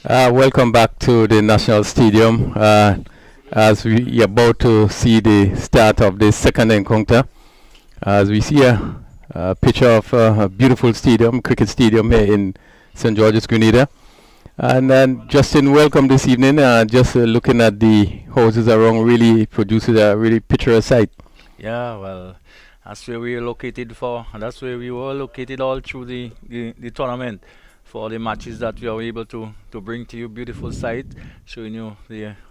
Welcome back to the National Stadium as we are about to see the start of the second encounter. As we see a picture of a beautiful stadium, cricket stadium here in St. George's, Grenada. And then Justin, welcome this evening. Just looking at the houses around really produces a really picturesque sight. Yeah, well, that's where we are located for, and that's where we were located all through the tournament for the matches that we are able to bring to you. Beautiful sight, showing you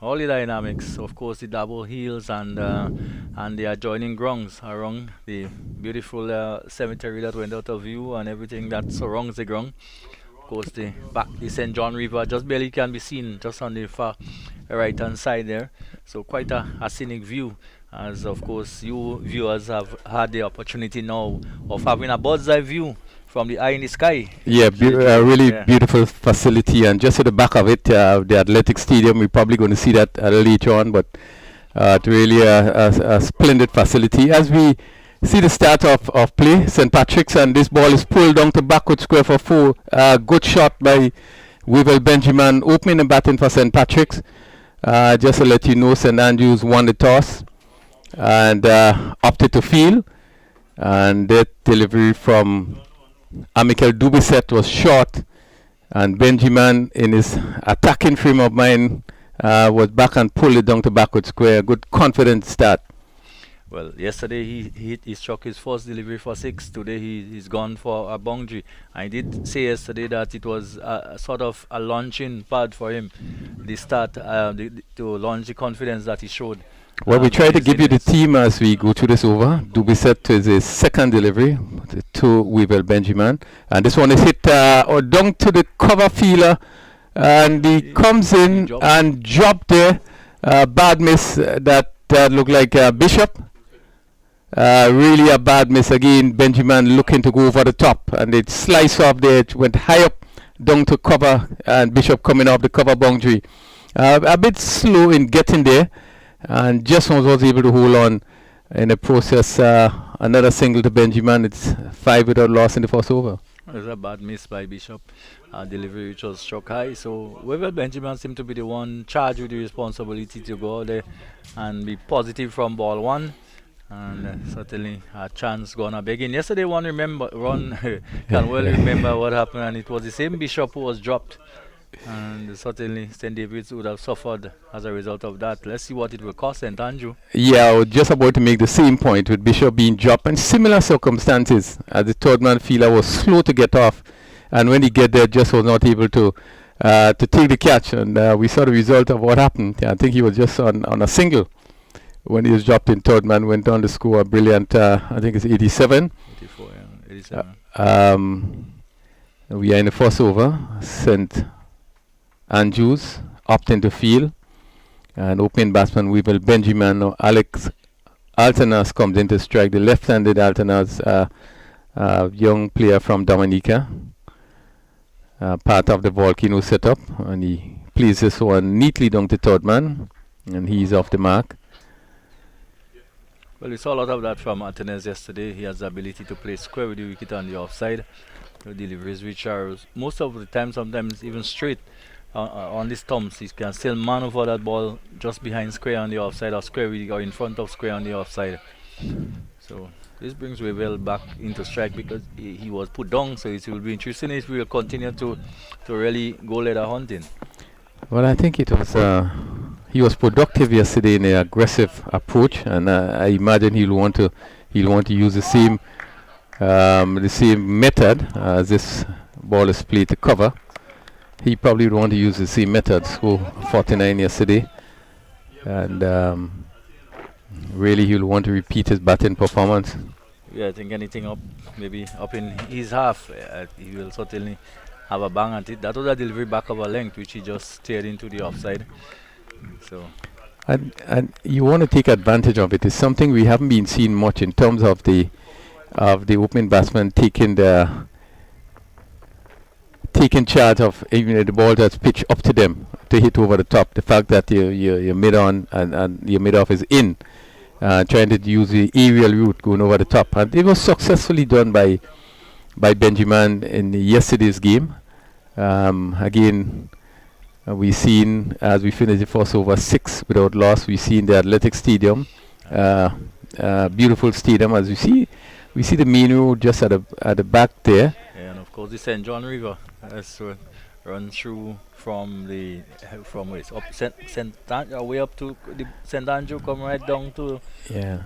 all the dynamics, of course, the double hills and the adjoining grounds around the beautiful cemetery that went out of view and everything that surrounds the ground. Of course, the St. John River just barely can be seen just on the far right hand side there. So quite a scenic view, as of course you viewers have had the opportunity now of having a bird's eye view from the eye in the sky. Yeah, really beautiful facility, and just at the back of it, the athletic stadium. We're probably going to see that later on, but it's really a splendid facility. As we see the start of play, St. Patrick's, and this ball is pulled down to backward square for 4. Good shot by Weevil Benjamin, opening and batting for St. Patrick's. Just to let you know, St. Andrews won the toss and opted to field, and that delivery from Amical Dubiset was short, and Benjamin, in his attacking frame of mind, was back and pulled it down to backward square. Good confident start. Well, yesterday he struck his first delivery for 6. Today he's gone for a boundary. I did say yesterday that it was a sort of a launching pad for him, the start to launch the confidence that he showed. Well, we try to give you the team as we go through this over. Dubiset is his second delivery to Weevil Benjamin, and this one is hit down to the cover fielder, and he comes in and dropped there. Bad miss. That looked like Bishop. Really a bad miss again. Benjamin looking to go over the top, and it sliced off there. It went high up down to cover, and Bishop coming off the cover boundary. A bit slow in getting there, and just was able to hold on in the process. Another single to Benjamin. It's 5 without loss in the first over. It was a bad miss by Bishop. Delivery which was struck high. So Weevil Benjamin seemed to be the one charged with the responsibility to go out there and be positive from ball 1. And certainly a chance gonna begin. Yesterday one can well remember what happened, and it was the same Bishop who was dropped, and certainly St. David's would have suffered as a result of that. Let's see what it will cost St. Andrew. Yeah, I was just about to make the same point with Bishop being dropped, and similar circumstances as the third man fielder was slow to get off, and when he get there just was not able to take the catch, and we saw the result of what happened. I think he was just on a single when he was dropped in third man, went on to score a brilliant, I think it's 87. 84, yeah, 87. We are in the first over. St. Andrews opting to field, and opening batsman Weevil Benjamin. Now Alick Athanaze comes in to strike. The left-handed Athanaze, young player from Dominica, part of the Volcano setup, and he plays this one neatly down to third man, and he's off the mark. Well, we saw a lot of that from Athanaze yesterday. He has the ability to play square with the wicket on the offside. The deliveries which are most of the time, sometimes even straight on the stumps. He can still maneuver that ball just behind square on the offside, or square with or in front of square on the offside. So this brings Weevil back into strike because he was put down. So it will be interesting if we will continue to really go leather hunting. Well, I think it was he was productive yesterday in an aggressive approach, and I imagine he'll want to use the same method as this ball is played to cover. He probably would want to use the same method. Score 49 yesterday, and really he'll want to repeat his batting performance. Yeah, I think anything up, maybe up in his half, he will certainly have a bang at it. That was a delivery back of a length which he just steered into the offside. So, and you want to take advantage of it. It's something we haven't been seeing much in terms of the opening batsman taking charge of even the ball that's pitched up to them to hit over the top. The fact that your mid on and your mid off is in, trying to use the aerial route going over the top, and it was successfully done by Benjamin in yesterday's game. Again, we seen, as we finished the first over, 6 without loss. We seen the Athletic Stadium, beautiful stadium. As you see, we see the main road just at the back there. Yeah, and of course the St. John River runs through from where it's up way up to the St. Andrew, come right down to Yeah.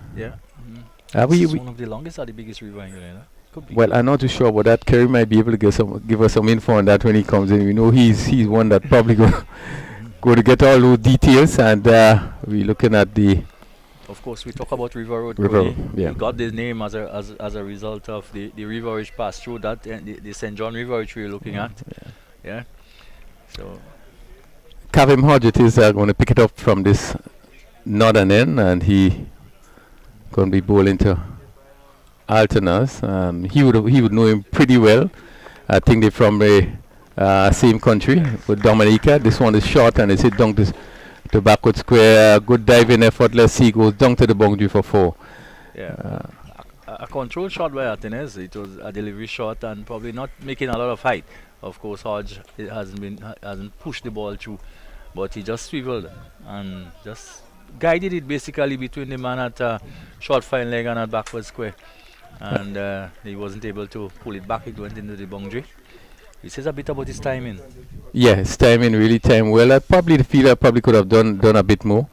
it's one of the longest or the biggest river in Grenada. Could be. Well, I'm not too sure about that. Kerry might be able to give us some info on that when he comes in. We know he's one that probably go to get all those details, and we're looking at the. Of course, we talk about River Road. Yeah. It got this name as a result of the river which passed through that, and the St. John River which we're looking at. Yeah. So. Kavem Hodge is going to pick it up from this northern end, and he going to be bowling to Athanaze. He would know him pretty well. I think they're from the same country with Dominica. This one is short and it's hit down to backward square. Good diving effort. Let's see, goes down to the boundary for 4. Yeah. A control shot by Athanaze. It was a delivery shot and probably not making a lot of height. Of course, Hodge hasn't pushed the ball through, but he just swiveled and just guided it basically between the man at short fine leg and at backward square. And he wasn't able to pull it back. It went into the boundary. He says a bit about his timing. Yeah, his timing really timed well. Probably the fielder probably could have done a bit more.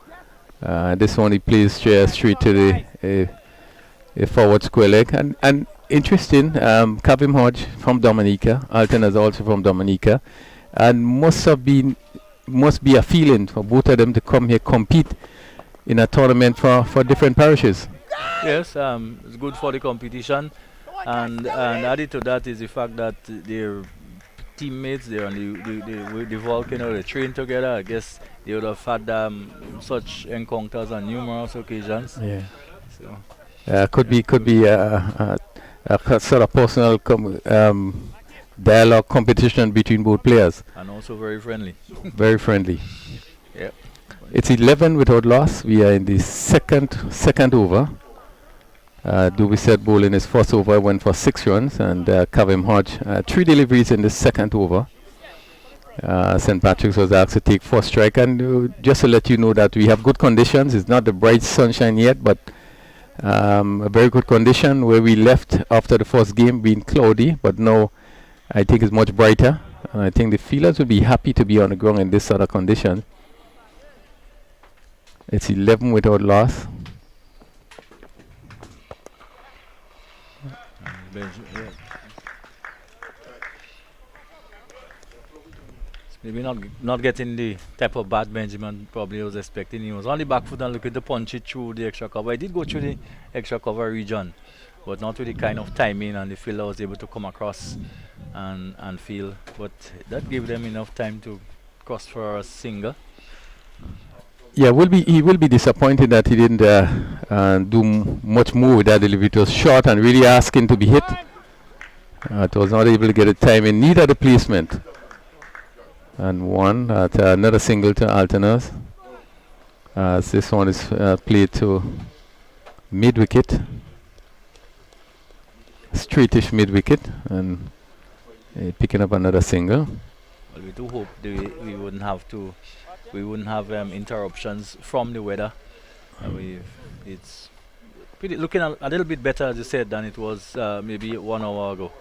This one he plays straight to the forward square leg. And interesting, Kavem Hodge from Dominica, Athanaze also from Dominica, and must be a feeling for both of them to come here compete in a tournament for different parishes. Yes, it's good for the competition, and added to that is the fact that their teammates, they're on the Volcano, they train together. I guess they would have had such encounters on numerous occasions. Yeah. So could be a sort of personal dialogue competition between both players. And also very friendly. Very friendly. Yeah. It's 11 without loss. We are in the second over. Dubiset bowling his first over, went for 6 runs, and Kavem Hodge 3 deliveries in the second over. St. Patrick's was asked to take 4 strike, and just to let you know that we have good conditions. It's not the bright sunshine yet, but a very good condition where we left after the first game being cloudy, but now I think it's much brighter, and I think the fielders will be happy to be on the ground in this sort of condition. It's 11 without loss. Maybe not getting the type of bat Benjamin probably was expecting. He was on the back foot and looking to punch it through the extra cover. I did go through the extra cover region, but not with the kind of timing, and the fielder was able to come across and feel. But that gave them enough time to cross for a single. Yeah, he will be disappointed that he didn't do much more with that delivery. It was short and really asking to be hit. It was not able to get a time in, neither the placement. And one at another single to Athanaze. This one is played to mid wicket, straightish mid wicket, and picking up another single. Well, we do hope we wouldn't have interruptions from the weather. It's looking a little bit better, as you said, than it was maybe 1 hour ago.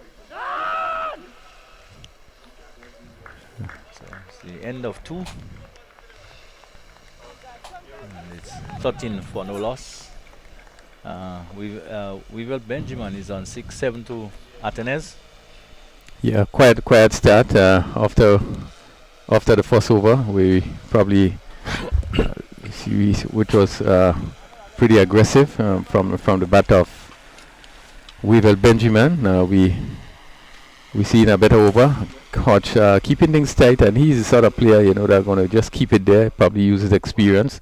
So it's the end of 2. And it's 13 for no loss. We've Benjamin is on 6-7 to Athanaze. Yeah, quiet start after the first over. We probably which was pretty aggressive from the bat of Benjamin. We seen a better over. Hodge keeping things tight, and he's the sort of player that's going to just keep it there. Probably use his experience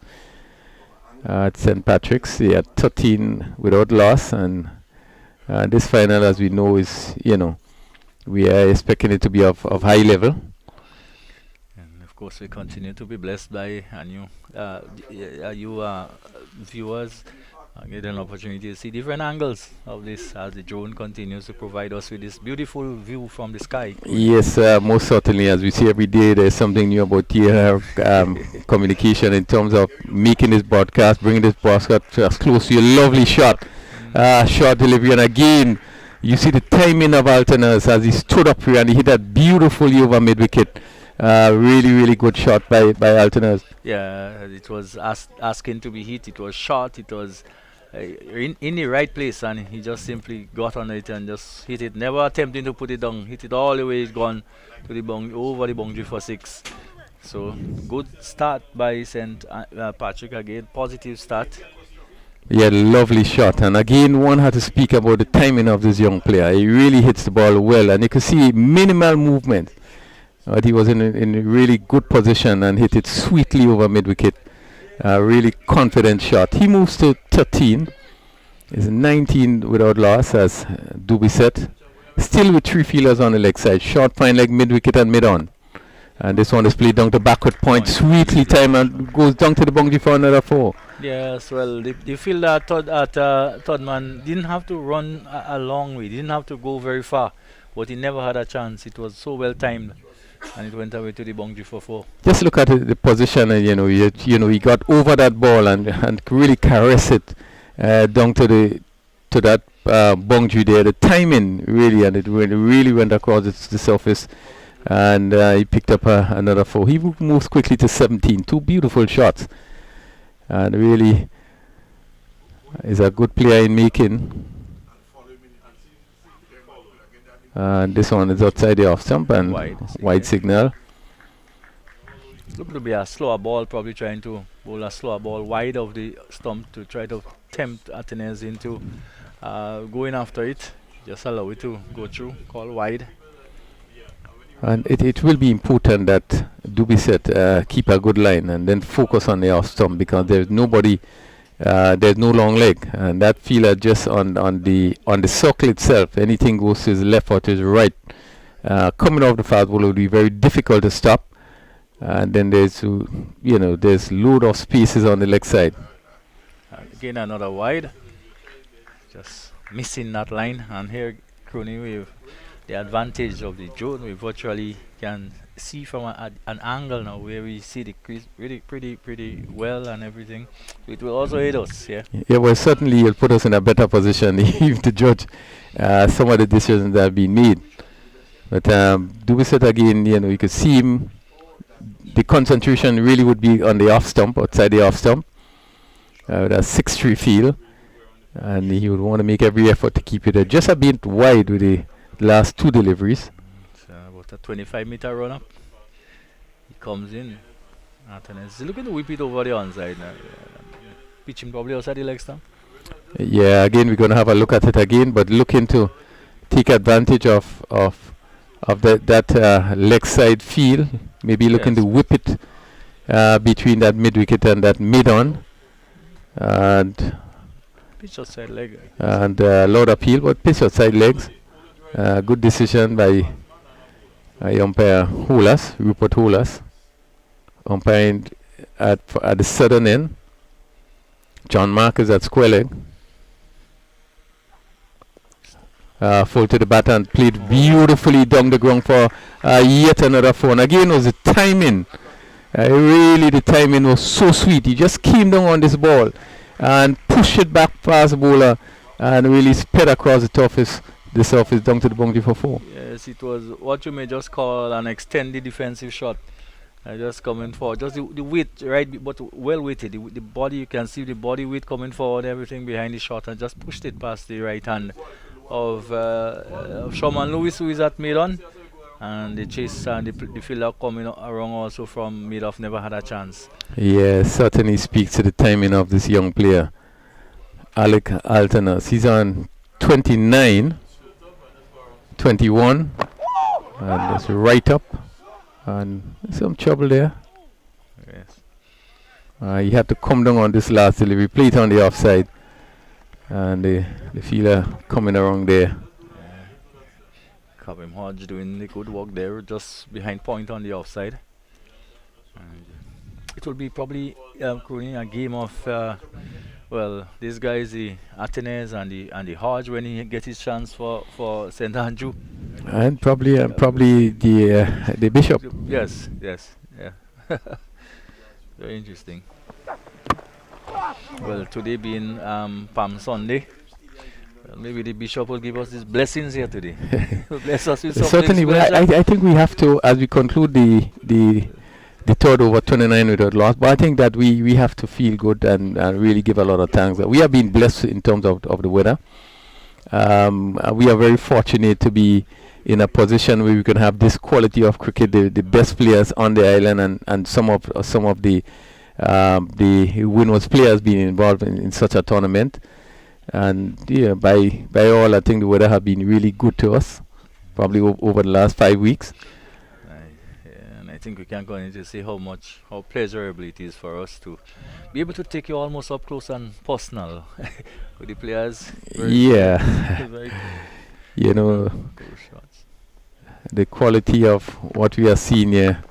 at St. Patrick's. He had 13 without loss, and this final, as we know, is we are expecting it to be of high level. And of course, we continue to be blessed by you viewers get an opportunity to see different angles of this as the drone continues to provide us with this beautiful view from the sky. Yes, most certainly. As we see every day, there's something new about communication in terms of making this broadcast, bringing this broadcast as close to your lovely shot, short delivery. And again, you see the timing of Athanaze as he stood up here and he hit that beautifully over mid-wicket. Really, really good shot by Athanaze. Yeah, it was asking to be hit. It was short. It was in the right place, and he just simply got on it and just hit it. Never attempting to put it down. Hit it all the way. It's gone to the over the boundary for 6. So good start by St. Patrick again. Positive start. Yeah, lovely shot. And again, one had to speak about the timing of this young player. He really hits the ball well, and you could see minimal movement. But he was in a really good position and hit it sweetly over mid-wicket. Really confident shot. He moves to 13. Is 19 without loss as Dubisset. Still with 3 fielders on the leg side. Short, fine leg, mid-wicket and mid-on. And this one is played down to backward point. Sweetly timed and goes down to the boundary for another 4. Yes, well, the fielder Todman didn't have to run a long way. He didn't have to go very far. But he never had a chance. It was so well timed. And it went away to the boundary for 4. Just look at the position, and he got over that ball and really caress it down to that boundary there. The timing really, and it really went across the surface, and he picked up another 4. He moves quickly to 17. 2 beautiful shots, and really is a good player in making. And this one is outside the off stump and wide signal. Look to be a slower ball, probably trying to bowl a slower ball wide of the stump to try to tempt Athanaze into going after it. Just allow it to go through, call wide. And it will be important that Dubisset keep a good line and then focus on the off stump, because there's nobody. There's no long leg, and that fielder just on the circle itself, anything goes to his left or to his right. Coming off the fast ball would be very difficult to stop, and then there's load of spaces on the leg side. Again another wide, just missing that line. And here, Crony, with the advantage of the drone, we virtually can see from an angle now where we see the crease really pretty well and everything. It will also aid us, yeah. Yeah, well, certainly it'll put us in a better position if to judge some of the decisions that have been made. But Dubisset again, you could see him. The concentration really would be on the off stump, outside the off stump, with a 6-3 field, and he would want to make every effort to keep it just a bit wide with the last 2 deliveries. About a 25-meter run up. He comes in. He's looking to whip it over the onside now. Pitching probably outside the leg stump. Yeah, again we're going to have a look at it again, but looking to take advantage of that leg side field. Maybe looking to whip it between that mid-wicket and that mid-on. And pitch outside leg. And load appeal, but pitch outside legs. Good decision by umpire Rupert Holas, umpiring at the southern end. John Marcus at square leg. Full to the bat and played beautifully down the ground for yet another 4. And again was the timing. Really the timing was so sweet. He just came down on this ball and pushed it back past bowler and really sped across the surface down to the boundary for 4. Yes, it was what you may just call an extended defensive shot. Just coming forward, just the width, right, but well weighted. The body, you can see the body weight coming forward, everything behind the shot, and just pushed it past the right hand of Sherman Lewis, who is at mid-on, and the chase and the fielder coming around also from mid-off never had a chance. Yeah, certainly speaks to the timing of this young player, Alick Athanaze. He's on 29. 21, and it's right up, and some trouble there. Yes. He had to come down on this last delivery, play it on the offside, and the fielder coming around there. Kavem Hodge doing the good work there, just behind point on the offside. And it will be probably a game of Well, this guy is the Athanaze and the Hodge when he get his chance for St Andrew. And probably the Bishop. Yes, yes, yeah. Very interesting. Well, today being Palm Sunday, well, maybe the Bishop will give us his blessings here today. Bless us with something Certainly, well, special. I think we have to, as we conclude the third over 29 without loss, but I think that we have to feel good and really give a lot of thanks. We have been blessed in terms of the weather. We are very fortunate to be in a position where we can have this quality of cricket, the best players on the island, and some of the Windwards players being involved in such a tournament. And yeah, by all, I think the weather have been really good to us, probably over the last 5 weeks. And I think we can go into say how pleasurable it is for us to be able to take you almost up close and personal with the players. Yeah, Very you know, cool shots. the quality of what we are seeing here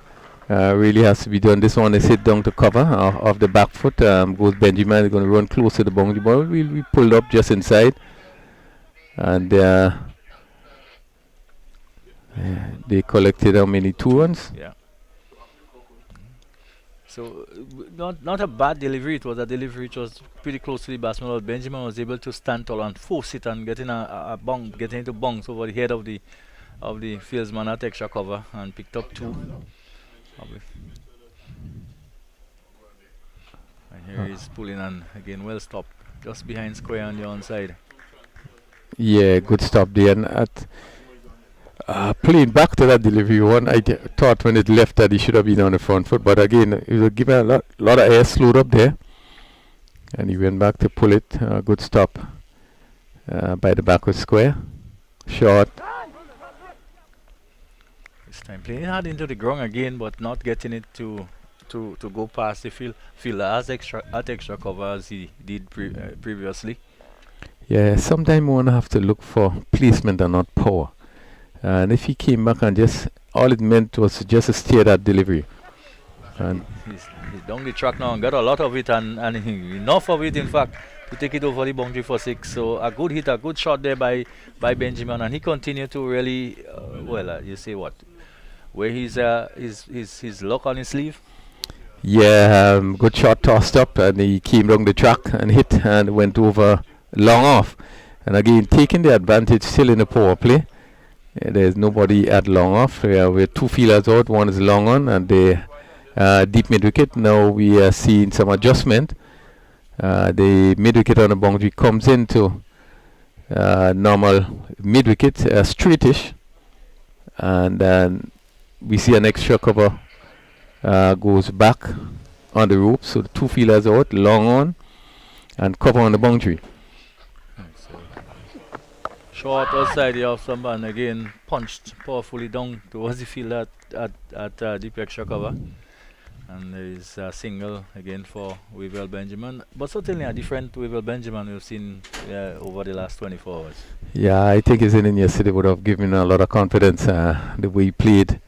really has to be done. This one is hit down to cover off the back foot. Goes Benjamin, is going to run close to the boundary ball. We pulled up just inside, and they collected how many 2 runs? Yeah. So not a bad delivery. It was a delivery which was pretty close to the batsman. But Benjamin was able to stand tall and force it and getting getting into bounce over the head of the fieldsman at extra cover and picked up 2. And here he's pulling and again well stopped just behind square on the onside. Yeah, good stop there. And playing back to that delivery one, I thought when it left that he should have been on the front foot, but again, it was given a lot of air slowed up there, and he went back to pull it. Good stop by the backward square. Short. This time playing hard into the ground again, but not getting it to go past the fielder at extra cover as he did previously. Yeah, sometimes one have to look for placement and not power. And if he came back and just all it meant was just to steer that delivery. And he's down the track now and got a lot of it and enough of it in fact to take it over the boundary for 6. So a good hit, a good shot there by Benjamin, and he continued to really you say what? Where his lock on his sleeve. yeah, good shot tossed up, and he came down the track and hit and went over long off. And again, taking the advantage still in the power play. There's nobody at long off. We're 2 fielders out, one is long on, and the deep mid wicket. Now we are seeing some adjustment. The mid wicket on the boundary comes into normal mid wicket, straightish, and then we see an extra cover goes back on the rope. So the 2 fielders out, long on, and cover on the boundary. Short outside the off stump and again punched powerfully down towards the field at deep extra cover. And there is a single again for Wavell Benjamin, but certainly a different Wavell Benjamin we've seen over the last 24 hours. Yeah, I think his inning yesterday would have given a lot of confidence the way he played,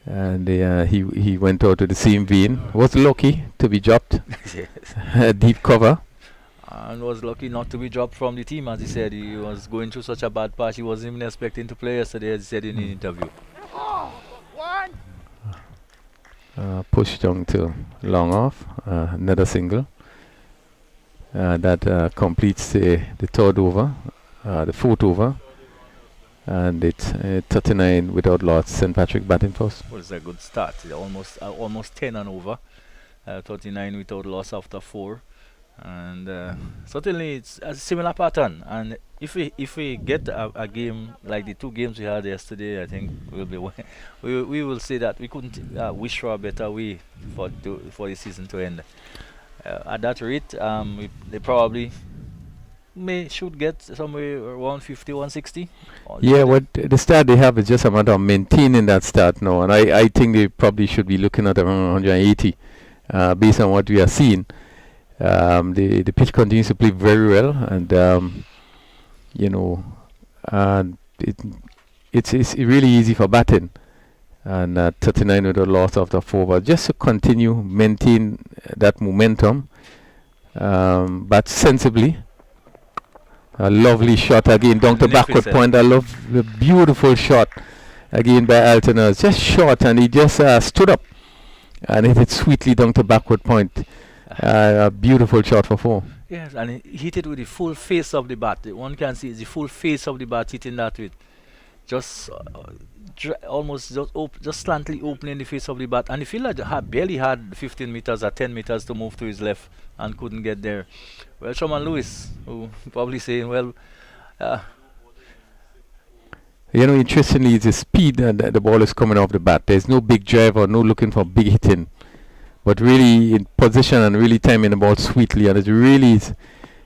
and he went out to the same vein. Was lucky to be dropped. Yes. Deep cover. And was lucky not to be dropped from the team, as he said. He was going through such a bad patch. He wasn't even expecting to play yesterday, as he said in the interview. Pushed down to long off. Another single. That completes the 3rd over, the 4th over. And it's 39 without loss. St. Patrick batting first. Well, it's a good start. Almost 10 and over. 39 without loss after 4. And certainly it's a similar pattern, and if we get a game like the 2 games we had yesterday, I think we will say that we couldn't wish for a better way for the season to end. At that rate, they probably should get somewhere around 50, 160. Yeah, what the start they have is just a matter of maintaining that start now, and I think they probably should be looking at around 180 based on what we are seeing. The pitch continues to play very well, and it's really easy for batting. And 39 with a loss after 4, but just to continue maintain that momentum, bat sensibly. A lovely shot again down to backward point. I love the beautiful shot again by Athanaze. Just short, and he just stood up and hit it sweetly down to backward point. A beautiful shot for 4. Yes, and he hit it with the full face of the bat. One can see the full face of the bat hitting that with just almost just slantly opening the face of the bat. And the fielder barely had 15 meters or 10 meters to move to his left and couldn't get there. Well, Sherman Lewis, who probably saying, well, you know, interestingly, it's the speed and the ball is coming off the bat. There's no big drive or no looking for big hitting, but really in position and really timing the ball sweetly, and it really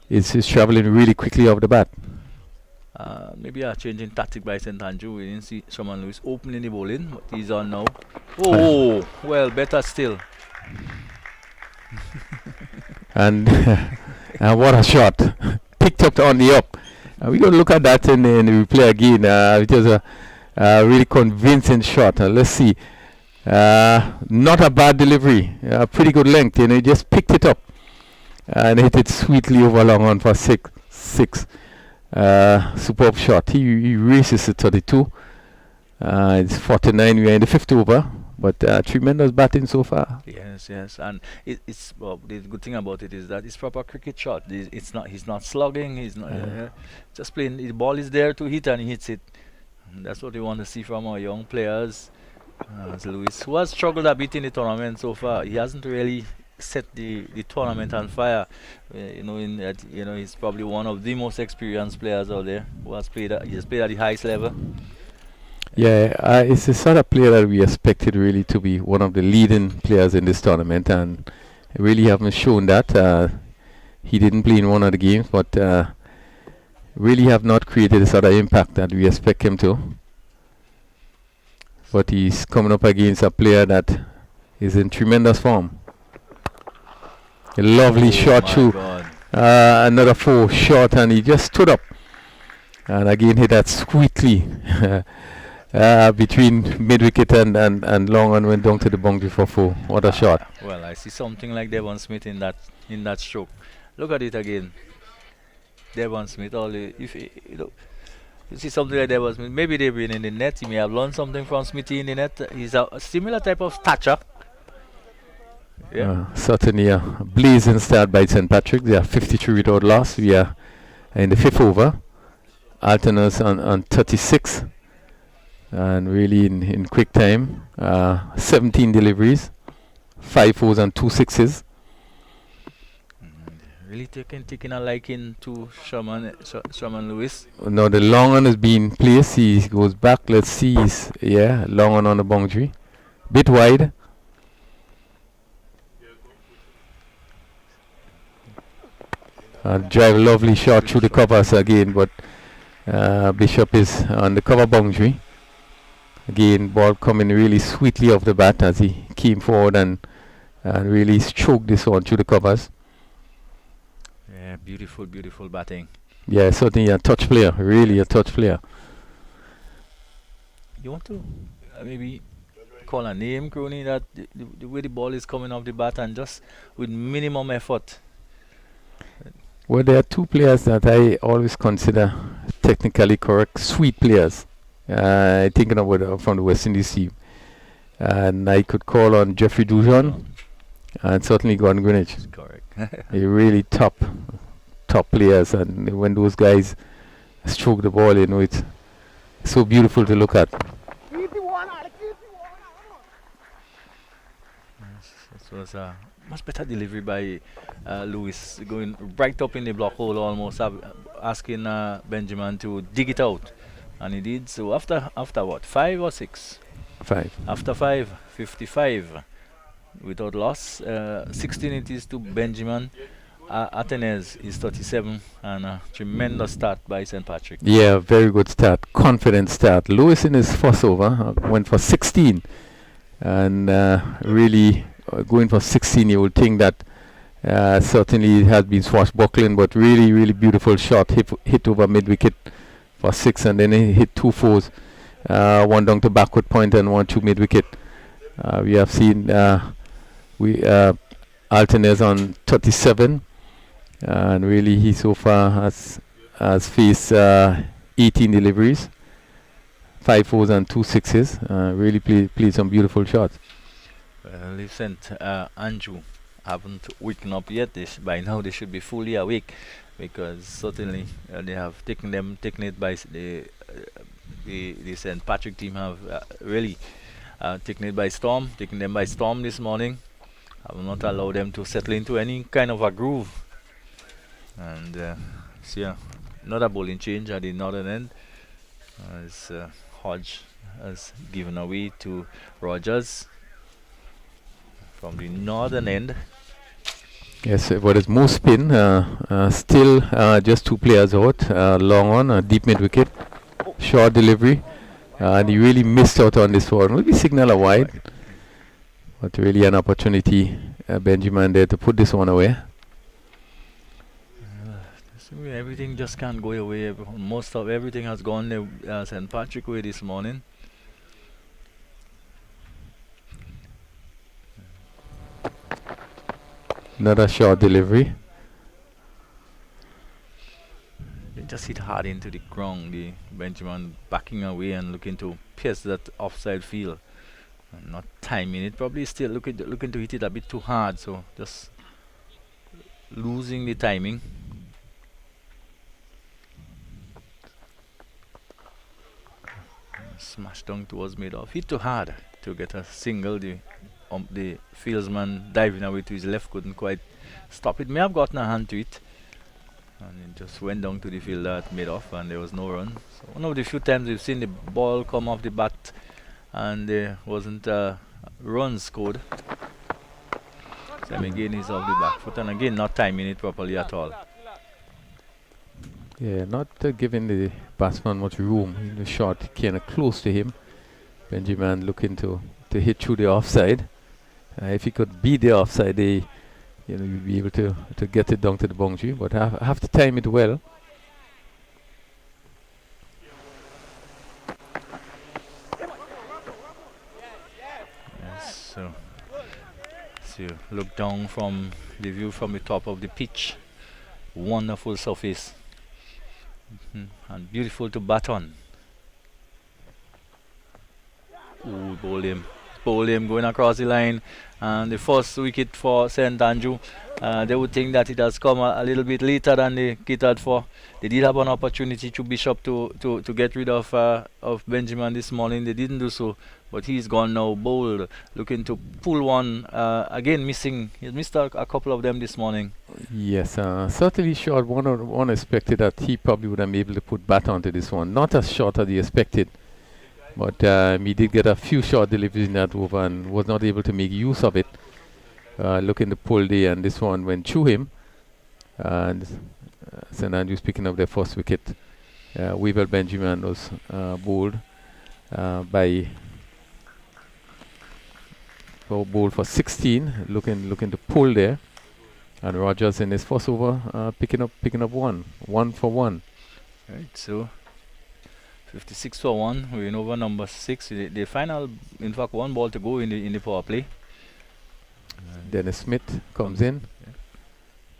is traveling really quickly off the bat. Maybe a change in tactic by St. Andrew. We didn't see Sherman Lewis opening the ball in, but he's on now. Oh, well, better still. And what a shot. Picked up on the up. We're going to look at that in the replay again. It was a really convincing shot. Let's see. Not a bad delivery. Pretty good length. You know, he just picked it up and hit it sweetly over long on for 6. Superb shot. He races to 32. It's 49. We are in the 5th over. But tremendous batting so far. Yes, and it's well, the good thing about it is that it's proper cricket shot. It's not. He's not slugging. He's not just playing. The ball is there to hit, and he hits it. And that's what we want to see from our young players. As Lewis, who has struggled a bit in the tournament so far, he hasn't really set the tournament on fire. He's probably one of the most experienced players out there who has played. He has played at the highest level. Yeah, it's the sort of player that we expected really to be one of the leading players in this tournament, and really haven't shown that. He didn't play in one of the games, but really have not created the sort of impact that we expect him to. But he's coming up against a player that is in tremendous form. A lovely shot through. Another 4 short, and he just stood up. And again hit that sweetly. Between mid-wicket and long and went down to the boundary for 4. What a shot. Well, I see something like Devon Smith in that stroke. Look at it again. Devon Smith, you see something like Devon Smith. Maybe they've been in the net. He may have learned something from Smithy in the net. He's a similar type of stature. Yeah. Certainly a blazing start by St. Patrick. They are 53 without loss. We are in the 5th over. Athanaze on 36. And really in quick time, 17 deliveries, 5 4s and 2 6s. Really taking a liking to Sherman Lewis. No, the long one has been placed. He goes back. Let's see. Long one on the boundary, bit wide. Drive a lovely shot through the covers again, but Bishop is on the cover boundary. Again, ball coming really sweetly off the bat as he came forward and really stroked this one through the covers. Yeah, beautiful batting. Yeah, certainly a touch player, really a touch player. You want to maybe call a name, Crony, that the way the ball is coming off the bat and just with minimum effort? Well, there are 2 players that I always consider technically correct, sweet players. Thinking about from the West Indies team, and I could call on Jeffrey Dujon and certainly Gordon Greenwich. That's correct. They're really top players, and when those guys stroke the ball, you know, it's so beautiful to look at. This was a much better delivery by Lewis, going right up in the block hole, almost asking Benjamin to dig it out. And he did. So after what, 5 or 6? 5. After 5, 55 without loss. 16 it is to Benjamin. Athanaze is 37, and a tremendous start by St. Patrick. Yeah, very good start, confident start. Lewis in his first over went for 16, and really going for 16, you would think that certainly it has been swashbuckling, but really beautiful shot, hit over mid-wicket for 6, and then he hit 2 4s, 1 down to backward point and 1 to mid-wicket. We have seen Athanaze on 37, And really, he so far has faced 18 deliveries, 5 fours and 2 sixes. Really played some beautiful shots. Listen, Andrew haven't waken up yet. By now they should be fully awake, because certainly they have taken it by the St. Patrick team have really taken it by storm, taken them by storm this morning. I will not allow them to settle into any kind of a groove. And see, another bowling change at the northern end, as Hodge has given away to Rogers from the northern end. Yes, but it's more spin. Still just 2 players out. Long on, deep mid wicket, short delivery. And he really missed out on this one. Maybe signal a wide. But really an opportunity, Benjamin, there to put this one away. Everything just can't go away. Most of everything has gone the St. Patrick way this morning. Another short delivery. It just hit hard into the ground. The Benjamin backing away and looking to pierce that offside field. And not timing it. Probably still looking to hit it a bit too hard. So just losing the timing. Smash down towards mid-off. Hit too hard to get a single. The fieldsman diving away to his left couldn't quite stop it. May have gotten a hand to it, and it just went down to the fielder at mid-off, and there was no run. So one of the few times we've seen the ball come off the bat and there wasn't a run scored. Sam again is off the back foot, and again not timing it properly at all. Yeah, not giving the batsman much room. The shot kind of close to him. Benjamin looking to hit through the offside. If he could beat the offside, you'd be able to get it down to the boundary. But have to time it well. Yes, so you look down from the view from the top of the pitch. Wonderful surface. And beautiful to bat on. Ooh, bowled him going across the line, and the first wicket for St. Andrew. They would think that it has come a little bit later than they catered for. They did have an opportunity to Bishop to get rid of Benjamin this morning. They didn't do so, but he's gone now, bowled, looking to pull one. Again, missing. He missed a couple of them this morning. Yes, certainly short. One expected that he probably would have been able to put bat onto this one. Not as short as he expected. But he did get a few short deliveries in that over and was not able to make use of it. Looking to pull and this one went through him. And St. Andrews picking up their first wicket. Weaver Benjamin was bowled for 16, looking to pull there. And Rogers in his first over picking up one for one. Right, so 56 for 1, we're in over number 6. The final, in fact, 1 ball to go in the power play. Dennis Smith comes in,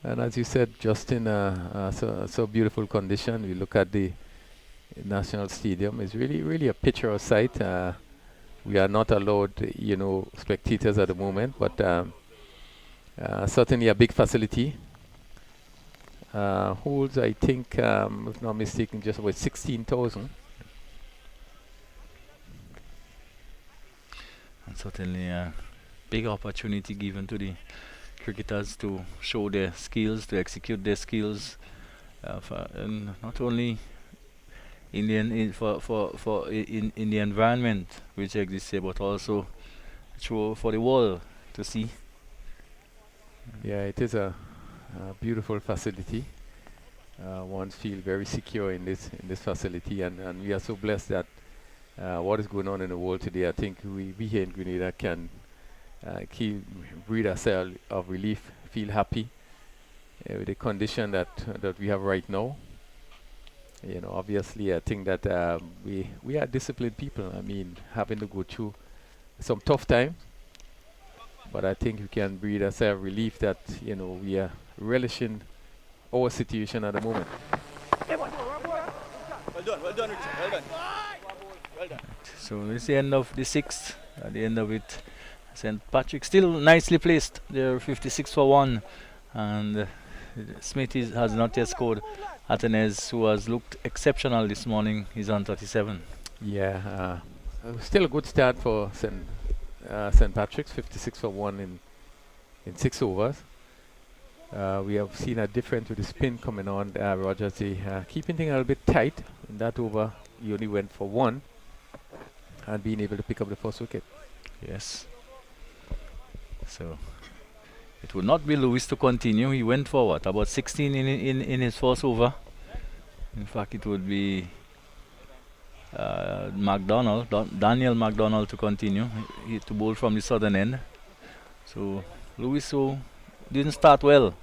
and as you said, just in so beautiful condition. We look at the National Stadium; it's really a picturesque sight. We are not allowed, spectators at the moment, but certainly a big facility. Holds, I think, if not mistaken, just about 16,000. And certainly a big opportunity given to the cricketers to show their skills, to execute their skills, and not only in the in the environment which exists here, but also for the world to see. Yeah, it is a beautiful facility. One feels very secure in this facility, and we are so blessed that what is going on in the world today, I think we here in Grenada can breathe a sigh of relief, feel happy with the condition that we have right now. Obviously, I think that we are disciplined people. I mean, having to go through some tough time, but I think we can breathe a sigh of relief that we are relishing our situation at the moment. Well done, Richard. Well done. Well done. So it's the end of the 6th. At the end of it, St. Patrick still nicely placed. They're 56 for 1. And Smith has not yet scored. Athanaze, who has looked exceptional this morning, is on 37. Yeah, still a good start for St. Patrick's, 56 for 1 in 6 overs. We have seen a difference with the spin coming on. Rogers keeping things a little bit tight. In that over, he only went for 1 and being able to pick up the first wicket. Yes. So it would not be Lewis to continue. He went for what? About 16 in his first over. In fact, it would be Daniel McDonald to continue. He to bowl from the southern end. So Lewis didn't start well.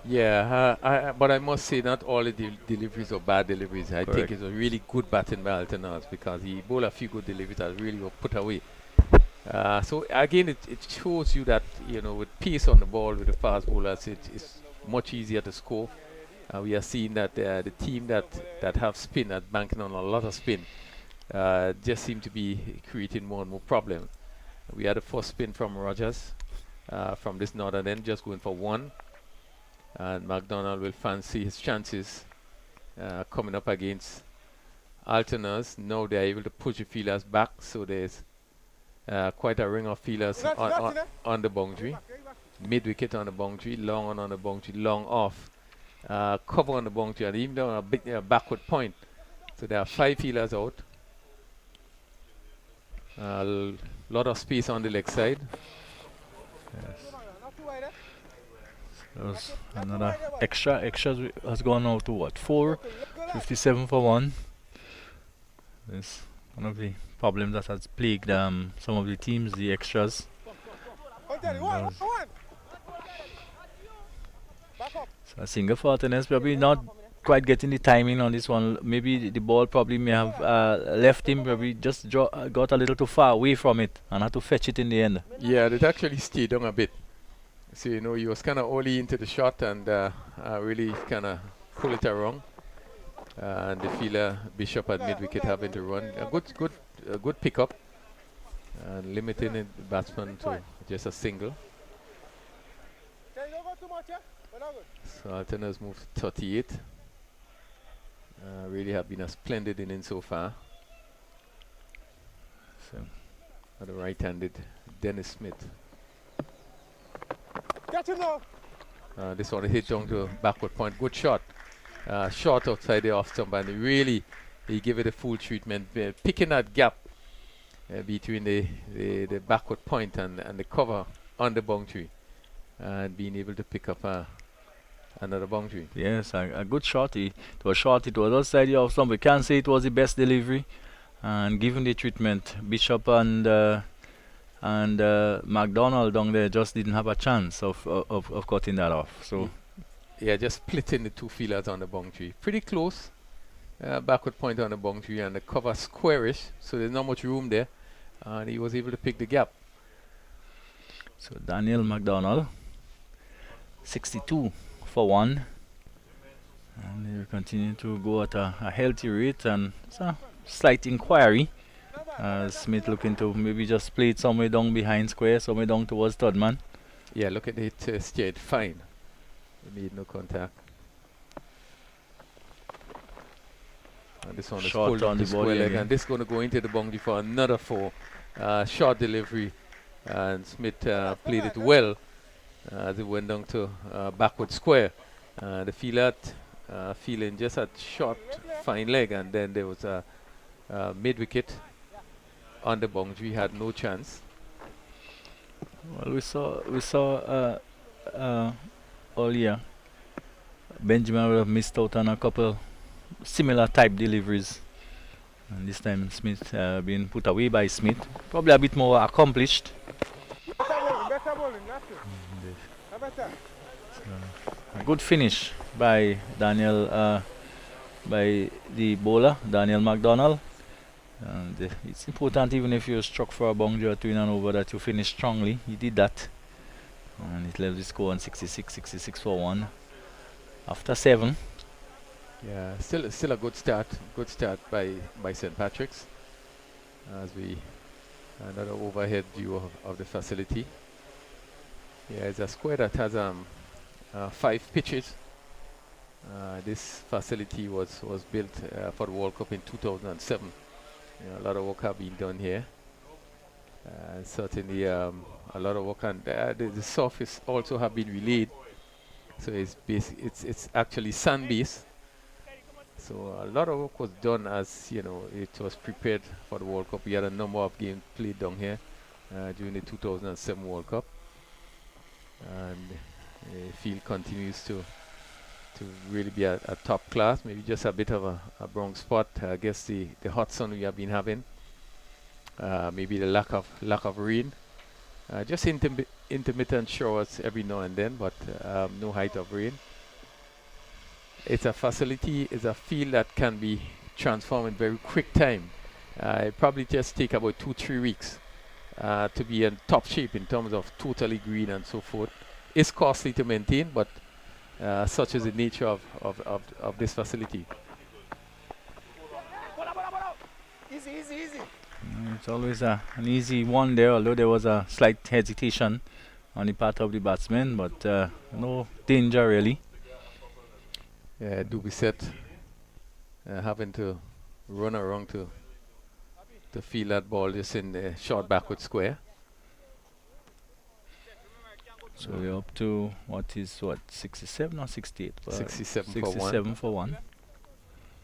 Yeah, but I must say not all the deliveries are bad deliveries. I think Correct. it's a really good batting by Athanaze because he bowled a few good deliveries that really were put away. So again, it shows you that, you know, with pace on the ball with the fast bowlers, it's much easier to score. We are seeing that the team that have spin, that banking on a lot of spin, just seem to be creating more and more problems. We had a first spin from Rogers from this northern end, just going for 1. And McDonald will fancy his chances coming up against Athanaze. Now they are able to push the fielders back, so there's quite a ring of fielders on the boundary. Mid wicket on the boundary, long on the boundary, long off. Cover on the boundary, and even down a big backward point. So there are 5 fielders out. A lot of space on the leg side. Yes. There's another extra has gone out to what? 4, 57 for 1. This one of the problems that has plagued some of the teams, the extras. So a single for Athanaze, probably not quite getting the timing on this one. Maybe the ball probably may have left him, probably just got a little too far away from it and had to fetch it in the end. Yeah, it actually stayed down a bit. So, you know, he was kind of early into the shot and really kind of pull it around. And the fielder Bishop at mid wicket having to run. A good pickup and limiting the batsman to just a single. So Athanaze moved to 38. Really have been a splendid inning so far. So, the right-handed Dennis Smith. This one hit down to backward point. Good shot. Short outside the off stump, and he gave it a full treatment, picking that gap between the backward point and the cover on the boundary, and being able to pick up another boundary. Yes, a good shot. It was short. It was outside the off stump. We can't say it was the best delivery, and given the treatment, Bishop and McDonald down there just didn't have a chance of cutting that off. So yeah, just splitting the 2 fielders on the boundary. Pretty close. Backward point on the boundary and the cover squarish, so there's not much room there. And he was able to pick the gap. So Daniel McDonald, 62 for 1. And they will continue to go at a healthy rate, and it's a slight inquiry. Smith looking to maybe just play it somewhere down behind square, somewhere down towards third man. Yeah, look at it, steered fine. Made no contact. And this one is Short pulled on on the the square body leg, again. and this is going to go into the boundary for another 4. Short delivery, and Smith played it well as it went down to backward square. The fielder feeling just a short, fine leg, and then there was a mid wicket on the boundary, had no chance. Well, we saw earlier Benjamin would have missed out on a couple similar type deliveries, and this time Smith being put away by Smith, probably a bit more accomplished. A good finish by Daniel, by the bowler Daniel McDonald. And it's important, even if you're struck for a boundary or 2 in and over, that you finish strongly. He did that, and it left the score on 66 for 1. after 7. Yeah, still a good start. Good start by St. Patrick's. As we another overhead view of the facility. Yeah, it's a square that has 5 pitches. This facility was built for the World Cup in 2007. A lot of work have been done here. Certainly a lot of work, and the surface also have been relayed. So it's actually sand based. So a lot of work was done as it was prepared for the World Cup. We had a number of games played down here during the 2007 World Cup, and the field continues to really be a top class. Maybe just a bit of a brown spot. I guess the hot sun we have been having, maybe the lack of rain, just intermittent showers every now and then, but no height of rain. It's a facility, it's a field that can be transformed in very quick time. It probably just take about 2-3 weeks to be in top shape in terms of totally green and so forth. It's costly to maintain, but such is the nature of this facility. Easy. It's always an easy one there, although there was a slight hesitation on the part of the batsman, but no danger really. Yeah, Dubisset having to run around to field that ball just in the short backward square. So we're up to what, 67 or 68? 67 for 1.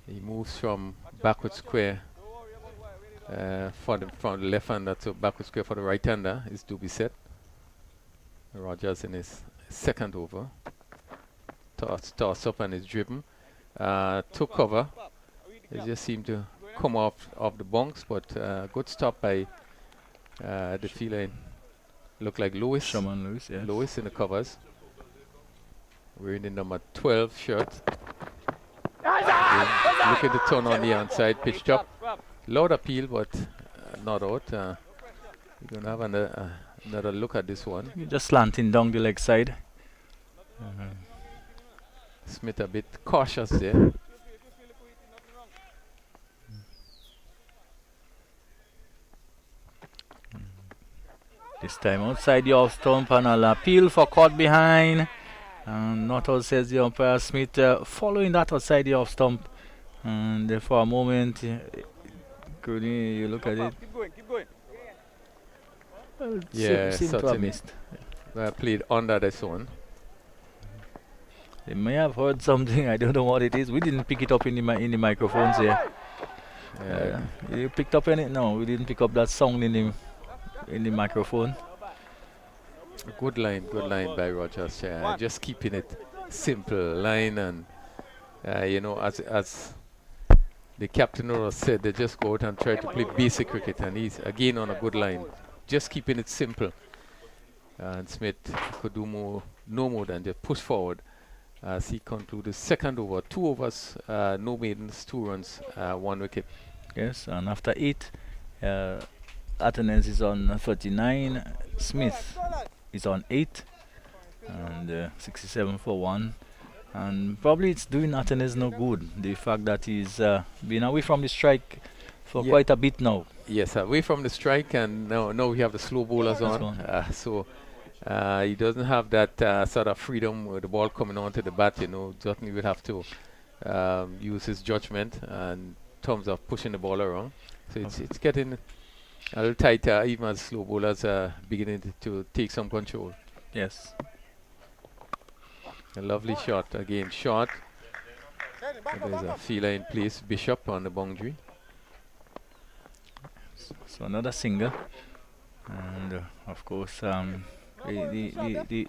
He moves from backward square from the left hander to backward square for the right hander is Dubisset. Rogers in his second over. Toss up and is driven. Took cover. It just seemed to come off the bunks, but good stop by the feline. Look like Lewis. Shaman Lewis, yes. Lewis in the covers. Wearing the number 12 shirt. Look at the turn on the outside, pitched up. Loud appeal, but not out. We're going to have another look at this one. You're just slanting down the leg side. Smith a bit cautious there. This time outside the off stump, and I'll appeal for caught behind. And not all, says the umpire. Smith following that outside the off stump. And for a moment, you look at it. Keep going. Well, Yeah, seem to have certainly. missed. Played under this one. They may have heard something. I don't know what it is. We didn't pick it up in the microphones here. You picked up any? No, we didn't pick up that sound in the microphone. Good line by Rogers. Just keeping it simple line, and as the captain said, they just go out and try to play basic cricket, and he's again on a good line, just keeping it simple. And Smith could do no more than just push forward as he concluded second over, 2 overs, no maidens, 2 runs, 1 wicket. Yes, and after 8, Athanaze is on 39, Smith is on 8, and 67 for 1. And probably it's doing Athanaze no good, the fact that he's been away from the strike for quite a bit now. Yes, away from the strike, and now we have the slow bowlers on. So he doesn't have that sort of freedom with the ball coming onto the bat. Certainly would have to use his judgment in terms of pushing the ball around. So it's getting a little tighter, even as slow bowlers are beginning to take some control. Yes. A lovely shot again, short. There's a fielder in place, Bishop on the boundary. So another single, and of course the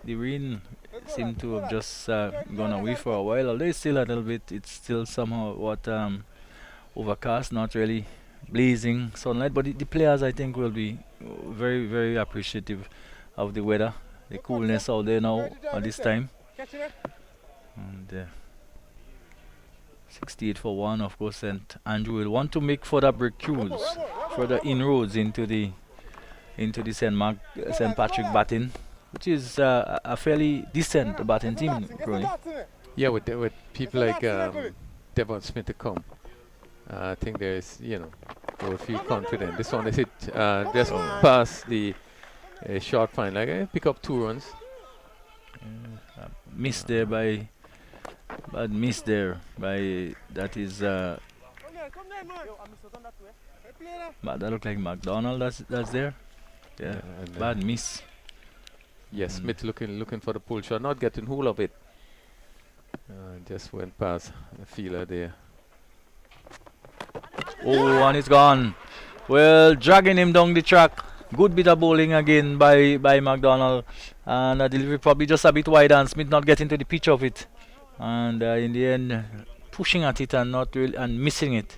rain seemed to have just gone away for a while. Although it's still a little bit, it's still somehow overcast, not really blazing sunlight. But the players, I think, will be very, very appreciative of the weather, the coolness out there now at this time. And 68 for 1, of course, and Andrew will want to make further breakthroughs, further inroads into the St. Patrick batting, which is a fairly decent batting team, Crony. Yeah, with people like Devon Smith to come, I think there's, you know, they will feel confident. This one is hit just past the short fine. Like pick up 2 runs. Missed there by, but missed there by, that is, but that look like McDonald that's there. Yeah, And, bad miss. yes, Smith looking for the pull shot, not getting hold of it. Just went past the fielder there. Oh, and it's gone. Well, dragging him down the track. Good bit of bowling again by McDonald. And the delivery probably just a bit wide, and Smith not getting to the pitch of it. And in the end, pushing at it and not really, and missing it.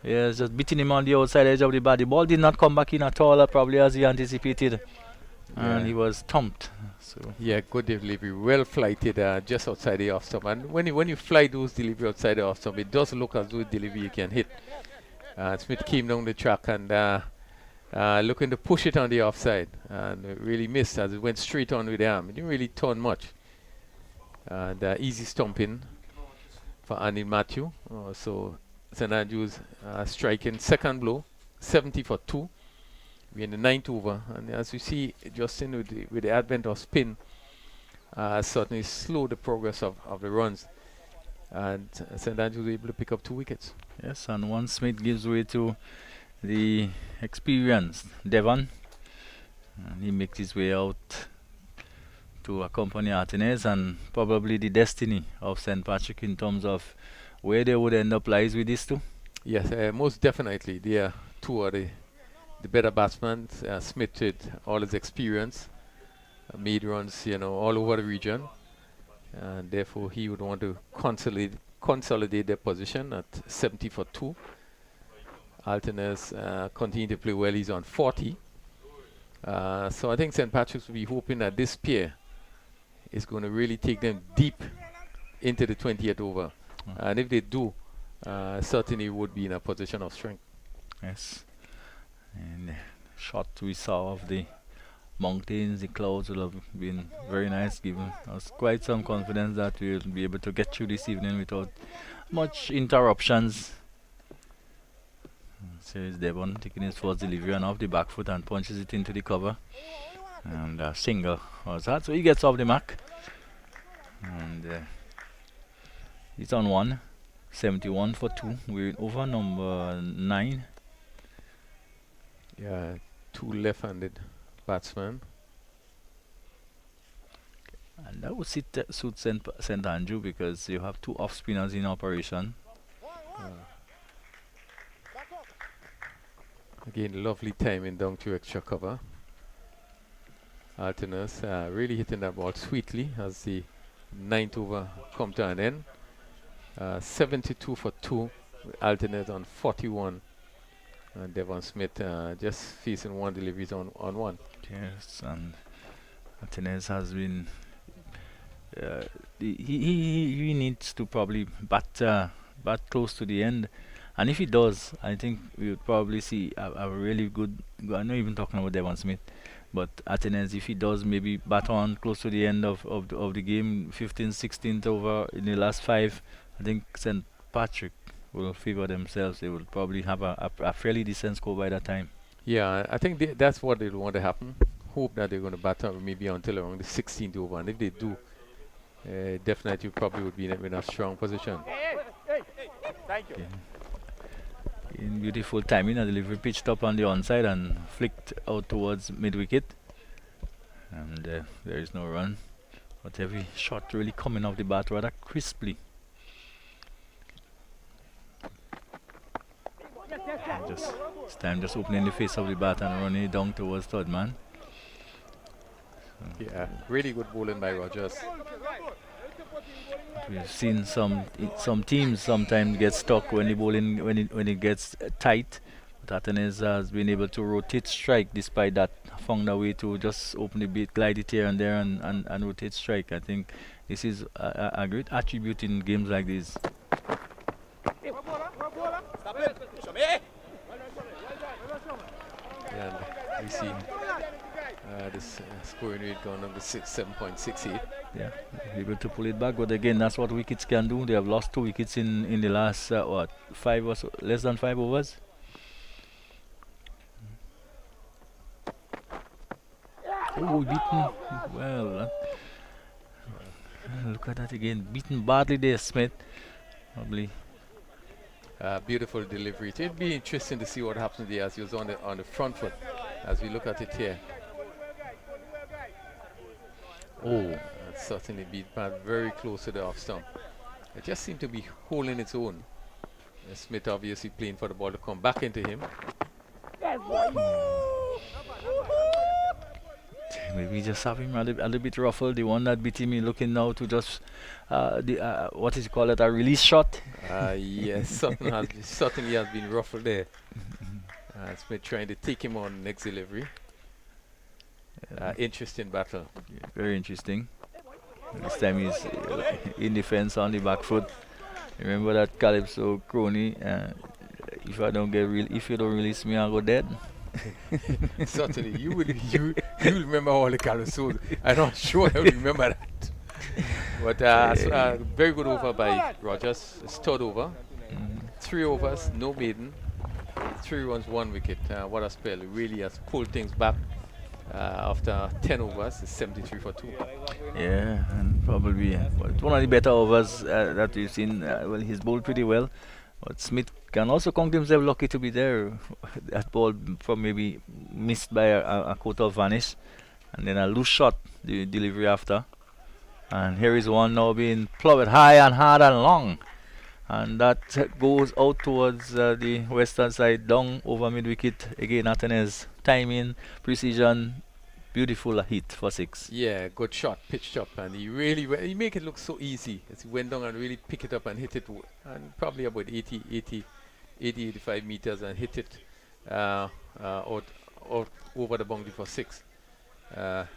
Yeah, just beating him on the outside edge of the bat. The ball did not come back in at all, probably as he anticipated. And he was thumped. So yeah, good delivery, well flighted, just outside the off stump. And when you fly those delivery outside the off stump, it does look as though delivery you can hit. Smith came down the track and looking to push it on the offside, and really missed as it went straight on with the arm. It didn't really turn much. And easy stumping for Andy Matthew. So St. Andrews striking second blow, 70 for 2. We're in the 9th over, and as you see, Justin, with the advent of spin, certainly slowed the progress of the runs, and St. Andrews was able to pick up 2 wickets. yes, and once Smith gives way to the experienced Devon, and he makes his way out to accompany Athanaze, and probably the destiny of St. Patrick in terms of where they would end up lies with these two. Yes, most definitely. They are 2 of the better batsmen. Smith with all his experience, made runs, you know, all over the region, and therefore he would want to consolidate their position at 70 for 2. Athanaze continue to play well. He's on 40. So I think St. Patrick's will be hoping that this pair is going to really take them deep into the 20th over. And if they do, certainly would be in a position of strength. Yes. And the shot we saw of the mountains, the clouds will have been very nice, giving us quite some confidence that we'll be able to get through this evening without much interruptions. So it's Devon taking his first delivery and off the back foot and punches it into the cover. And a single was that, so he gets off the mark. And he's on 1, 71 for 2. We're over number 9. Yeah, 2 left-handed batsmen. And that would suit St. Andrew because you have 2 off spinners in operation. Again, lovely timing down to extra cover. Athanaze really hitting that ball sweetly as the 9th over come to an end. 72 for 2. Athanaze on 41. And Devon Smith just facing 1 deliveries on 1. Yes, and Athanaze has been. He needs to probably bat close to the end, and if he does, I think we would probably see a really good. I'm not even talking about Devon Smith, but Athanaze, if he does maybe bat on close to the end of the game, 15th, 16th over in the last 5, I think St. Patrick will favour themselves. They will probably have a fairly decent score by that time. Yeah, I think that's what they want to happen. Hope that they're going to bat up maybe until around the 16th over, and if they do, definitely probably would be in a strong position. Thank you. In beautiful timing, a delivery pitched up on the onside and flicked out towards mid-wicket, and there is no run, but every shot really coming off the bat rather crisply. And this time just opening the face of the bat and running it down towards third man. Yeah, really good bowling by Rogers. We've seen some teams sometimes get stuck when the bowling when it gets tight. But Athanaze has been able to rotate strike despite that. Found a way to just open the beat, glide it here and there, and rotate strike. I think this is a great attribute in games like this. And we see This scoring rate going up to 7.68. Yeah, able to pull it back, but again, that's what wickets can do. They have lost 2 wickets in the last what, 5 or so, less than 5 overs. Oh, beaten. Well, look at that again. Beaten badly there, Smith. Probably. Beautiful delivery. It'd be interesting to see what happens there as he was on the front foot. As we look at it here. Oh, certainly beat bad, very close to the off stump. It just seemed to be holding its own. Smith obviously playing for the ball to come back into him. Maybe just have him a little bit ruffled. The one that beat him looking now to just what is it called, a release shot. Yes, certainly has been ruffled there. Smith trying to take him on next delivery. Interesting battle. Yeah, very interesting. This time he's in defense on the back foot. Remember that Calypso crony. If you don't release me, I'll go dead. Certainly, you remember all the Calypsos. I'm not sure I remember that. But very good over by Rogers. It's third over. 3 overs, no maiden. 3 runs, 1 wicket. What a spell! Really has pulled things back. After 10 overs, it's 73 for 2. Yeah, and probably one of the better overs that we've seen. Well, he's bowled pretty well, but Smith can also count himself lucky to be there. That ball from maybe missed by a quarter of vanish, and then a loose shot, the delivery after. And here is one now being ploughed high and hard and long, and that goes out towards the western side, down over mid wicket. Again, Athanaze, timing, precision, beautiful hit for 6. Yeah, good shot, pitched up, and he make it look so easy as he went down and really pick it up and hit it, and probably about 85 meters, and hit it out over the boundary for 6.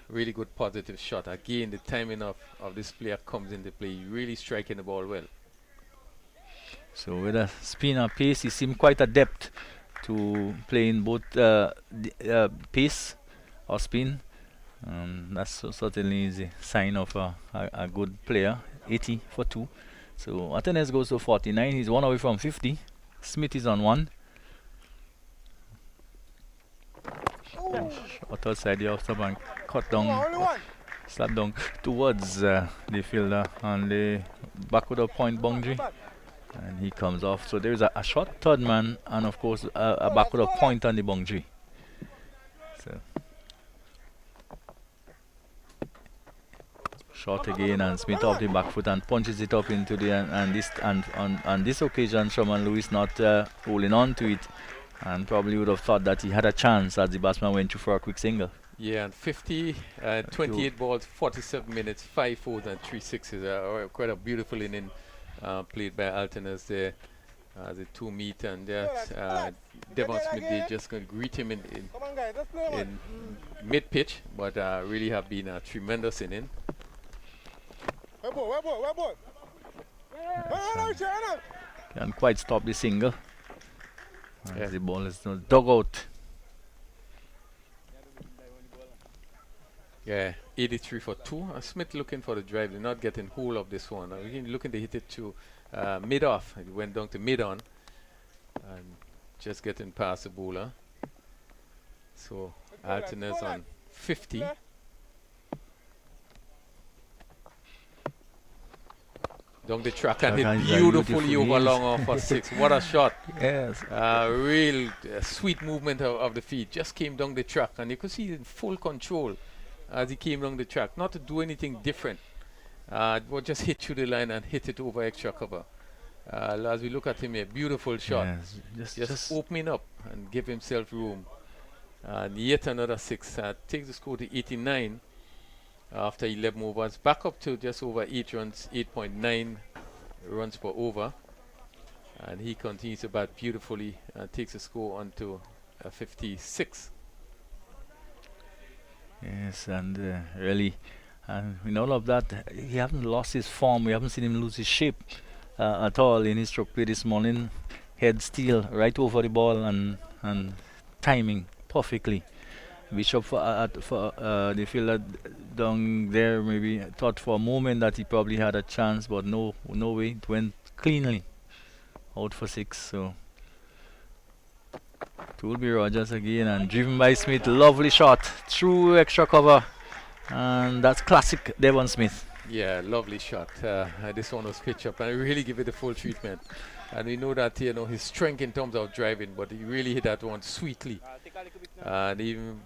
Really good positive shot. Again, the timing of this player comes into play. Really striking the ball well. So with a spin and pace, he seemed quite adept to playing both pace or spin. That's certainly is a sign of a good player. 80 for 2. So Athanaze goes to 49. He's 1 away from 50. Smith is on 1. Short outside the off and cut down, slap down towards the fielder on the backward of point boundary. And he comes off. So there is a short third man, and of course a backward of point on the boundary. So short again, and Smith off the back foot and punches it up into the on this occasion Sherman Lewis not holding on to it, and probably would have thought that he had a chance as the batsman went through for a quick single. Yeah, and 28 balls, 47 minutes, 5 fours and 3 sixes. Quite a beautiful inning played by Athanaze there. The 2 meet, and Devon Smith, they just going to greet him in mid pitch, but really have been a tremendous inning. Can't quite stop the single. The ball is dug out. Yeah, 83 for 2. Smith looking for the drive. They're not getting hold of this one. Looking to hit it to mid off. It went down to mid on, and just getting past the bowler. So Athanaze on 50. Down the track and hit beautifully over long off for 6. What a shot. Yes. Real sweet movement of the feet. Just came down the track, and you could see in full control as he came down the track. Not to do anything different. But just hit through the line and hit it over extra cover. As we look at him here, beautiful shot. Yes, just opening up and give himself room. And yet another 6. Takes the score to 89. After 11 overs, back up to just over 8 runs, 8.9 runs per over, and he continues to bat beautifully and takes the score on to 56. Yes, and really, and in all of that, he hasn't lost his form. We haven't seen him lose his shape at all in his stroke play this morning. Head still right over the ball and timing perfectly. Bishop for the fielder down there maybe thought for a moment that he probably had a chance, but no way. It went cleanly out for 6. So it will be Rogers again and driven by Smith. Lovely shot through extra cover, and that's classic Devon Smith. Yeah, lovely shot. This one was pitch up, and I really give it the full treatment. And we know that his strength in terms of driving, but he really hit that one sweetly, and even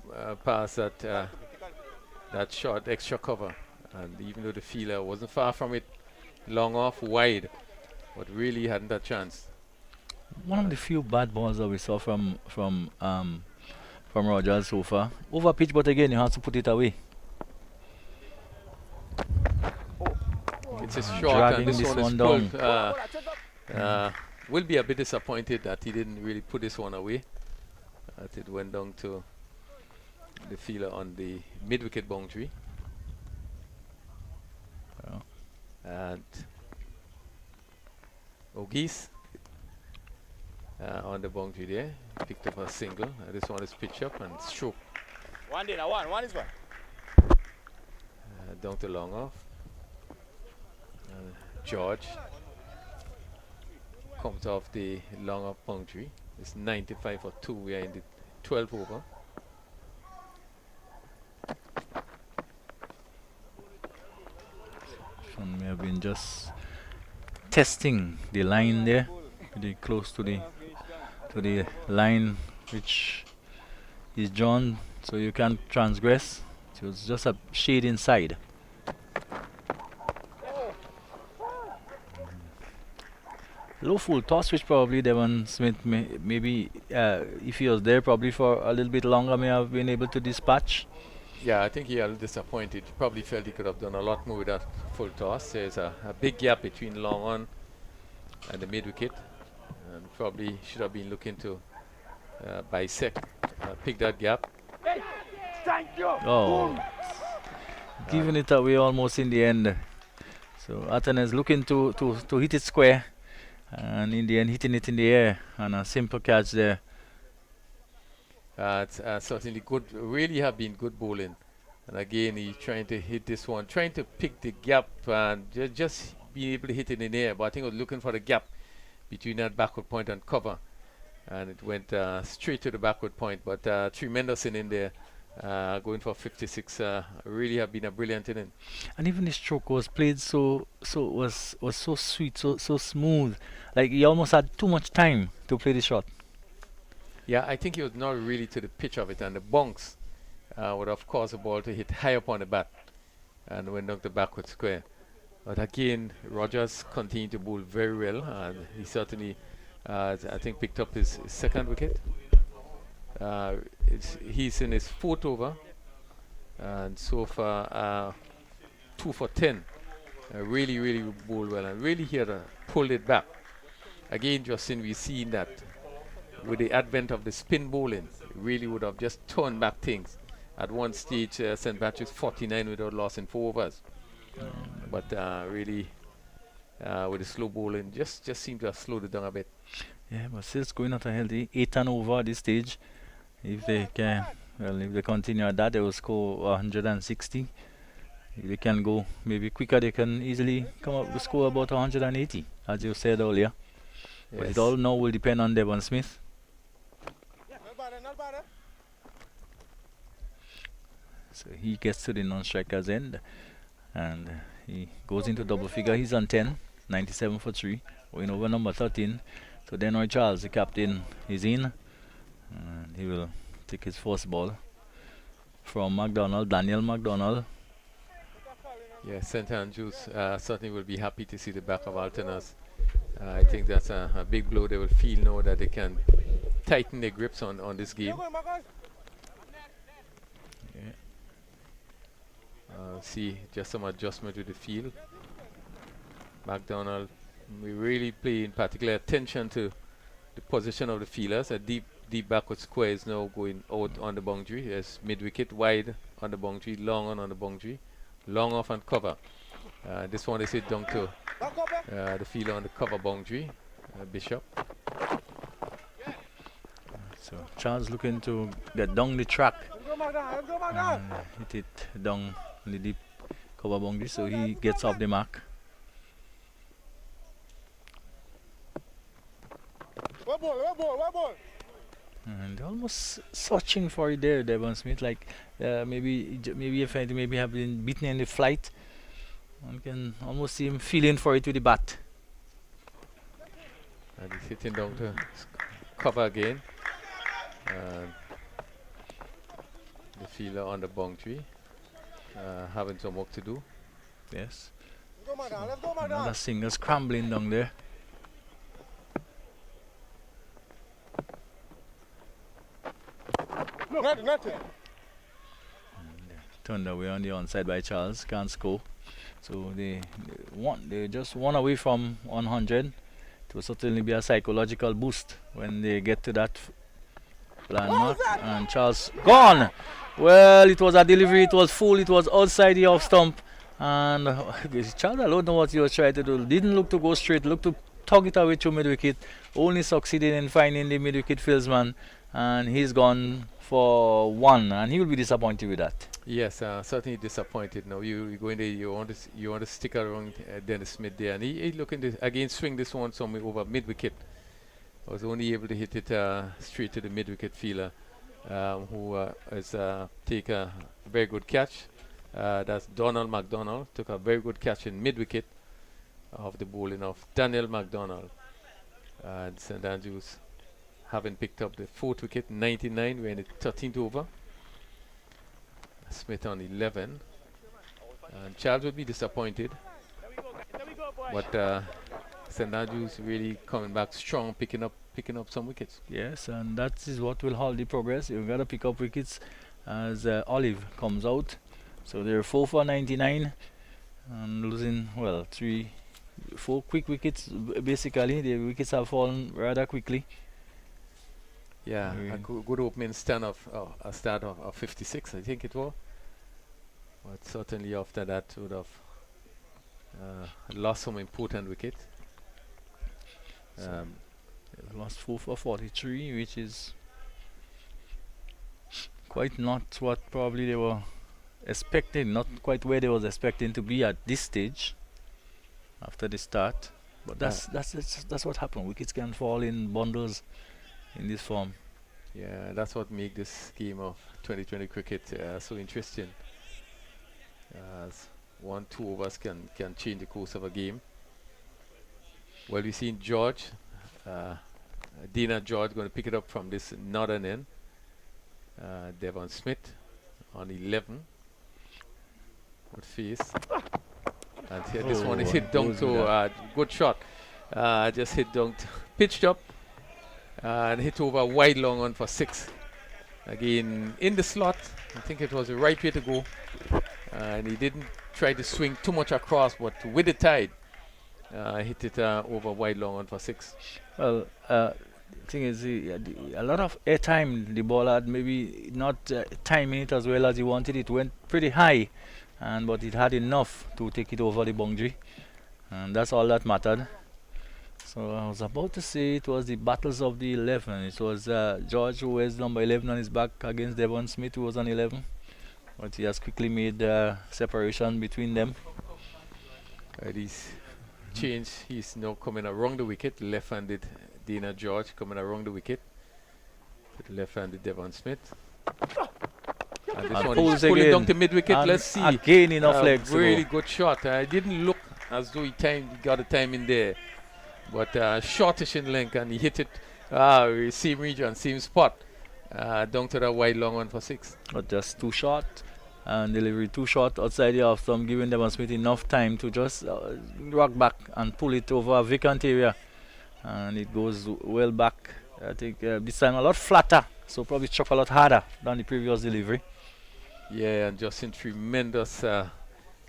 past that shot, extra cover. And even though the fielder wasn't far from it, long off wide, but really hadn't a chance. One of the few bad balls that we saw from Rogers so far. Over pitch, but again you have to put it away. It's a short, and this one is down. pulled. Will be a bit disappointed that he didn't really put this one away. That it went down to the fielder on the mid-wicket boundary. Oh. And O'Geese on the boundary there, picked up a single. This one is pitched up and stroke. One dinner, one is one. Down to long off. George comes off the long off boundary. It's 95 for 2. We are in the 12 over. And we have been just testing the line there, pretty close to the line which is drawn, so you can't transgress. It was just a shade inside. Low full toss, which probably Devon Smith maybe if he was there probably for a little bit longer may have been able to dispatch. Yeah, I think he a little disappointed. Probably felt he could have done a lot more with that full toss. There's a big gap between long on and the mid wicket, and probably should have been looking to bisect, pick that gap. Hey, thank you. Oh, giving it away almost in the end. So Athanaze looking to hit it square, and in the end hitting it in the air, and a simple catch there. It's certainly good, really have been good bowling. And again, he's trying to hit this one, trying to pick the gap and just be able to hit it in the air. But I think I was looking for the gap between that backward point and cover. And it went straight to the backward point. But tremendous in there, going for 56. Really have been a brilliant inning. And even the stroke was played was so sweet, so smooth. Like he almost had too much time to play the shot. Yeah, I think he was not really to the pitch of it, and the bunks would have caused the ball to hit high up on the bat and went down the backward square. But again, Rogers continued to bowl very well, and he certainly, I think, picked up his second wicket. He's in his 4th over, and so far 2 for 10. Really bowled well, and really he had pulled it back. Again, Justin, we've seen that with the advent of the spin bowling, really would have just turned back things. At one stage, St. Patrick's 49 without loss in 4 overs. But really, with the slow bowling, just seemed to have slowed it down a bit. Yeah, but still it's going at a healthy 8 and over at this stage. If they continue at that, they will score 160. If they can go maybe quicker, they can easily come up to score about 180, as you said earlier. Yes. But it all now will depend on Devon Smith. Not bad. So he gets to the non-striker's end, and he goes into double figure. He's on 10, 97 for 3, going over number 13. So then Roy Charles, the captain, is in, and he will take his first ball from Daniel McDonald. Yeah, St. Andrews certainly will be happy to see the back of Athanaze. I think that's a big blow. They will feel now that they can tighten their grips on this game. See just some adjustment to the field. McDonald, we really pay in particular attention to the position of the fielders. A deep backward square is now going out on the boundary. There's mid wicket, wide on the boundary, long on the boundary, long off and cover. This one is hit down to the fielder on the cover boundary, Bishop. So Charles looking to get down the track go back down. Let's go back down. Hit it down in the deep cover boundary, so he gets off the mark. Where ball? And almost searching for it there, Devon Smith. Like maybe if he maybe have been beaten in the flight, one can almost see him feeling for it with the bat. And he's hitting down to cover again. The fielder on the boundary, having some work to do. Yes. Let's go back down. Another single scrambling down there. Nothing. Turned away on the onside by Charles. Can't score. So they just one away from 100. It will certainly be a psychological boost when they get to that landmark. And Charles gone. Well, it was a delivery. It was full. It was outside the off stump. And Charles, I don't know what he was trying to do. Didn't look to go straight. Looked to tug it away to mid wicket. Only succeeded in finding the mid wicket fieldsman. And he's gone for one. And he will be disappointed with that. Yes, certainly disappointed. Now you go in there, you want to stick around Dennis Smith there, and he looking to again swing this one somewhere over mid wicket. Was only able to hit it straight to the mid wicket fielder, who has take a very good catch. That's Donald McDonald took a very good catch in mid wicket of the bowling of Daniel McDonald. And St Andrews having picked up the 4th wicket, 99, we're in the 13th over. Smith on 11, and Charles would be disappointed, but St Andrews really coming back strong, picking up some wickets. Yes, and that is what will hold the progress. You've got to pick up wickets as Olive comes out. So they're 4 for 99 and losing, well, 4 quick wickets. Basically, the wickets have fallen rather quickly. Yeah, a good opening stand of a start of 56, I think it was. But certainly after that would have lost some important wicket. Lost 4 for 43, which is quite not what probably they were expecting, not quite where they was expecting to be at this stage after the start. But that's what happened. Wickets can fall in bundles in this form. Yeah, that's what makes this game of 2020 cricket so interesting. As 1-2 overs can change the course of a game. Well, we've seen George, Dina George going to pick it up from this northern end. Devon Smith on 11. Good face. And here this one is hit down to good shot. Just hit down, pitched up. And hit over wide long on for 6. Again in the slot. I think it was the right way to go. And he didn't try to swing too much across, but with the tide, hit it over wide long on for 6. Well, the thing is, a lot of airtime the ball had, maybe not timing it as well as he wanted. It went pretty high, but it had enough to take it over the boundary, and that's all that mattered. So I was about to say it was the battles of the 11. It was George, who wears number 11 on his back, against Devon Smith, who was on 11. But he has quickly made separation between them. He's changed. He's now coming around the wicket. Left-handed Dana George coming around the wicket. With left-handed Devon Smith. And this one is pulling down to mid-wicket. Let's see. Again enough legs. Really good shot. It didn't look as though he got the time in there. But shortish in length, and he hit it same region, same spot. Down to the wide long one for 6. But just too short, and delivery too short outside the off stump, giving Devon Smith enough time to just rock back and pull it over a vacant area. And it goes well back. I think this time a lot flatter, so probably struck a lot harder than the previous delivery. Yeah, and just in tremendous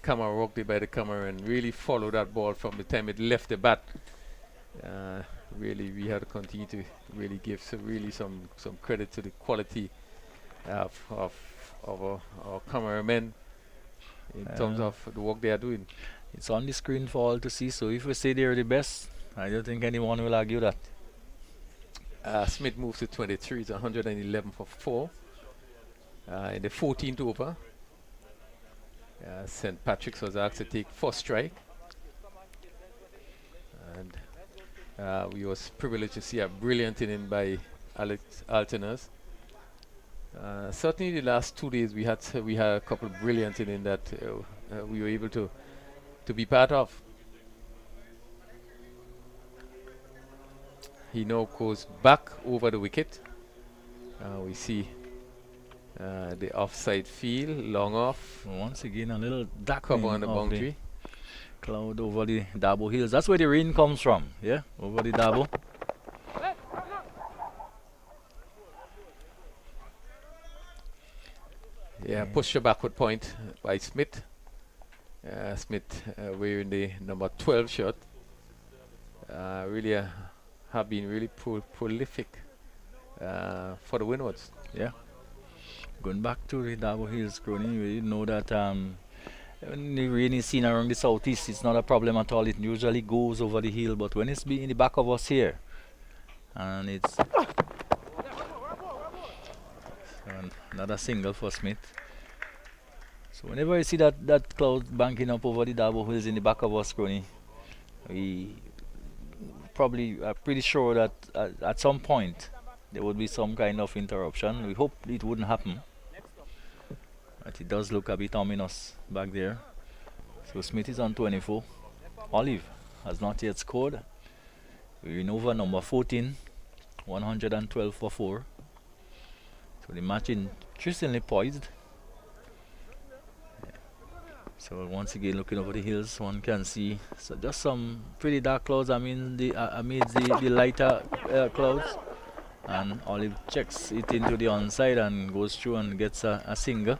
camera work there by the camera, and really followed that ball from the time it left the bat. Really, we had to continue to really give some credit to the quality of our cameramen in terms of the work they are doing. It's on the screen for all to see, so if we say they're the best, I don't think anyone will argue that. Smith moves to 23, it's 111 for 4. In the 14th over, St. Patrick's was asked to take first strike, and we was privileged to see a brilliant inning by Alick Athanaze. Certainly, the last 2 days we had a couple of brilliant innings that we were able to be part of. He now goes back over the wicket. We see the offside field, long off. Once again, a little dark Cover on the boundary. Cloud over the Dabo Hills. That's where the rain comes from, yeah? Over the Dabo. Yeah, push the backward point by Smith. Smith wearing the number 12 shirt. Really have been really prolific for the Windwards. Yeah. Going back to the Dabo Hills, Crony, we know that when the rain is seen around the southeast, it's not a problem at all. It usually goes over the hill, but when it's in the back of us here, and it's so another single for Smith. So whenever I see that cloud banking up over the Dabo Hills in the back of us, Crony, we probably are pretty sure that at some point there would be some kind of interruption. We hope it wouldn't happen, but it does look a bit ominous back there. So Smith is on 24. Olive has not yet scored. We're in over number 14, 112 for 4. So the match interestingly poised. So once again, looking over the hills, one can see just some pretty dark clouds. I mean, amidst the lighter clouds. And Olive checks it into the onside and goes through and gets a single.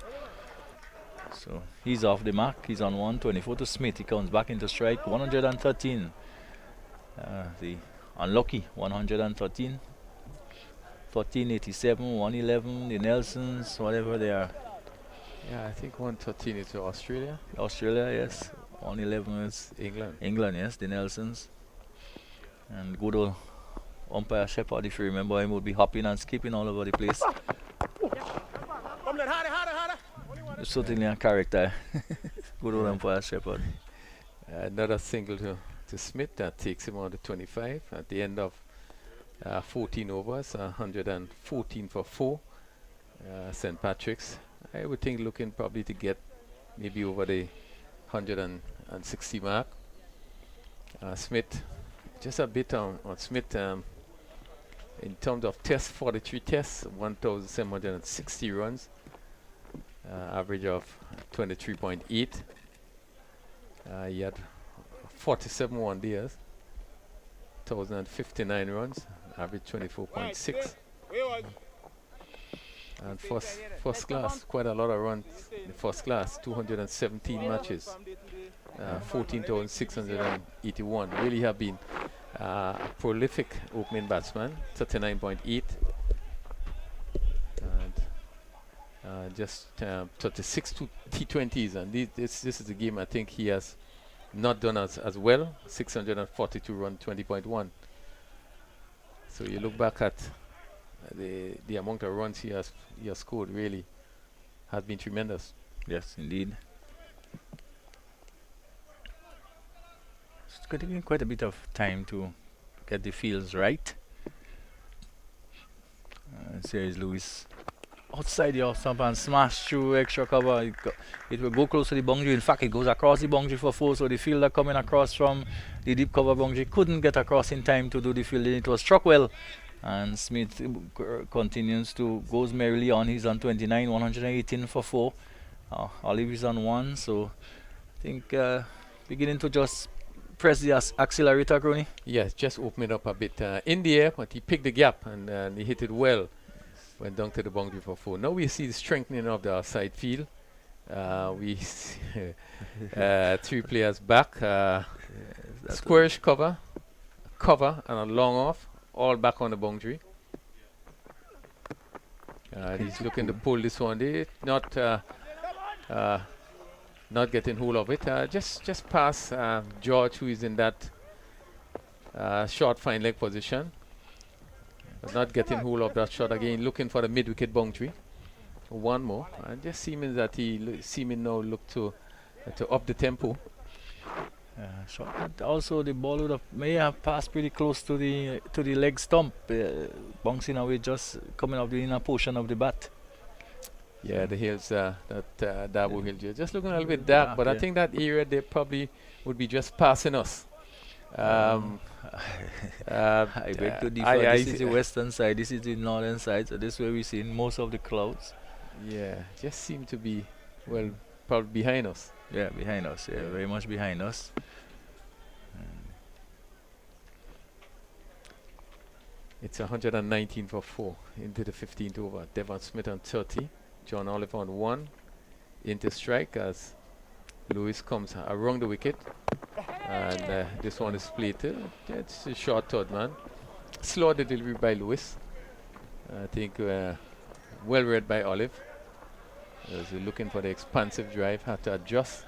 So he's off the mark. He's on 124 to Smith. He comes back into strike. 113. The unlucky 113. 1487, 111. The Nelsons, whatever they are. Yeah, I think 113 is Australia. Australia, yes. 111 is England. England, yes. The Nelsons. And good old umpire Shepherd, if you remember him, would be hopping and skipping all over the place. Certainly a character. Good old umpire Shepherd. Another single to Smith that takes him on to 25 at the end of 14 overs, 114 for 4. St. Patrick's, I would think, looking probably to get maybe over the 160 mark. Smith, just a bit on Smith. In terms of tests, 43 tests, 1,760 runs, average of 23.8. He had 47 one-days, 1,059 runs, average 24.6. And first class, quite a lot of runs in first class, 217 matches, 14,681. Really have been a prolific opening batsman, 39.8. And just 36 T20s. And this is the game I think he has not done as well, 642 run, 20.1. So you look back at the amount of runs he has scored, really has been tremendous. Yes, indeed. It's going to be quite a bit of time to get the fields right. Here is Lewis outside the off stump and smash through extra cover. It will go close to the boundary. In fact, it goes across the boundary for 4. So the fielder coming across from the deep cover boundary couldn't get across in time to do the fielding. It was struck well. And Smith continues to goes merrily on. He's on 29, 118 for 4. Olive is on 1, so I think beginning to just press the accelerator, Crony. Yes, just open it up a bit in the air, but he picked the gap and he hit it well. Went down to the boundary for 4. Now we see the strengthening of the side field. We see 3 players back. Squarish cover, and a long off. All back on the boundary. He's looking to pull this one. Not getting hold of it. Just past George, who is in that short fine leg position. But not getting hold of that shot again. Looking for the mid-wicket boundary. one more, and just seeming that he seeming now look to up the tempo. Shot. But also, the ball may have passed pretty close to the leg stump, bouncing away just coming off the inner portion of the bat. Yeah, the hills, that Dabo Hill, just looking a little bit dark, but I think that area they probably would be just passing us. I beg to differ. This is the western side, this is the northern side, so this is where we're seeing most of the clouds. Yeah, just seem to be, well, probably behind us. Yeah, behind us, yeah, very much behind us. It's 119 for 4 into the 15th over. Devon Smith on 30, John Oliver on 1, into strike as Lewis comes around the wicket. And this one is played. It's a short third, man. Slow the delivery by Lewis. I think well read by Olive. As we're looking for the expansive drive, had to adjust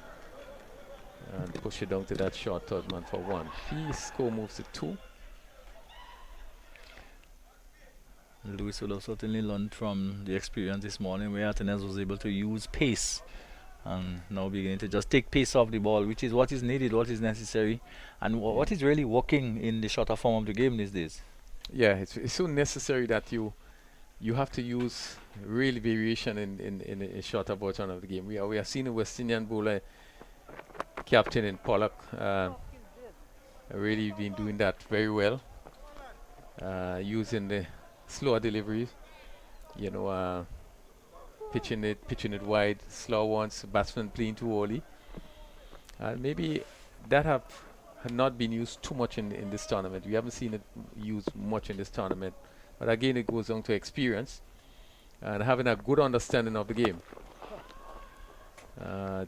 and push it down to that short third man for 1. He score moves to 2. Lewis will have certainly learned from the experience this morning where Athanaze was able to use pace and now beginning to just take pace off the ball, which is what is needed, what is necessary, and what is really working in the shorter form of the game these days. Yeah, it's so necessary that you have to use real variation in a shorter version of the game. We are seeing a West Indian bowler captain in Pollock really been doing that very well, using the slower deliveries, you know, pitching it wide, slow ones, batsmen playing too early. Maybe that had not been used too much in this tournament. We haven't seen it used much in this tournament. But again, it goes down to experience and having a good understanding of the game.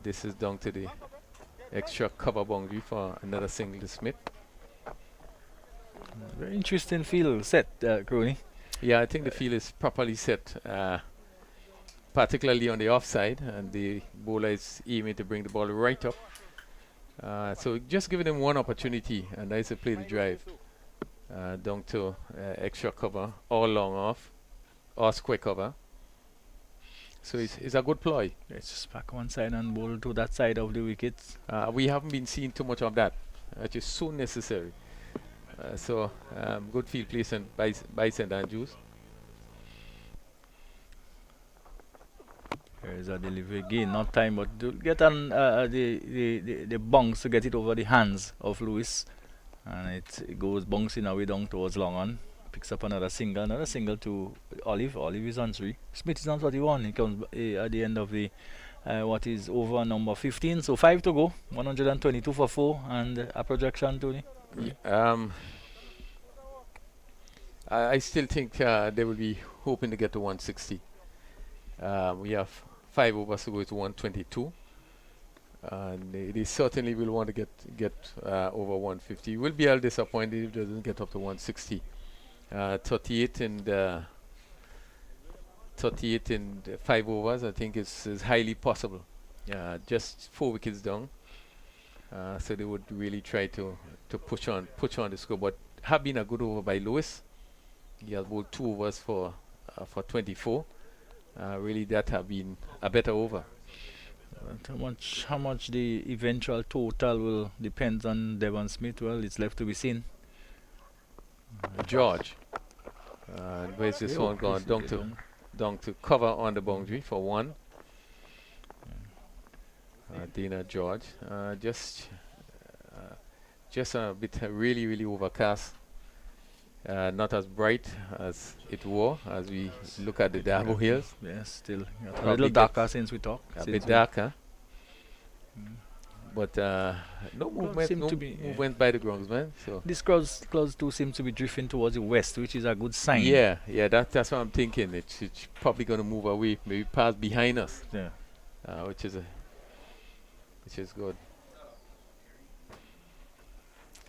This is down to the extra cover boundary for another single to Smith. Very interesting field set, Crony. Yeah, I think the field is properly set, particularly on the offside, and the bowler is aiming to bring the ball right up. So just giving him one opportunity, and that's to play the drive down to extra cover, or long off, or square cover. So it's a good ploy. Let's just back one side and bowl to that side of the wickets. We haven't been seeing too much of that, which is so necessary. Good field placement by St. Andrews. There is a delivery again, not time, but to get on the bounce to get it over the hands of Lewis, and it goes bouncing away down towards long on. Picks up another single to Olive. Olive is on 3. Smith is on 41. He comes at the end of the what is over number 15. So 5 to go. 122 for 4, and a projection, Tony. I still think they will be hoping to get to 160. We have 5 overs to go to 122, and they certainly will want to get over 150. Will be a little disappointed if it doesn't get up to 160. 38 and 5 overs, I think is highly possible. Just 4 wickets down, so they would really try to push on the score. But have been a good over by Lewis. He has bowled 2 overs for 24. Really, that have been a better over. How much the eventual total will depend on Devon Smith. Well, it's left to be seen. George, where's this one gone? Down to cover on the boundary for 1. Dana George, just a bit really overcast. Not as bright as it were as we look at the Dabo Hills. Yes, still a little darker since we talked. A bit darker. But no movement by the groundsman. So this clouds too seems to be drifting towards the west, which is a good sign. Yeah, that's what I'm thinking. It's probably going to move away, maybe pass behind us. Yeah, which is good.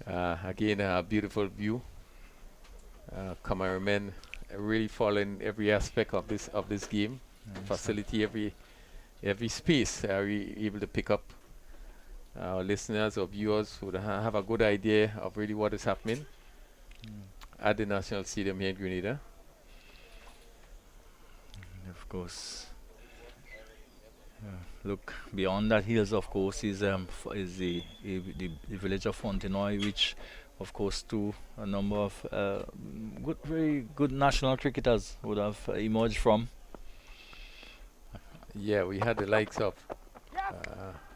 Again, a beautiful view. Cameramen really following every aspect of this game. Facility every space. Are we able to pick up our listeners or viewers who have a good idea of really what is happening at the National Stadium here in Grenada? Of course, Look, beyond that hills, of course, is the village of Fontenoy, which, of course, too, a number of very good national cricketers would have emerged from. Yeah, we had the likes of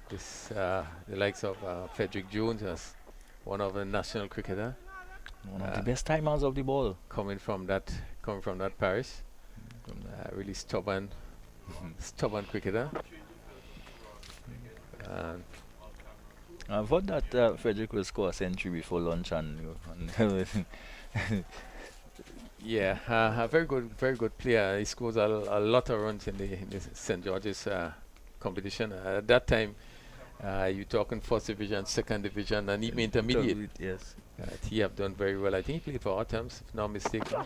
the likes of Frederick Jones as one of the national cricketer One of the best timers of the ball. coming from that parish. Really stubborn cricketer. And I've heard that Frederick will score a century before lunch and yeah, a very good player. He scores a lot of runs in the St. George's competition. At that time, you're talking first division, second division, and even intermediate. Yes. He have done very well. I think he played for Autumns, if not mistaken.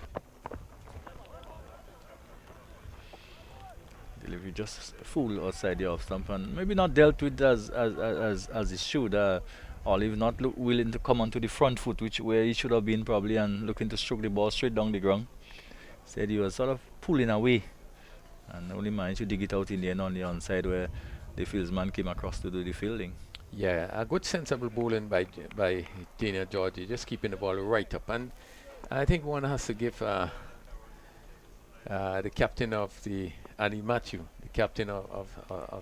Delivery just full outside the off stump and maybe not dealt with as it should. Olive not willing to come onto the front foot, where he should have been probably, and looking to stroke the ball straight down the ground. Said he was sort of pulling away and only managed to dig it out in the end on the onside where the fieldsman came across to do the fielding. Yeah, a good sensible bowling by Daniel Georgie, just keeping the ball right up. And I think one has to give the captain of the Annie Matthew, the captain of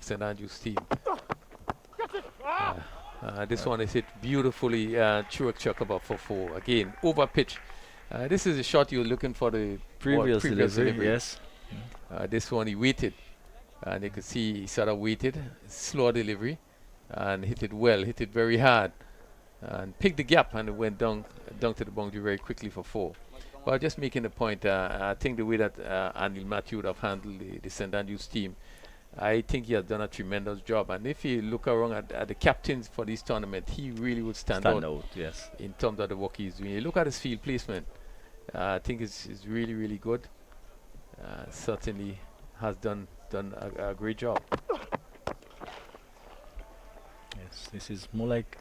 St. Andrew's team. This one is hit beautifully through a chuck about for 4. Again, over pitch. This is a shot you're looking for the Previous delivery. Yes. This one he waited, and you could see he sort of waited, slow delivery, and hit it well, hit it very hard, and picked the gap, and it went down to the boundary very quickly for 4. But just making the point, I think the way that Anil Matthew would have handled the St. Andrews team, I think he has done a tremendous job. And if you look around at the captains for this tournament, he really would stand out, yes, in terms of the work he's doing. You look at his field placement, I think it's really good. Certainly has done a great job. Yes, this is more like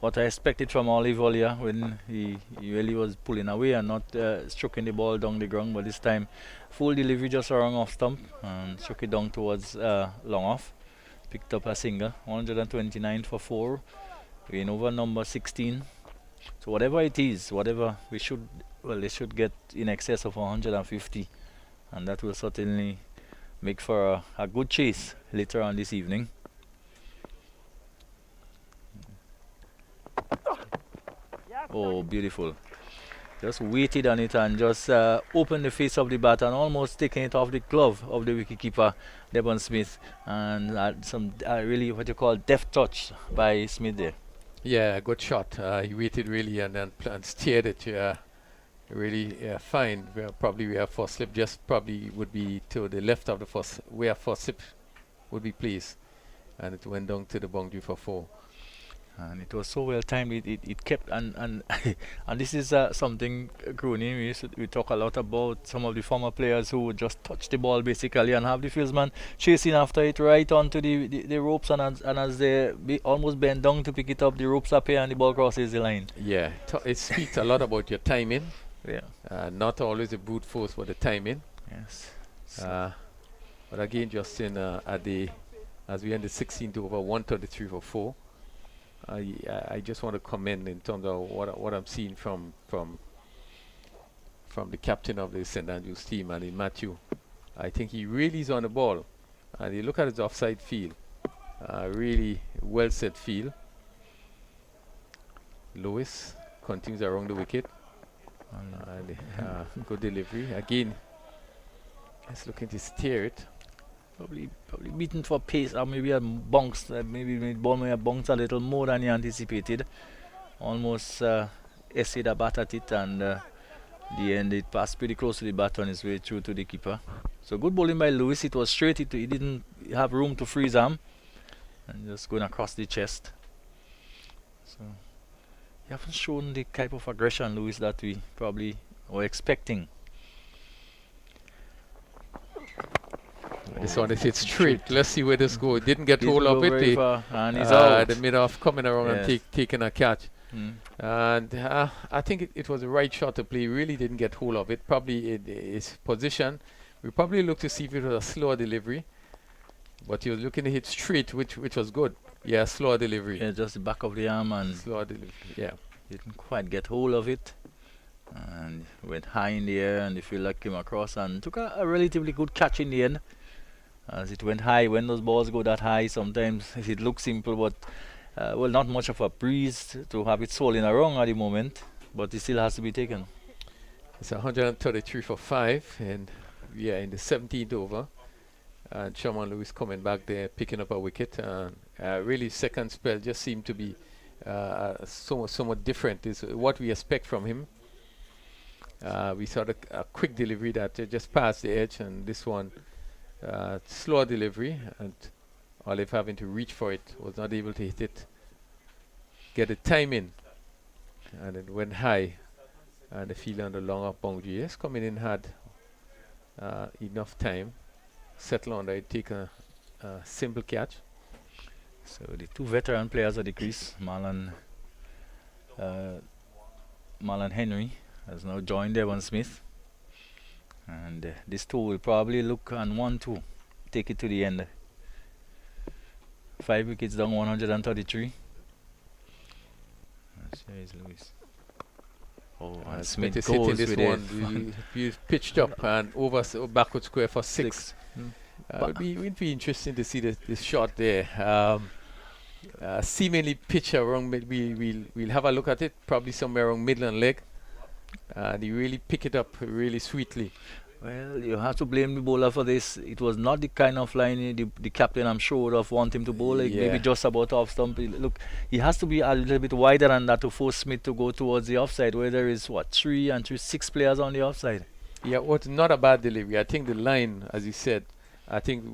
what I expected from Olive earlier when he really was pulling away and not stroking the ball down the ground. But this time, full delivery just around off stump and struck it down towards long off. Picked up a single, 129 for 4, in over number 16. So whatever it is, they should get in excess of 150, and that will certainly make for a good chase later on this evening. Oh, beautiful. Just waited on it and just opened the face of the bat and almost taking it off the glove of the wicketkeeper, Devon Smith, and some really what you call deft touch by Smith there. Yeah, good shot. He waited really and steered it really fine. Probably where first slip just probably would be to the left of the first, where first slip would be placed, and it went down to the boundary for 4. And it was so well timed. It kept and and this is something, Grooney, we talk a lot about some of the former players who would just touch the ball basically and have the fieldsman chasing after it right onto the ropes, and as they almost bend down to pick it up, the ropes appear and the ball crosses the line. Yeah, it speaks a lot about your timing. Yeah. Not always the brute force, but the timing. Yes. But again, Justin, as we end the 16th over 133 for 4. I just want to comment in terms of what I'm seeing from the captain of the St. Andrews team, and Matthew. I think he really is on the ball, and you look at his offside field, really well set field. Lewis continues around the wicket, and good delivery again. He's looking to steer it. Probably beaten for pace, or maybe a bounce. Maybe the ball may have bounced a little more than he anticipated. Almost essayed a bat at it, and the end it passed pretty close to the bat on his way through to the keeper. So good bowling by Lewis. It was straight. He didn't have room to freeze arm, and just going across the chest. So he hasn't shown the type of aggression, Lewis, that we probably were expecting. This one is hit straight. Let's see where this goes. Didn't get hold of it. And he's out. The mid-off coming around and taking a catch. Mm. And I think it was the right shot to play. Really didn't get hold of it. Probably in his position. We probably look to see if it was a slower delivery. But he was looking to hit straight, which was good. Yeah, slower delivery. Yeah, just the back of the arm and Slower delivery. Yeah. didn't quite get hold of it. And went high in the air, and the fielder came across and took a relatively good catch in the end. As it went high, when those balls go that high, sometimes it looks simple, but well, not much of a breeze to have it swollen around at the moment, but it still has to be taken. It's 133 for 5, and yeah, in the 17th over. And Sherman Lewis coming back there, picking up a wicket. Really, second spell just seemed to be somewhat different. Is what we expect from him. We saw a quick delivery that just passed the edge, and this one slower delivery, and Olive having to reach for it, was not able to hit it, get the time in, and it went high, and the fielder on the long off boundary, yes, coming in had enough time, settle on it, take a simple catch. So the two veteran players at the crease, Marlon Henry has now joined Devon Smith, and this two will probably look and want to take it to the end. 5 wickets down, 133. There is Lewis. Oh, and Smith is goes hitting this with one. You pitched up and over backward square for 6. It'll be interesting to see this shot there. Seemingly pitch around. We'll have a look at it. Probably somewhere around middle and leg. And he really pick it up really sweetly. Well, you have to blame the bowler for this. It was not the kind of line the captain, I'm sure, would have wanted him to bowl. Like maybe just about off stump. Look, he has to be a little bit wider than that to force Smith to go towards the offside, where there is, 6 players on the offside. Yeah, what's not a bad delivery. I think the line, as you said, I think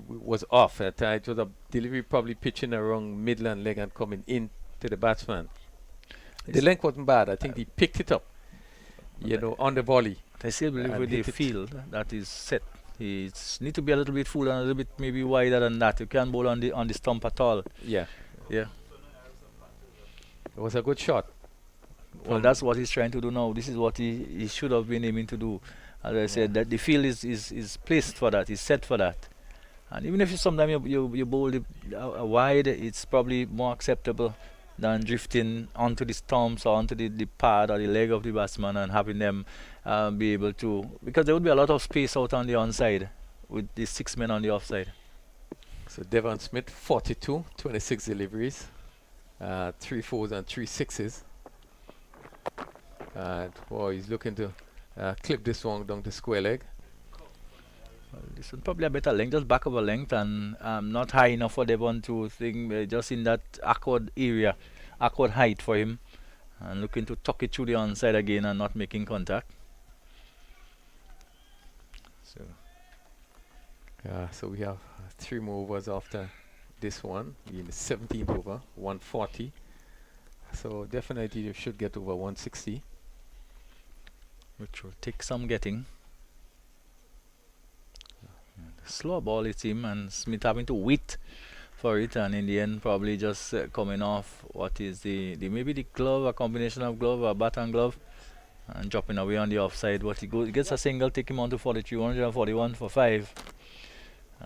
was off. It was a delivery probably pitching around middle and leg and coming in to the batsman. The length wasn't bad. I think he picked it up, on the volley. I still believe with the field that is set, he need to be a little bit full and a little bit maybe wider than that. You can't bowl on the stump at all. Yeah. Yeah. It was a good shot. Well, that's what he's trying to do now. This is what he should have been aiming to do. As I said, that the field is placed for that, is set for that. And even if sometimes you bowl wide, it's probably more acceptable than drifting onto the stumps or onto the pad or the leg of the batsman and having them be able to, because there would be a lot of space out on the onside with the 6 men on the offside. So Devon Smith, 42, 26 deliveries, 3 4s and 3 6s. And he's looking to clip this one down to square leg. Well, this is probably a better length, just back of a length, and not high enough for Devon to think, just in that awkward area, awkward height for him, and looking to tuck it through the onside again and not making contact. So we have 3 more overs after this one. We're in the 17th over, 140. So definitely you should get over 160. Which will take some getting. Slow ball it seems, and Smith having to wait for it, and in the end probably just coming off what is the maybe the glove, a combination of glove, a bat and glove, and dropping away on the offside. But he gets a single, take him on to 43, 141 for 5.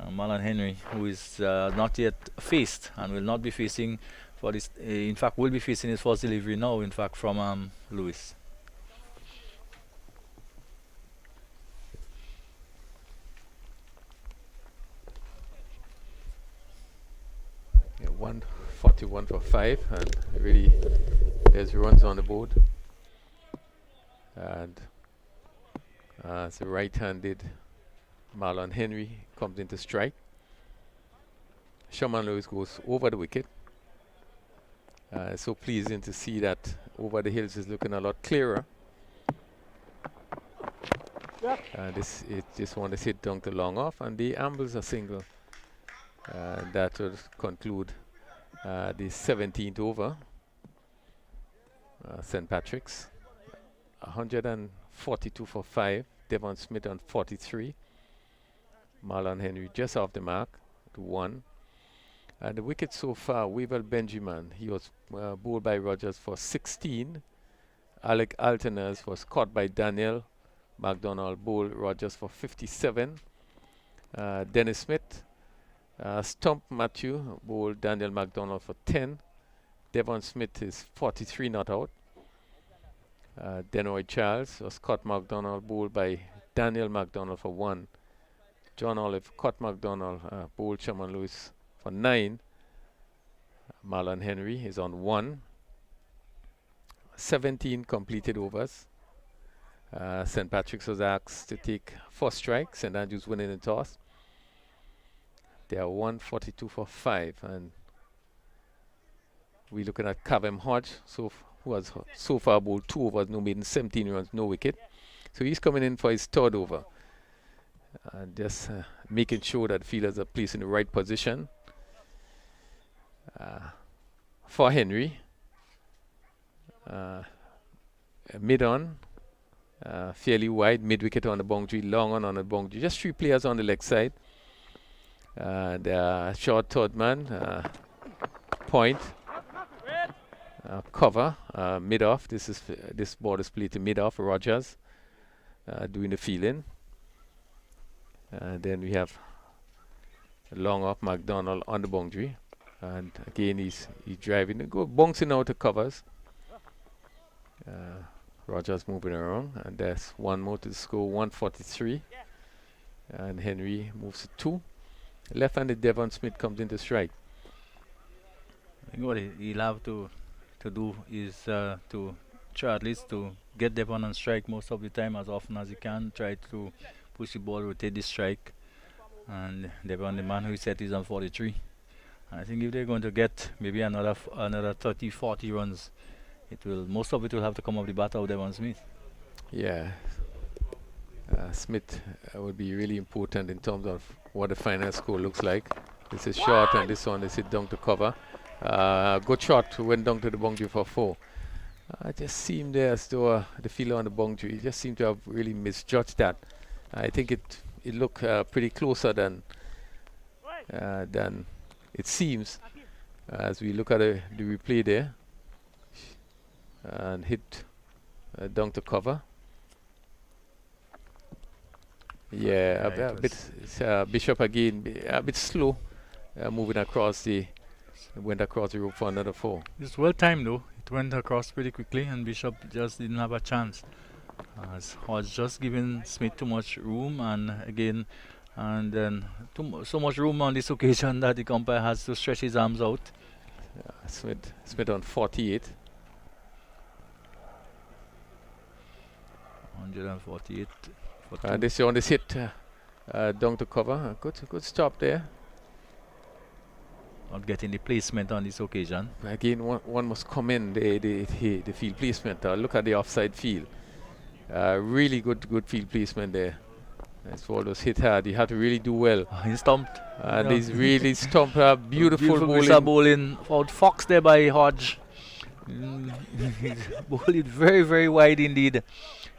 Marlon Henry, who is not yet faced and will not be facing for this, in fact will be facing his first delivery now, in fact, from Lewis. Yeah, 141 for 5, and really there's runs on the board. And the right-handed Marlon Henry comes into strike. Sherman Lewis goes over the wicket. So pleasing to see that over the hills is looking a lot clearer. This one is hit down to long off, and the ambles a single. That will conclude the 17th over. St. Patrick's 142 for 5. Devon Smith on 43. Marlon Henry just off the mark to 1. And the wicket so far, Weaver Benjamin, he was bowled by Rogers for 16. Alick Athanaze was caught by Daniel McDonald, bowled Rogers for 57. Dennis Smith Stump Matthew bowled Daniel McDonald for 10. Devon Smith is 43 not out. Denoy Charles or Scott McDonald bowled by Daniel McDonald for 1. John Olive, Scott McDonald bowled Sherman Lewis for 9. Marlon Henry is on 1. 17 completed overs. St. Patrick's was asked to take 4 strikes. St. Andrews winning the toss. They are 142 for 5, and we're looking at Kavem Hodge, who has so far bowled 2 overs, no maiden, 17 runs, no wicket. So he's coming in for his 3rd over, and just making sure that fielders are placed in the right position. For Henry, mid-on, fairly wide, mid-wicket on the boundary, long on the boundary. Just 3 players on the leg side. And short third man, point, cover, mid-off. This ball is played to mid-off. Rogers doing the fielding. And then we have long off McDonald on the boundary. And again, he's driving, bouncing out the covers. Rogers moving around, and there's 1 more to score, 143. And Henry moves to 2. Left-handed Devon Smith comes into strike. I think what he'll have to do is to try at least to get Devon on strike most of the time, as often as he can. Try to push the ball, rotate the strike, and Devon, the man who set, is on 43. And I think if they're going to get maybe another 30, 40 runs, most of it will have to come off the bat of Devon Smith. Yeah. Smith would be really important in terms of what the final score looks like. This is short, and this one is hit down to cover. Good shot, went down to the boundary for 4. It just seemed there as though the fielder on the boundary just seemed to have really misjudged that. I think it looked pretty closer than it seems as we look at the replay there, and hit down to cover. Yeah, a bit. Bishop again, a bit slow, moving across went across the rope for another 4. It's well timed though. It went across pretty quickly, and Bishop just didn't have a chance. Hodge just giving Smith too much room, and then so much room on this occasion that the umpire has to stretch his arms out. Smith on 48. 148. This one is hit down to cover. Good stop there. Not getting the placement on this occasion. Again, one must commend the field placement. Look at the offside field. Really good field placement there. This ball was hit hard. He had to really do well. He stumped. And he's really stumped. Beautiful bowling. Out Fox there by Hodge. He's bowling very, very wide indeed.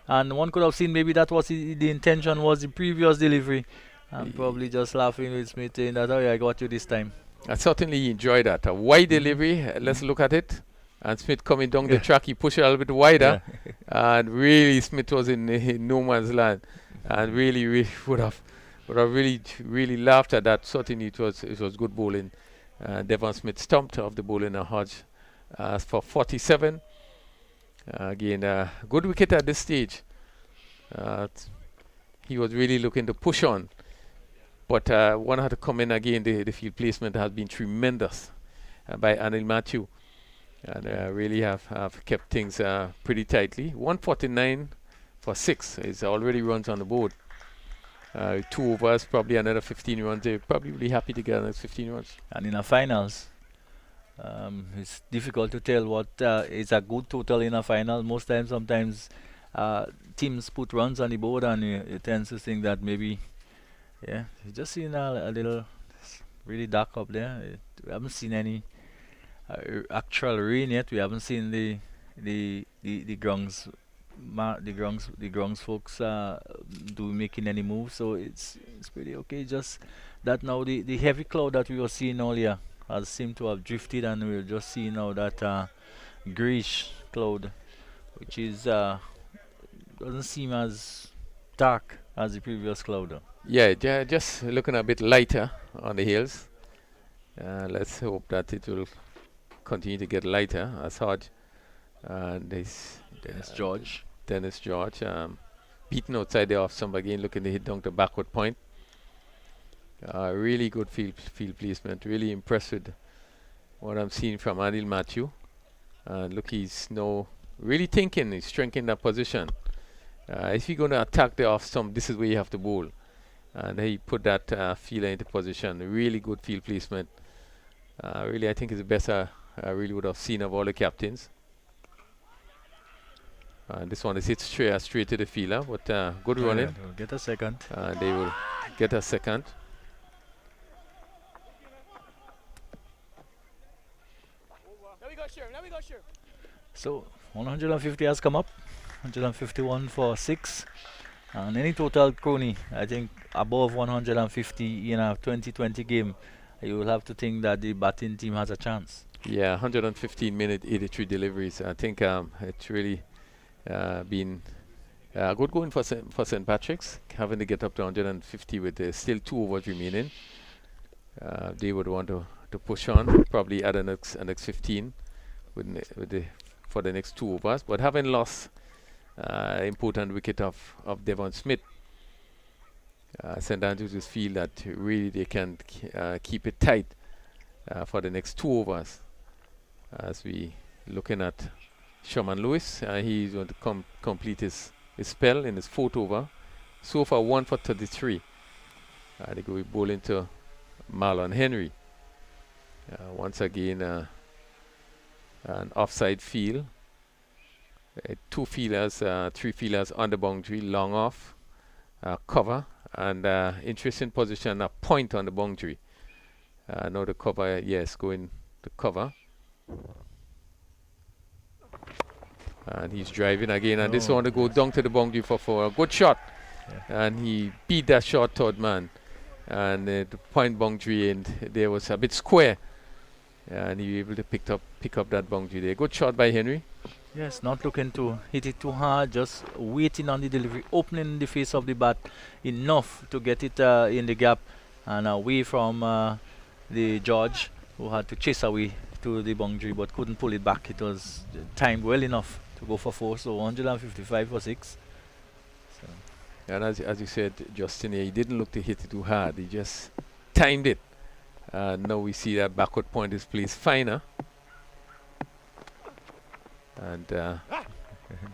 And one could have seen maybe that was the intention, was the previous delivery. And probably just laughing with Smith, saying that, oh yeah, I got you this time. I certainly enjoyed that. A wide delivery. Let's look at it. And Smith coming down the track, he pushed it a little bit wider. And really, Smith was in no man's land. And really would have really laughed at that. Certainly it was good bowling. Devon Smith stumped off the bowling and Hodge for 47. Again, good wicket at this stage. He was really looking to push on. But one had to come in again. The field placement has been tremendous by Anil Matthew. And really have kept things pretty tightly. 149 for 6 is already runs on the board. 2 overs, probably another 15 runs. They're probably really happy to get another 15 runs. And in a finals, it's difficult to tell what is a good total in a final. Most times, sometimes teams put runs on the board, and you tend to think that maybe, yeah, you just seen a little really dark up there. We haven't seen any actual rain yet. We haven't seen the grounds folks making any moves, so it's pretty okay. Just that now the heavy cloud that we were seeing earlier has seemed to have drifted, and we're just seeing now that greyish cloud, which is doesn't seem as dark as the previous cloud. Yeah, just looking a bit lighter on the hills. Let's hope that it will continue to get lighter as Hodge and this Dennis George beaten outside the off stump again, looking to hit down the backward point. Really good field placement. Really impressed with what I'm seeing from Adil Matthew. And look, he's now really thinking. He's strengthening that position. If you're going to attack the off stump, this is where you have to bowl. And he put that fielder into position. Really good field placement. Really, I think it's the best I really would have seen of all the captains. This one is hit straight to the fielder, but good running. They will get a second. They will get a second. So 150 has come up. 151 for 6. And any total, Crony, I think above 150 in a 2020 game, you will have to think that the batting team has a chance. Yeah, 115 minute 83 deliveries. I think it's really been good going for St. Patrick's, having to get up to 150 with still 2 overs remaining. They would want to push on, probably add an next 15 for the next 2 overs, but having lost important wicket of Devon Smith, St. Andrews just feel that really they can keep it tight for the next 2 overs. As we looking at Sherman Lewis, he's going to complete his spell in his 4th over. So far 1 for 33. They go bowling to Marlon Henry. Once again, an offside field. 2 fielders, 3 fielders on the boundary, long off, cover, and interesting position, a point on the boundary. Now the cover, yes, going to cover. And he's driving again, and this one to go down to the boundary for a good shot. Yeah. And he beat that shot, third man. And the point boundary, and there was a bit square. And he was able to pick up that boundary there. Good shot by Henry. Yes, not looking to hit it too hard, just waiting on the delivery, opening the face of the bat enough to get it in the gap and away from the George, who had to chase away to the boundary but couldn't pull it back. It was timed well enough to go for 4, so 155 for 6. So. And as you said, Justin, he didn't look to hit it too hard. He just timed it. Now we see that backward point is placed finer. And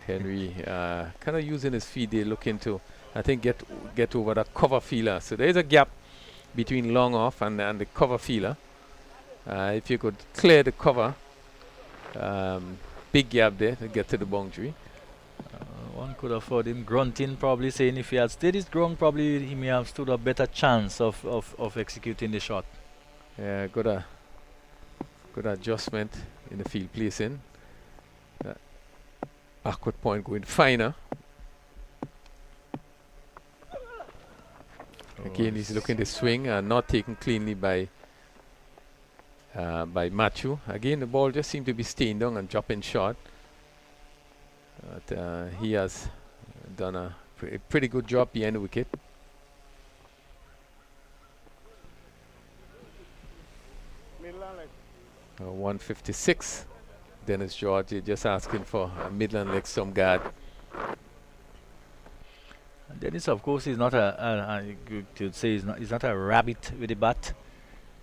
Henry kind of using his feet there, looking to, I think, get over that cover fielder. So there is a gap between long off and the cover fielder. If you could clear the cover, big gap there to get to the boundary. One could have heard him grunting, probably saying if he had stayed his ground, probably he may have stood a better chance of executing the shot. Yeah, good adjustment in the field placing. Backward point going finer. Again, he's looking to swing and not taken cleanly by Matthew. Again, the ball just seemed to be staying down and dropping short. But he has done a pretty good job behind the wicket. Midland leg. 156. Dennis George just asking for a Midland leg stump guard. Dennis, of course, is not he's not a rabbit with the bat.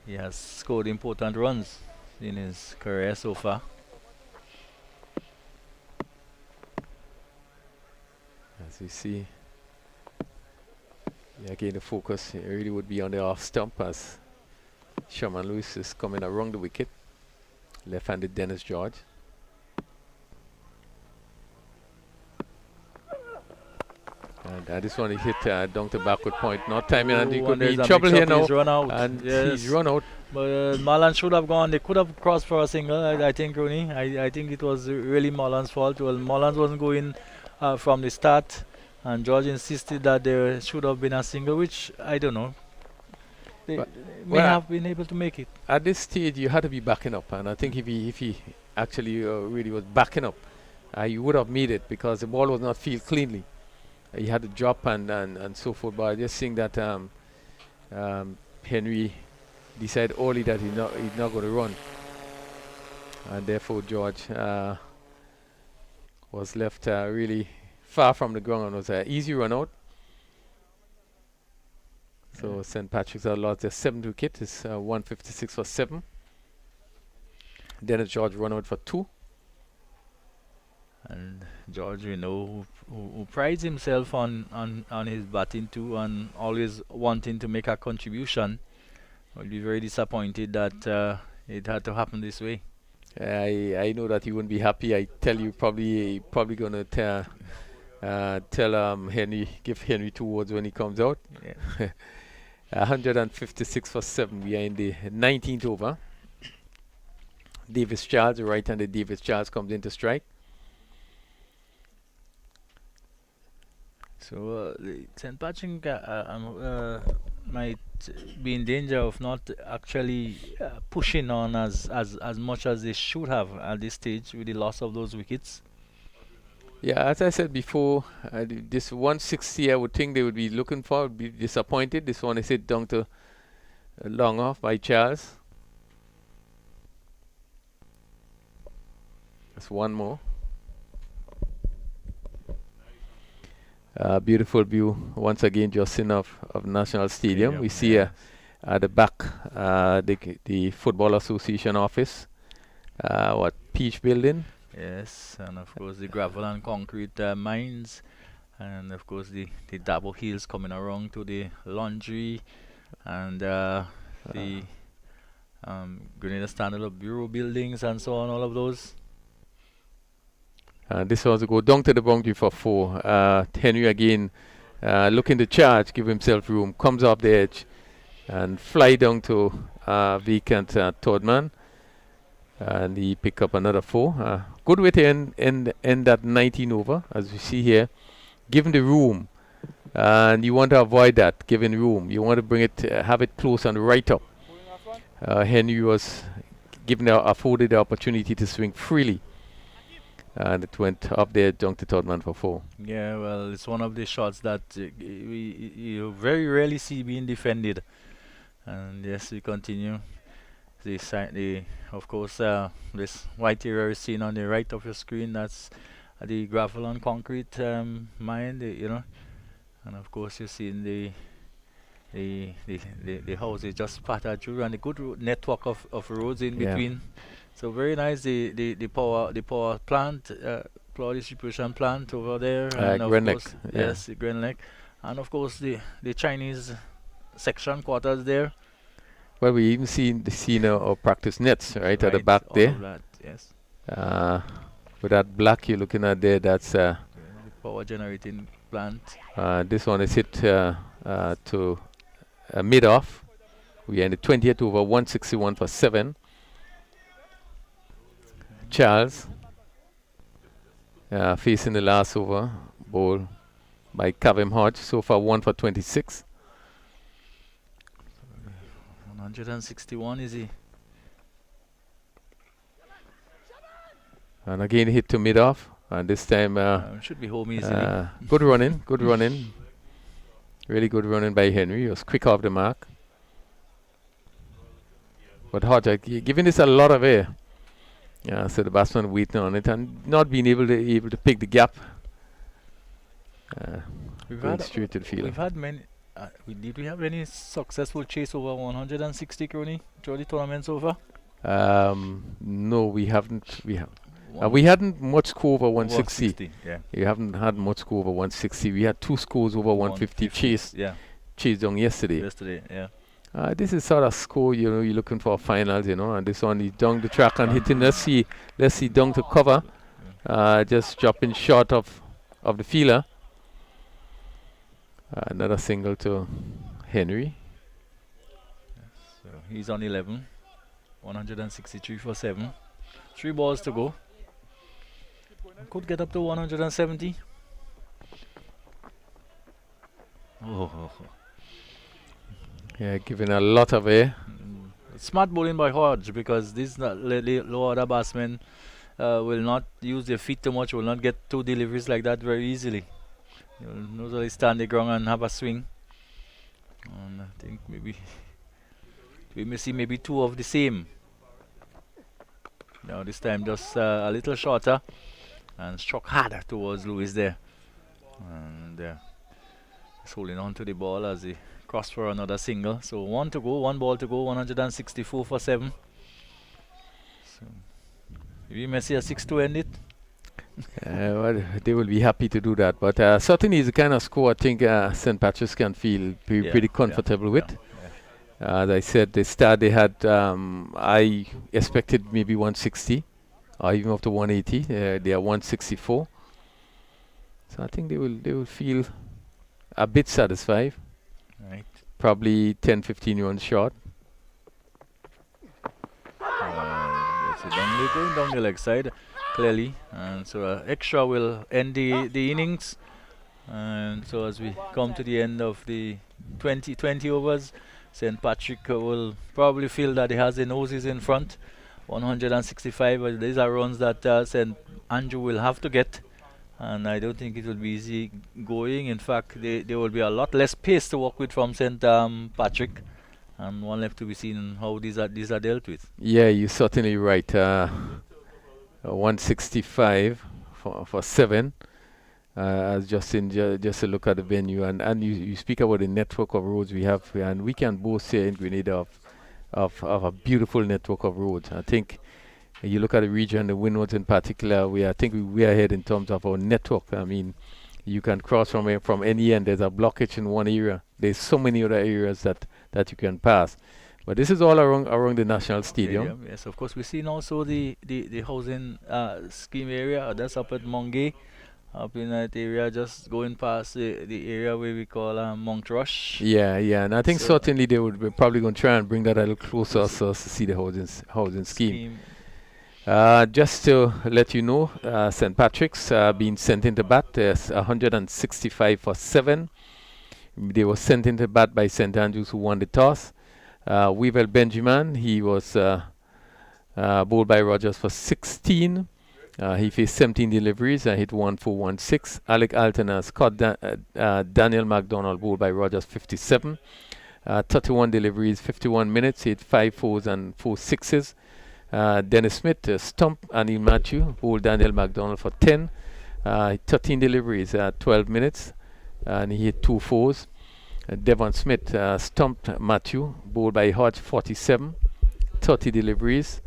He has scored important runs in his career so far. As you see, again the focus really would be on the off stump as Sherman Lewis is coming around the wicket. Left-handed Dennis George. And this one he hit down to backward point, not timing, and he could be in trouble here now. Run out. And yes. he's run out. But Marlon should have gone. They could have crossed for a single, I think, Rooney. I think it was really Marlon's fault. Well, Marlon wasn't going from the start, and George insisted that there should have been a single, which I don't know. They may have been able to make it. At this stage, you had to be backing up, and I think if he actually really was backing up, he would have made it because the ball was not fielded cleanly. He had to drop and so forth. But I just think that Henry decided early that he's not going to run, and therefore George was left really far from the ground. It was an easy run out. So St. Patrick's had lost their 7th wicket. It's 156 for 7. Dennis George run out for 2. And George, we know, who prides himself on his batting too, and always wanting to make a contribution, will be very disappointed that it had to happen this way. I know that he wouldn't be happy. I tell you, probably gonna tell Henry, give Henry 2 words when he comes out. Yeah. 156 for 7. We are in the 19th over. Davis Charles, the right-handed Davis Charles, comes into strike. So St. Patrick might be in danger of not actually pushing on as much as they should have at this stage with the loss of those wickets. Yeah, as I said before, this 160 I would think they would be looking for, would be disappointed. This one is hit down to long off by Charles. That's one more. Beautiful view once again, Justin, of National Stadium. We see at the back the Football Association office, Peach Building. Yes, and of course the gravel and concrete mines, and of course the double hills coming around to the laundry, and the Grenada Standard Bureau buildings and so on, all of those. This was to go down to the boundary for 4. Henry again looking to charge, give himself room, comes off the edge and fly down to vacant third man. And he pick up another 4. Good way to end that 19 over, as we see here. Given the room, and you want to avoid that, given room. You want to bring it, have it close and right up. Henry was afforded the opportunity to swing freely. And it went up there, down to third man for 4. Yeah, well, it's one of the shots that you very rarely see being defended. And yes, we continue. Of course, this white area is seen on the right of your screen. That's the gravel and concrete mine, and of course you're seeing the houses just spattered through, and a good network of roads in between. So very nice. The power plant, power distribution plant over there, and of course, yes, the Grenlec, and of course the Chinese section quarters there. Well, we even seen our practice nets right at the back there. Of that, yes. With that black you're looking at there, that's the power generating plant. This one is hit to mid off. We are in the 20th over, 161 for 7. Charles facing the last over, ball by Kavem Hodge. So far 1 for 26. 161 is he? And again hit to mid off, and this time should be home easily. Good running, really good running by Henry. He was quick off the mark. But Hodge giving this a lot of air. Yeah, so the batsman waiting on it and not being able to pick the gap. Going straight to the field. We've had many. Did we have any successful chase over 160 through the tournament so far? No, we haven't. We hadn't much score over 160. Yeah. We haven't had much score over 160. We had 2 scores over 150 chased down yesterday. Yeah. This is sort of score, you're looking for finals, and this one is down the track and hitting. Let's see down to cover. Just dropping short of the fielder. Another single to Henry. Yes, so he's on 11. 163 for 7. 3 balls to go. Could get up to 170. Yeah, giving a lot of air. Smart bowling by Hodge, because these low order batsmen will not use their feet too much, will not get 2 deliveries like that very easily. You'll usually stand the ground and have a swing. And I think maybe we may see maybe two of the same. Now this time just a little shorter and struck harder towards Lewis there. And he's holding on to the ball as he crossed for another single. So one to go, one ball to go, 164 for 7. So we may see a 6 to end it. Well, they will be happy to do that, but certainly it's the kind of score I think St. Patrick's can feel pretty comfortable with. As I said, the start they had, I expected maybe 160 or even up to 180. They are 164, so I think they will feel a bit satisfied. Right. Probably 10-15 runs short. Going down the leg side clearly, and so extra will end the innings. And so as we come to the end of the 20 overs, St. Patrick will probably feel that he has the noses in front. 165, but these are runs that St. Andrew will have to get, and I don't think it will be easy going. In fact, there will be a lot less pace to work with from St. Patrick, and one left to be seen how these are dealt with. Yeah, you're certainly right. 165 for 7. Just a look at the venue, and you speak about the network of roads we have, and we can both say in Grenada of a beautiful network of roads. I think you look at the region, the Windwards in particular, we are ahead in terms of our network. I mean, you can cross from any end. There's a blockage in one area. There's so many other areas that you can pass. But this is all around the National Stadium. Yes, of course. We've seen also the housing scheme area. That's up at Mongay, up in that area, just going past the area where we call Mount Rush. Yeah, and I think certainly they would be probably going to try and bring that a little closer so to see the housing scheme. Just to let you know, St. Patrick's been sent into bat. There's 165 for 7. They were sent into bat by St. Andrews, who won the toss. Weevil Benjamin, he was bowled by Rogers for 16. He faced 17 deliveries and hit 1-4-1-6. Alick Athanaze Daniel McDonald, bowled by Rogers, 57. 31 deliveries, 51 minutes, he hit 5 fours and 4 sixes. Dennis Smith stumped Anil Matthew, bowled Daniel McDonald for 10. 13 deliveries, 12 minutes, and he hit 2 fours. Devon Smith stumped Matthew, bowled by Hodge, 47. 30 deliveries,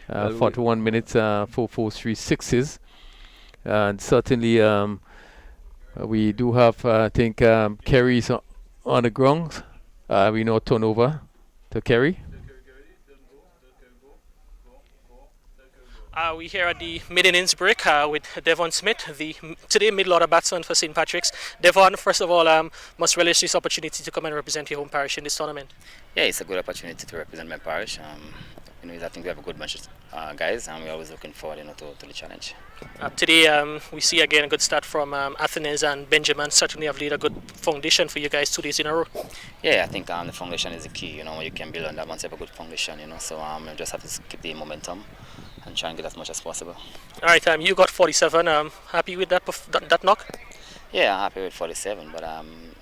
41 minutes, 4 fours, 3 sixes. And certainly we do have, I think, Kerry's on the ground. We know turnover to Kerry. We here at the mid-innings break with Devon Smith, the today mid-order batsman for St. Patrick's. Devon, first of all, must relish this opportunity to come and represent your home parish in this tournament. Yeah, it's a good opportunity to represent my parish. I think we have a good bunch of guys, and we're always looking forward, to the challenge. Today, we see again a good start from Athanaze and Benjamin. Certainly have laid a good foundation for you guys 2 days in a row. Yeah, I think the foundation is the key. You can build on that once you have a good foundation. So you just have to keep the momentum and try and get as much as possible. All right, you got 47. Happy with that knock? Yeah, I'm happy with 47, but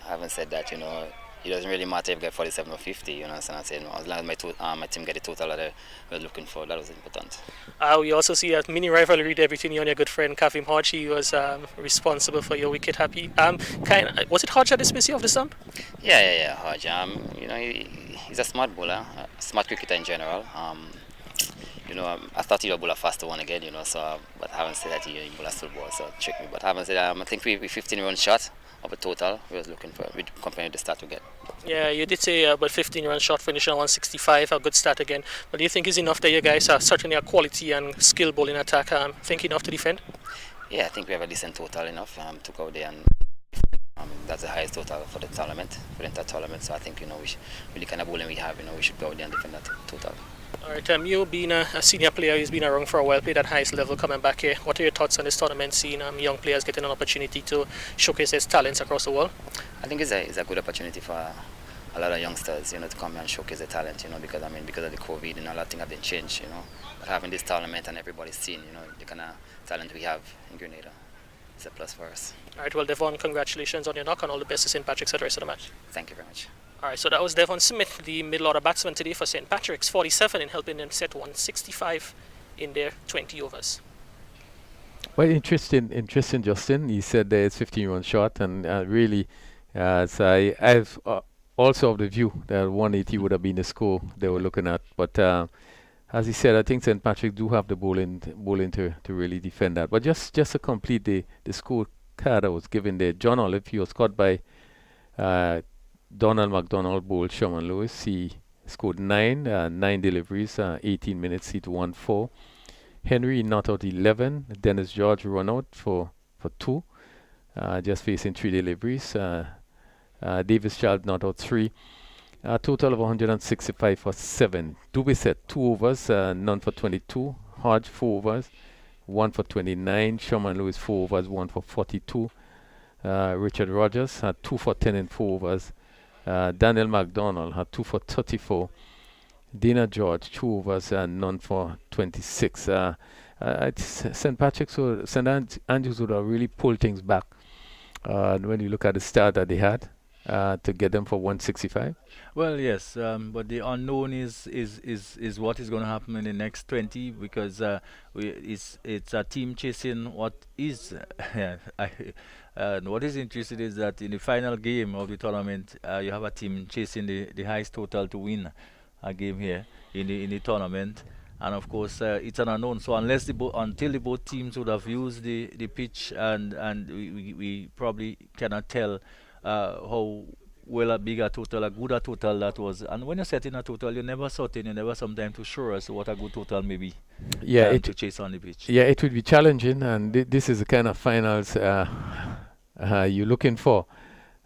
having said that, it doesn't really matter if you get 47 or 50. So I'm saying, as long as my team get the total that we're looking for, that was important. We also see a mini rivalry there between you and your good friend Kavem Hodge. He was responsible for your wicket. Happy. Was it Hodge that dismissed you off the stump? Yeah, Hodge. He's a smart bowler, smart cricketer in general. I thought he would bowl a faster one again, but having said that, he bowled a still ball, so it tricked me. But having said that, I think we 15 runs short of a total we was looking for, compared to the start we get. Yeah, you did say about 15 runs short, finishing on 165, a good start again. But do you think it's enough that you guys are certainly a quality and skill bowling attack, think enough to defend? Yeah, I think we have a decent total enough to go there, and that's the highest total for the tournament, for the entire tournament. So I think, with the kind of bowling we have, we should go there and defend that total. All right, you being a senior player who's been around for a while, played at highest level, coming back here. What are your thoughts on this tournament, seeing young players getting an opportunity to showcase their talents across the world? I think it's a good opportunity for a lot of youngsters, to come here and showcase their talent, because of the COVID, a lot of things have been changed, But having this tournament and everybody's seeing, the kind of talent we have in Grenada, it's a plus for us. All right, well, Devon, congratulations on your knock, and all the best to St. Patrick's for the rest of the match. Thank you very much. All right, so that was Devon Smith, the middle-order batsman today for St. Patrick's, 47 in helping them set 165 in their 20 overs. Well, interesting, Justin. He said that it's 15-run shot, and really, so I've also of the view that 180 would have been the score they were looking at. But as he said, I think St. Patrick do have the bowling to really defend that. But just to complete the score card I was given there, John Olive, he was caught by Donald McDonald bowled Sherman Lewis. He scored 9 deliveries, 18 minutes, hit 1-4. Henry not out 11. Dennis George run out for 2, just facing 3 deliveries. Davis Child not out 3. A total of 165 for 7. Dubisset 2 overs, none for 22. Hodge 4 overs, 1 for 29. Sherman Lewis 4 overs, 1 for 42. Richard Rogers had 2 for 10 and 4 overs. Daniel McDonald had 2 for 34. Dana George 2 overs and none for 26. St. Patrick's, St. Andrews would have really pulled things back when you look at the start that they had to get them for 165. Well, yes, but the unknown is what is going to happen in the next 20, because it's a team chasing what is. What is interesting is that in the final game of the tournament, you have a team chasing the highest total to win a game here in the tournament, and of course it's an unknown. So until the both teams would have used the pitch, and we probably cannot tell how well a bigger total, a gooder total that was. And when you're setting a total, you never sometimes to show us what a good total may be. Yeah, to chase on the pitch. Yeah, it would be challenging, and this is the kind of finals you're looking for.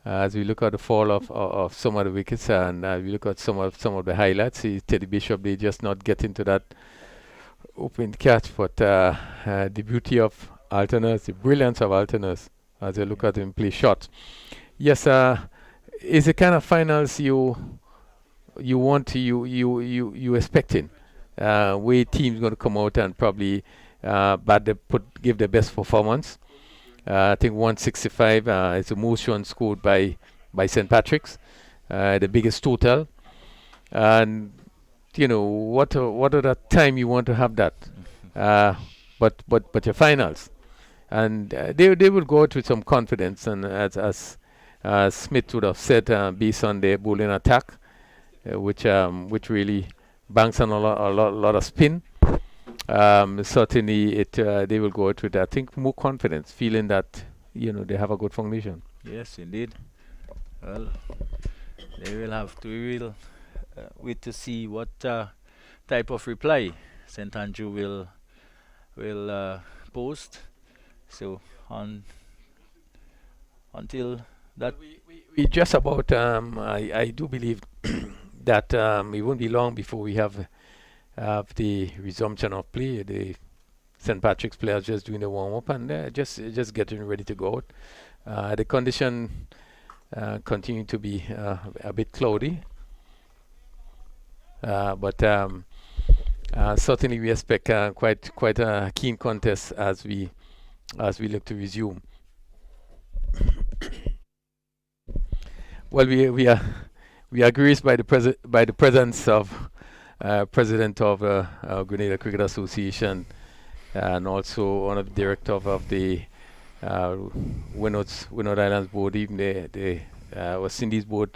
As we look at the fall of some of the wickets, and we look at some of the highlights, Teddy Bishop, they just not get into that open catch. But the beauty of Athanaze, the brilliance of Athanaze, as I look at him play shots. Yes, is the kind of finals you expecting. Where teams going to come out and probably give their best performance. I think 165 is the most runs scored by St. Patrick's, the biggest total. And what other time you want to have that? But your finals, and they will go out with some confidence, and as Smith would have said, based on their bowling attack, which really banks on a lot of spin. Certainly, they will go out with, I think, more confidence, feeling that they have a good foundation. Yes, indeed. Well, they will have to. We will wait to see what type of reply St. Andrew will post. So until that, we just about. I do believe that it won't be long before we have the resumption of play. The St. Patrick's players just doing the warm-up, and just getting ready to go out. The condition continue to be a bit cloudy, but certainly we expect quite a keen contest as we look to resume. Well, we are graced by the presence of President of Grenada Cricket Association, and also one of the director of the Windwards Islands board, even the West Indies board.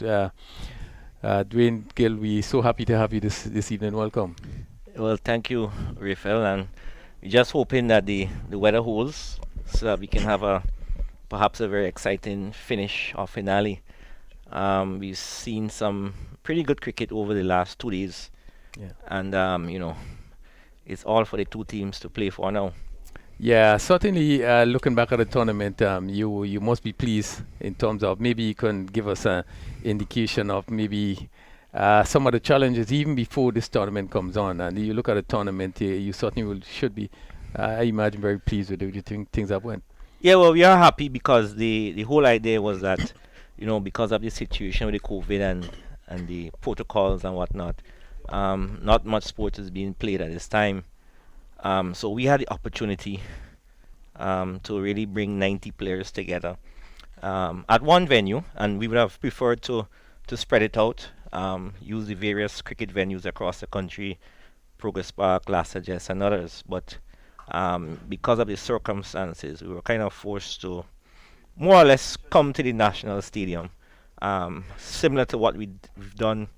Dwayne Gill, we're so happy to have you this evening. Welcome. Well, thank you, Rafael, and we're just hoping that the weather holds so that we can have perhaps a very exciting finish or finale. We've seen some pretty good cricket over the last 2 days. Yeah. And it's all for the two teams to play for now. Yeah, certainly. Looking back at the tournament, you must be pleased in terms of, maybe you can give us an indication of maybe some of the challenges even before this tournament comes on. And you look at the tournament, you certainly should be, I imagine, very pleased with the things that went. Yeah, well, we are happy because the whole idea was that, because of the situation with the COVID and the protocols and whatnot, not much sport is being played at this time. So we had the opportunity to really bring 90 players together at one venue, and we would have preferred to to spread it out, use the various cricket venues across the country, Progress Park, Lassa Jess, and others. But because of the circumstances, we were kind of forced to more or less come to the national stadium, similar to what we've done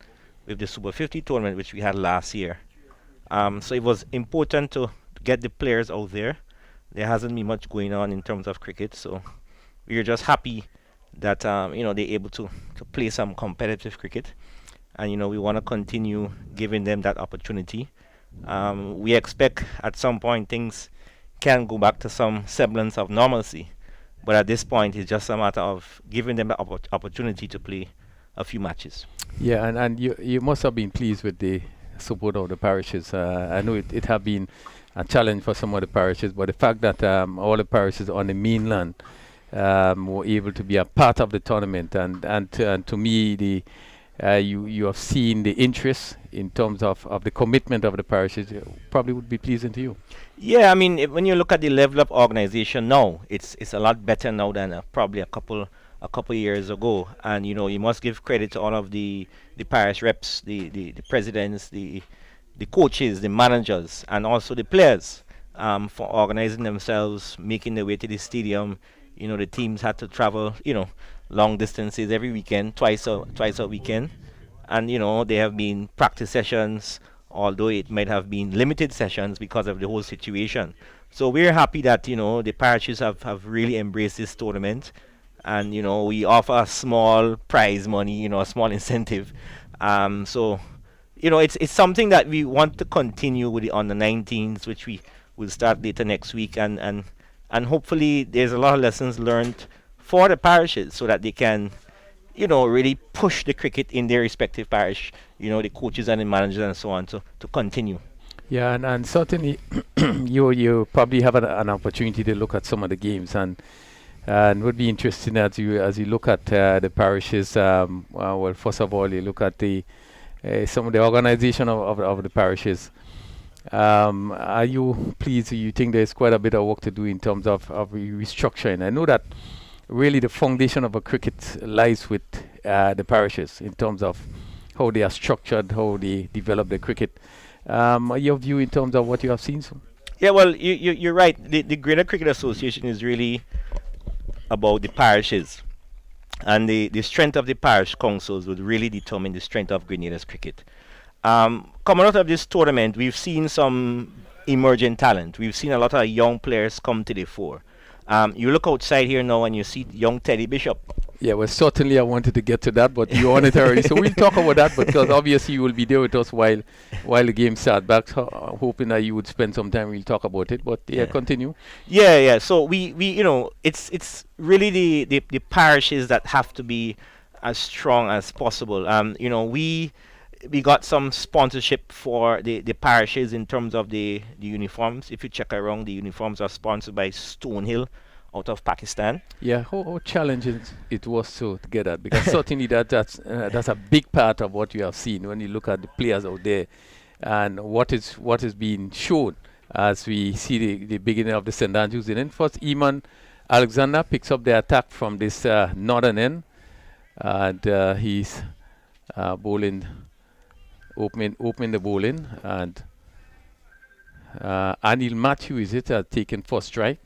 with the Super 50 tournament, which we had last year. So it was important to get the players out there. There hasn't been much going on in terms of cricket, so we are just happy that they're able to play some competitive cricket, and we want to continue giving them that opportunity. We expect at some point things can go back to some semblance of normalcy, but at this point it's just a matter of giving them the opportunity to play a few matches. Yeah, and you must have been pleased with the support of the parishes. I know it have been a challenge for some of the parishes, but the fact that all the parishes on the mainland were able to be a part of the tournament, and to me, you have seen the interest in terms of the commitment of the parishes, probably would be pleasing to you. Yeah, I mean, when you look at the level of organization now, it's a lot better now than probably a couple years ago. And you must give credit to all of the parish reps, the presidents, the coaches, the managers, and also the players for organizing themselves, making their way to the stadium. The teams had to travel, long distances every weekend, twice a weekend, and there have been practice sessions, although it might have been limited sessions because of the whole situation. So we're happy that the parishes have really embraced this tournament, and we offer a small prize money, a small incentive. So it's something that we want to continue with the under 19s, which we will start later next week, and hopefully there's a lot of lessons learned for the parishes so that they can really push the cricket in their respective parish, the coaches and the managers and so on, to continue. Yeah, and certainly you probably have an opportunity to look at some of the games, and would be interesting as you look at the parishes. Well, first of all, you look at some of the organization of the parishes. Are you pleased? You think there's quite a bit of work to do in terms of restructuring? I know that really the foundation of a cricket lies with the parishes in terms of how they are structured, how they develop the cricket. Your view in terms of what you have seen? Yeah, well, you're right. The Greater Cricket Association is really about the parishes, and the strength of the parish councils would really determine the strength of Grenada's cricket. Coming out of this tournament, we've seen some emerging talent. We've seen a lot of young players come to the fore. You look outside here now and you see young Teddy Bishop. Yeah, well, certainly I wanted to get to that, but you on it already. So we'll talk about that, because obviously you will be there with us while the game starts back. Hoping that you would spend some time, we'll talk about it. But yeah, continue. Yeah. So we it's really the parishes that have to be as strong as possible. We got some sponsorship for the parishes in terms of the uniforms. If you check around, the uniforms are sponsored by Stonehill out of Pakistan. Yeah, how challenging it was to get that, because certainly that's a big part of what you have seen when you look at the players out there, and what is being shown as we see the beginning of the St. Andrews inning. First, Iman Alexander picks up the attack from this northern end, and he's bowling. Opening the bowling, and Anil Matthew taken first strike.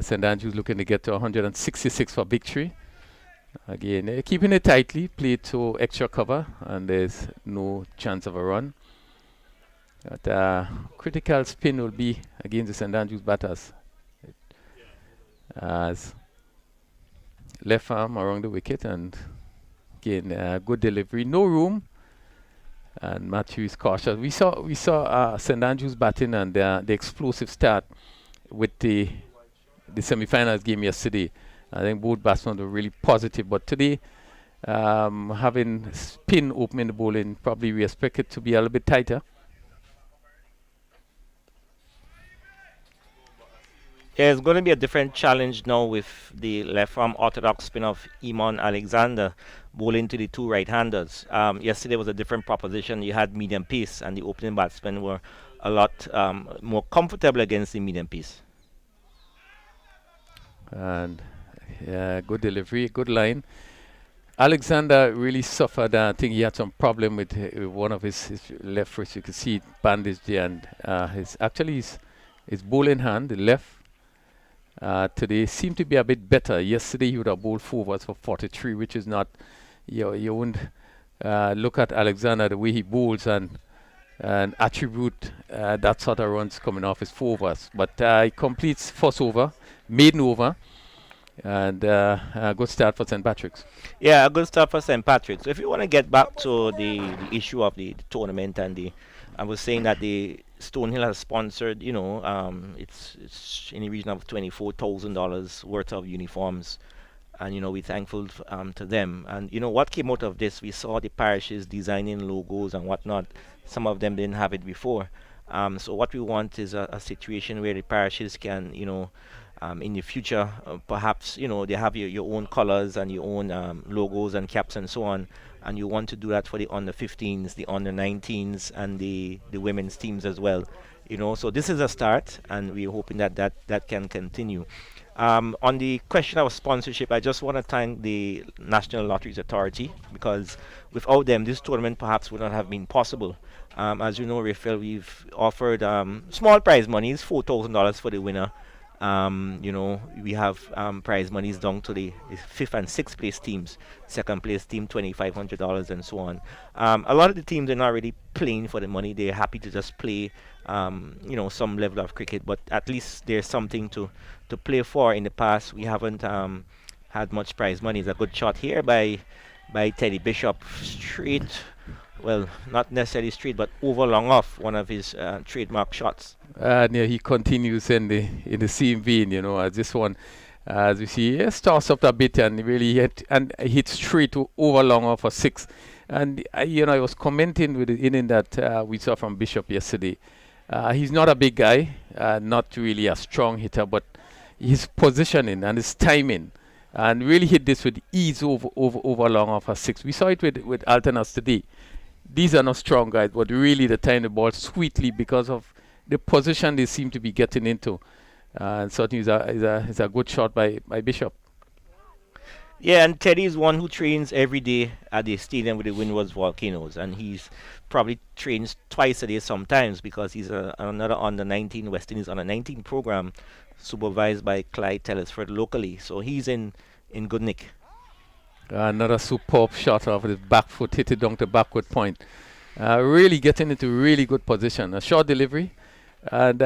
St. Andrews looking to get to 166 for victory. Again, keeping it tightly, played to extra cover, and there's no chance of a run. But critical spin will be against the St. Andrews batters, as left arm around the wicket, and again good delivery, no room. And Matthew is cautious. We saw St. Andrews batting and the explosive start with the semi-finals game yesterday. I think both batsmen were really positive. But today, having spin opening the bowling, probably we expect it to be a little bit tighter. Yeah, it's going to be a different challenge now with the left-arm orthodox spin of Iman Alexander bowling to the two right-handers. Yesterday was a different proposition. You had medium pace, and the opening batsmen were a lot more comfortable against the medium pace. And good delivery, good line. Alexander really suffered. I think he had some problem with one of his left wrist. You can see it bandaged there, and his bowling hand, the left, today seemed to be a bit better. Yesterday he would have bowled 4 overs for 43, which is not. You wouldn't look at Alexander the way he bowls and attribute that sort of runs coming off his 4 overs. But he completes first over, maiden over. And a good start for St. Patrick's. Yeah, a good start for St. Patrick's. So if you want to get back to the issue of the tournament and I was saying that the Stonehill has sponsored, it's in the region of $24,000 worth of uniforms, and we're thankful to them. And what came out of this, we saw the parishes designing logos and whatnot. Some of them didn't have it before. So what we want is a situation where the parishes can, in the future, perhaps they have your own colors and your own logos and caps and so on, and you want to do that for the under 15s, the under 19s, and the women's teams as well. So this is a start, and we're hoping that can continue. On the question of sponsorship, I just want to thank the National Lotteries Authority, because without them, this tournament perhaps would not have been possible. As you know, Raphael, we've offered small prize monies, $4,000 for the winner. We have prize monies down to the 5th and 6th place teams. 2nd place team, $2,500 and so on. A lot of the teams are not really playing for the money. They're happy to just play, some level of cricket. But at least there's something to play for. In the past, we haven't had much prize money. It's a good shot here by Teddy Bishop, straight. Well, not necessarily straight, but over long off, one of his trademark shots. He continues in the same vein, as this one, as we see, he starts up a bit and really hit straight over long off for 6. And I was commenting with the inning that we saw from Bishop yesterday. He's not a big guy, not really a strong hitter, but his positioning and his timing, and really hit this with ease over long off for 6. We saw it with Athanaze today. These are not strong guys, but really they time the ball sweetly because of the position they seem to be getting into. And certainly is a good shot by Bishop. Yeah, and Teddy is one who trains every day at the stadium with the Windwards Volcanoes, and he's probably trains twice a day sometimes, because he's another under 19 West Indies under 19 program supervised by Clyde Telesford locally. So he's in good nick. Another superb shot off his back foot, hit it down to backward point. Really getting into really good position. A short delivery, and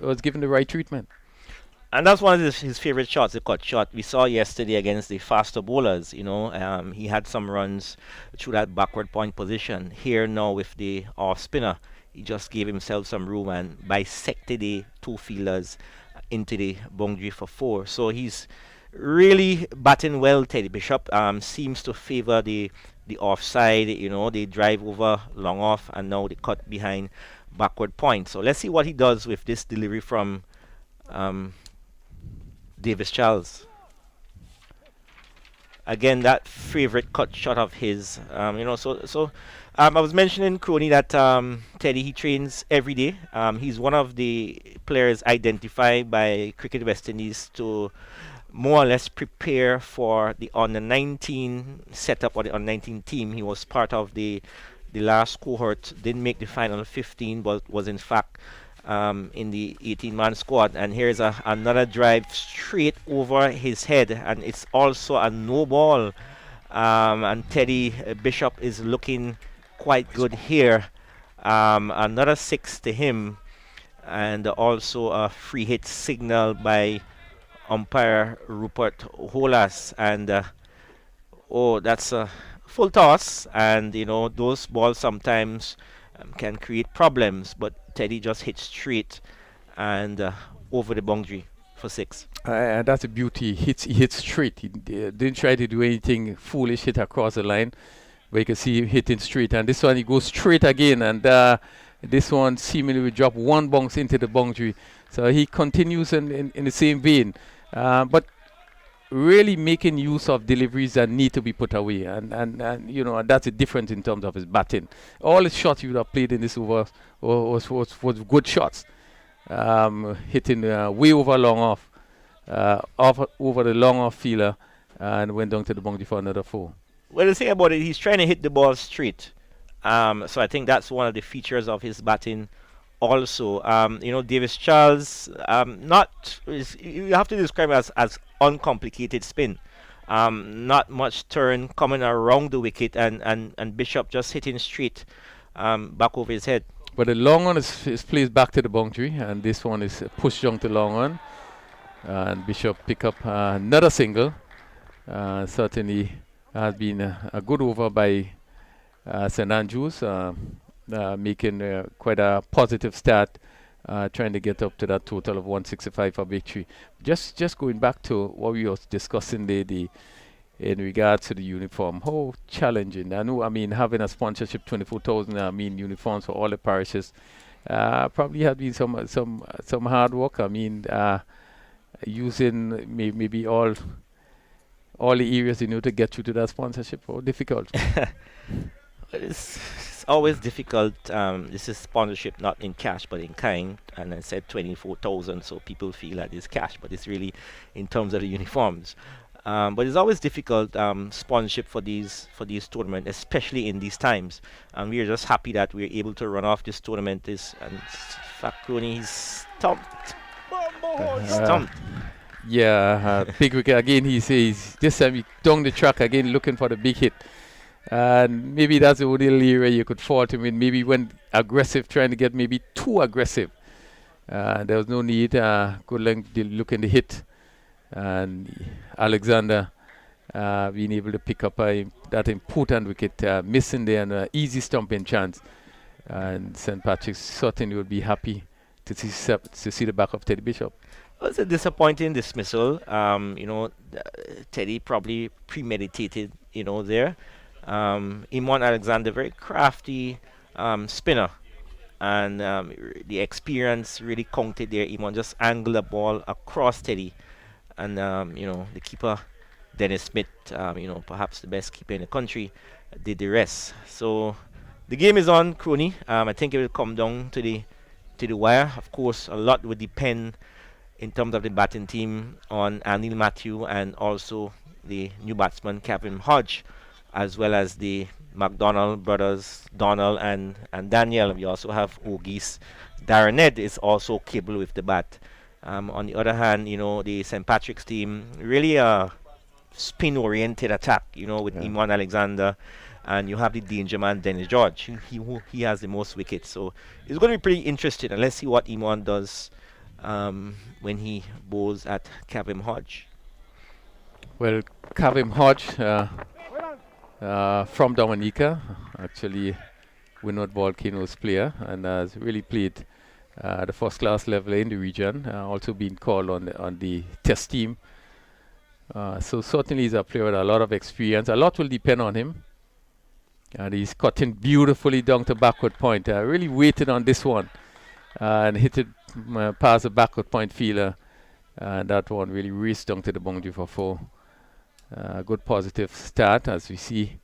was given the right treatment. And that's one of his favorite shots, the cut shot. We saw yesterday against the faster bowlers, he had some runs through that backward point position. Here now with the off spinner, he just gave himself some room and bisected the 2 fielders into the boundary for 4. So he's really batting well. Teddy Bishop seems to favor the offside, they drive over long off, and now they cut behind backward point. So let's see what he does with this delivery from Davis Charles. Again, that favorite cut shot of his. I was mentioning, Crony, that Teddy, he trains every day. He's one of the players identified by Cricket West Indies to more or less prepare for the under 19 setup or the under 19 team. He was part of the last cohort, didn't make the final 15, but was in fact in the 18-man squad. And here's another drive straight over his head, and it's also a no ball. And Teddy Bishop is looking quite good here. Another 6 to him, and also a free hit signal by umpire Rupert Holas. And that's a full toss, and those balls sometimes can create problems, but Teddy just hit straight and over the boundary for 6. That's a beauty. He hits straight. He didn't try to do anything foolish, hit across the line, but you can see him hitting straight. And this one, he goes straight again, and this one seemingly will drop 1 bounce into the boundary. So he continues in the same vein, but really making use of deliveries that need to be put away, and that's a difference in terms of his batting. All the shots he would have played in this over was good shots, hitting way over long off, over the long off fielder, and went down to the boundary for another 4. Well, the thing about it, he's trying to hit the ball straight. So I think that's one of the features of his batting. Also, Davis Charles, you have to describe it as uncomplicated spin. Not much turn coming around the wicket, and Bishop just hitting straight back over his head. But the long one is placed back to the boundary, and this one is pushed down to long one. And Bishop pick up another single. Certainly has been a good over by St. Andrews, making quite a positive start, trying to get up to that total of 165 for victory. Just going back to what we were discussing in regards to the uniform, how challenging. I mean, having a sponsorship 24,000 uniforms for all the parishes probably had been some hard work. I mean, using maybe all the areas to get you to that sponsorship, or difficult. It's always difficult. This is sponsorship not in cash but in kind, and I said 24,000, so people feel that it's cash, but it's really in terms of the uniforms. But it's always difficult sponsorship for these tournaments, especially in these times. And we are just happy that we're able to run off this tournament. He's stumped. Stumped. Yeah, big wicket again. He says this time he down the track again, looking for the big hit. And maybe that's the only area you could fault him in. Maybe went aggressive, trying to get maybe too aggressive. There was no need. Good look in the hit. And Alexander being able to pick up that important wicket, missing there, and an easy stumping chance. And St. Patrick's certainly would be happy to see the back of Teddy Bishop. It was a disappointing dismissal. Teddy probably premeditated, there. Imran Alexander, very crafty spinner. And the experience really counted there. Imran just angled the ball across Teddy. And, the keeper, Dennis Smith, perhaps the best keeper in the country, did the rest. So the game is on, Crony. I think it will come down to the wire. Of course, a lot would depend in terms of the batting team on Anil Matthew and also the new batsman, Kavem Hodge, as well as the McDonald brothers, Donald and Daniel. We also have Ogis. Darren Ed is also capable with the bat. On the other hand, the St. Patrick's team, really a spin-oriented attack, with Imran Alexander, and you have the danger man, Dennis George. He has the most wickets. So it's going to be pretty interesting, and let's see what Imran does when he bowls at Kavem Hodge. Well, Kavem Hodge from Dominica, actually Windwards Volcanoes player, and has really played the first class level in the region, also been called on the test team. So certainly he's a player with a lot of experience. A lot will depend on him. And he's cutting beautifully down to backward point. Really waited on this one and hit it past the backward point fielder. And that one really raced down to the boundary for 4. Good positive start, as we see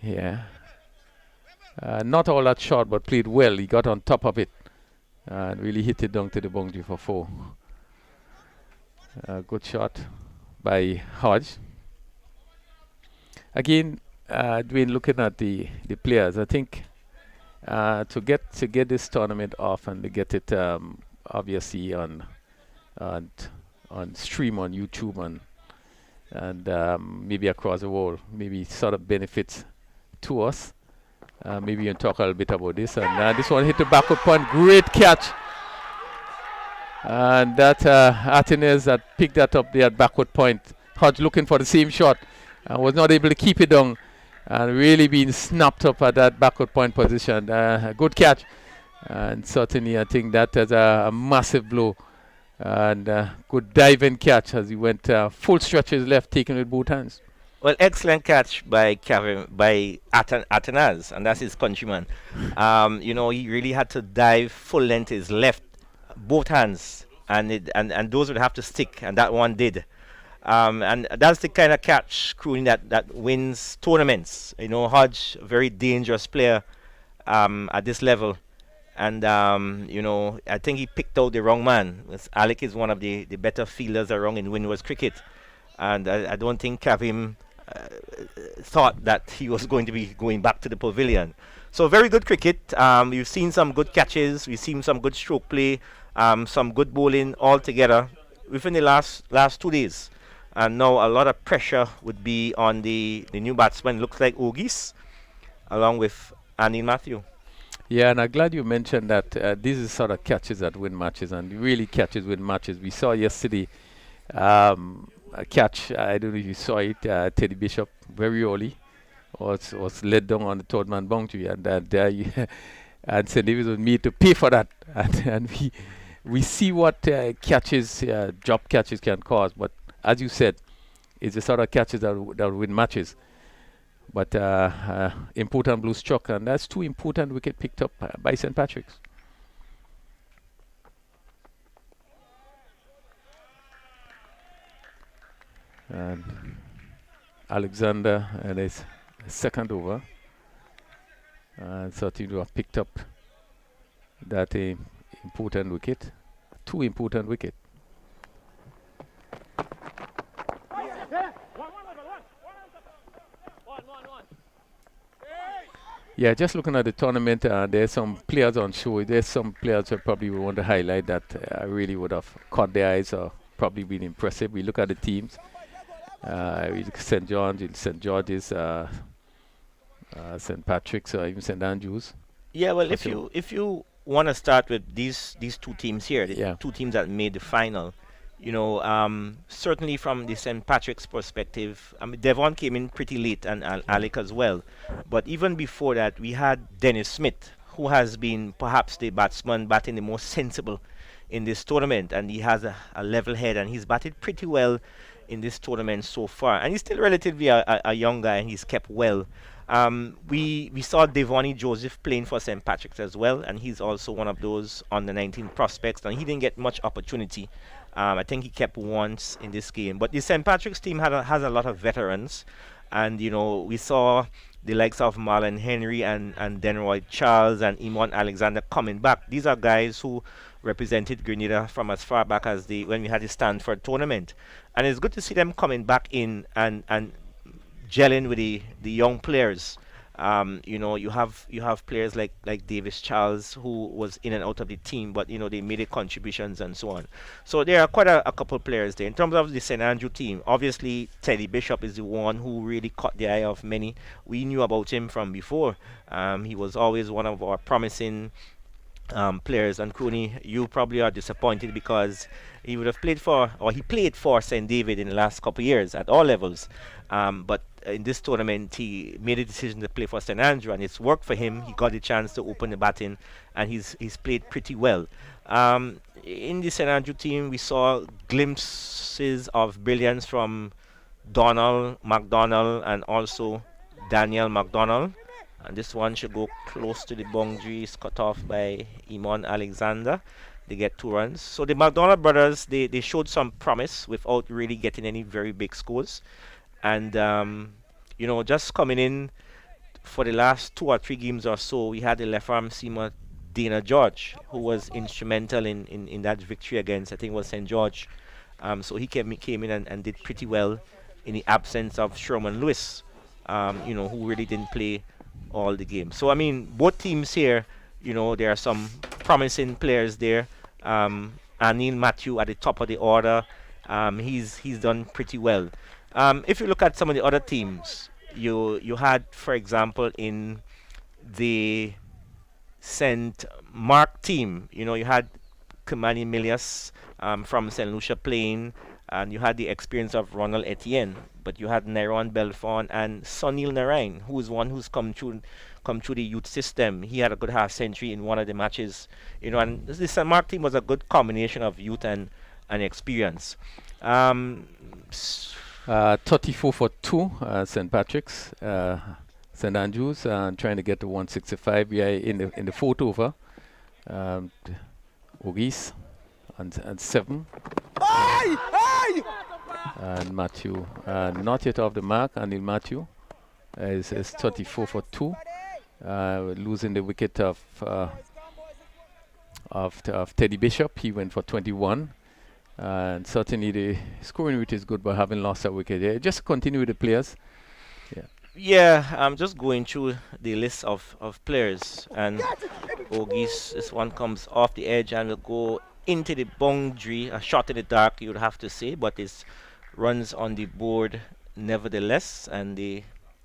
here. Not all that short, but played well. He got on top of it and really hit it down to the boundary for 4. Good shot by Hodge. Again, Dwayne, looking at the players, I think to get this tournament off and to get it obviously on stream on YouTube and maybe across the world, maybe sort of benefits to us. Maybe you can talk a little bit about this. And this one hit the backward point. Great catch. And that Athanaze that picked that up there at backward point. Hodge looking for the same shot. Was not able to keep it down. And really being snapped up at that backward point position. A good catch. And certainly I think that is a massive blow. And good diving catch as he went full stretches left, taking with both hands. Well, excellent catch by Athanaze, and that's his countryman. He really had to dive full length his left, both hands, and those would have to stick, and that one did. And that's the kind of catch, Crooney, that wins tournaments. Hodge, a very dangerous player at this level. And, I think he picked out the wrong man. Alick is one of the better fielders around in Windwards cricket. And I don't think Kavem thought that he was going to be going back to the pavilion. So very good cricket. We've seen some good catches. We've seen some good stroke play, some good bowling all together within the last 2 days. And now a lot of pressure would be on the new batsman. Looks like Ogis, along with Anil Matthew. Yeah, and I'm glad you mentioned that these are sort of catches that win matches, and really catches win matches. We saw yesterday a catch, I don't know if you saw it, Teddy Bishop very early was led down on the third man boundary, and there and St. Davis was made to pay for that. And we see what catches, drop catches can cause, but as you said, it's the sort of catches that win matches. But important blue struck, and that's 2 important wickets picked up by St. Patrick's. And Alexander and his second over, and certainly to have picked up that important wicket, 2 important wickets. Yeah, just looking at the tournament, there's some players on show. There's some players I probably would want to highlight that I really would have caught their eyes or probably been impressive. We look at the teams. We look at St. John's, St. George's, St. Patrick's, or even St. Andrews. Yeah, well, if you want to start with these 2 teams here, the 2 teams that made the final, you know, certainly from the St. Patrick's perspective, I mean, Devon came in pretty late, and Alick as well. But even before that, we had Dennis Smith, who has been perhaps the batsman batting the most sensible in this tournament, and he has a level head, and he's batted pretty well in this tournament so far. And he's still relatively a young guy, and he's kept well. We saw Devoni Joseph playing for St. Patrick's as well, and he's also one of those under 19 prospects, and he didn't get much opportunity. I think he kept once in this game. But the St. Patrick's team has a lot of veterans. And, you know, we saw the likes of Marlon Henry and Denroy Charles and Imon Alexander coming back. These are guys who represented Grenada from as far back as when we had the Stanford tournament. And it's good to see them coming back in and gelling with the young players. You know, you have players like Davis Charles, who was in and out of the team, but you know, they made contributions and so on. So there are quite a couple players there. In terms of the St. Andrew team, obviously Teddy Bishop is the one who really caught the eye of many. We knew about him from before. He was always one of our promising players. And Cooney, you probably are disappointed because he would have played for, or he played for St. David in the last couple of years at all levels. But in this tournament, he made a decision to play for St. Andrew, and it's worked for him. He got a chance to open the batting, and he's played pretty well. In the St. Andrew team, we saw glimpses of brilliance from Donald McDonald and also Daniel McDonald. And this one should go close to the boundary. It's cut off by Imon Alexander. They get 2 runs. So the McDonald brothers, they showed some promise without really getting any very big scores. And, you know, just coming in for the last 2 or 3 games or so, we had the left arm seamer Dana George, who was instrumental in that victory against, I think it was St. George. So he came in and did pretty well in the absence of Sherman Lewis, you know, who really didn't play all the games. So, I mean, both teams here, you know, there are some promising players there. Anil Matthew at the top of the order, he's done pretty well. If you look at some of the other teams, you had, for example, in the St. Mark team, you know, you had Kimani Milias from St. Lucia playing, and you had the experience of Ronald Etienne, but you had Nairon Belfon and Sunil Narain, who is one who's come through the youth system. He had a good half century in one of the matches, you know, and the St. Mark team was a good combination of youth and experience. 34 for 2, St. Patrick's, St. Andrews, trying to get to 165. We are in the 4th over. Ogis and 7. And Matthew not yet off the mark. Anil Matthew is 34 for 2, losing the wicket of Teddy Bishop. He went for 21. And certainly the scoring rate is good, but having lost a wicket. Just continue with the players. Yeah, I'm just going through the list of players, and Ogis, this one comes off the edge and will go into the boundary, a shot in the dark, you would have to say, but it runs on the board nevertheless, and the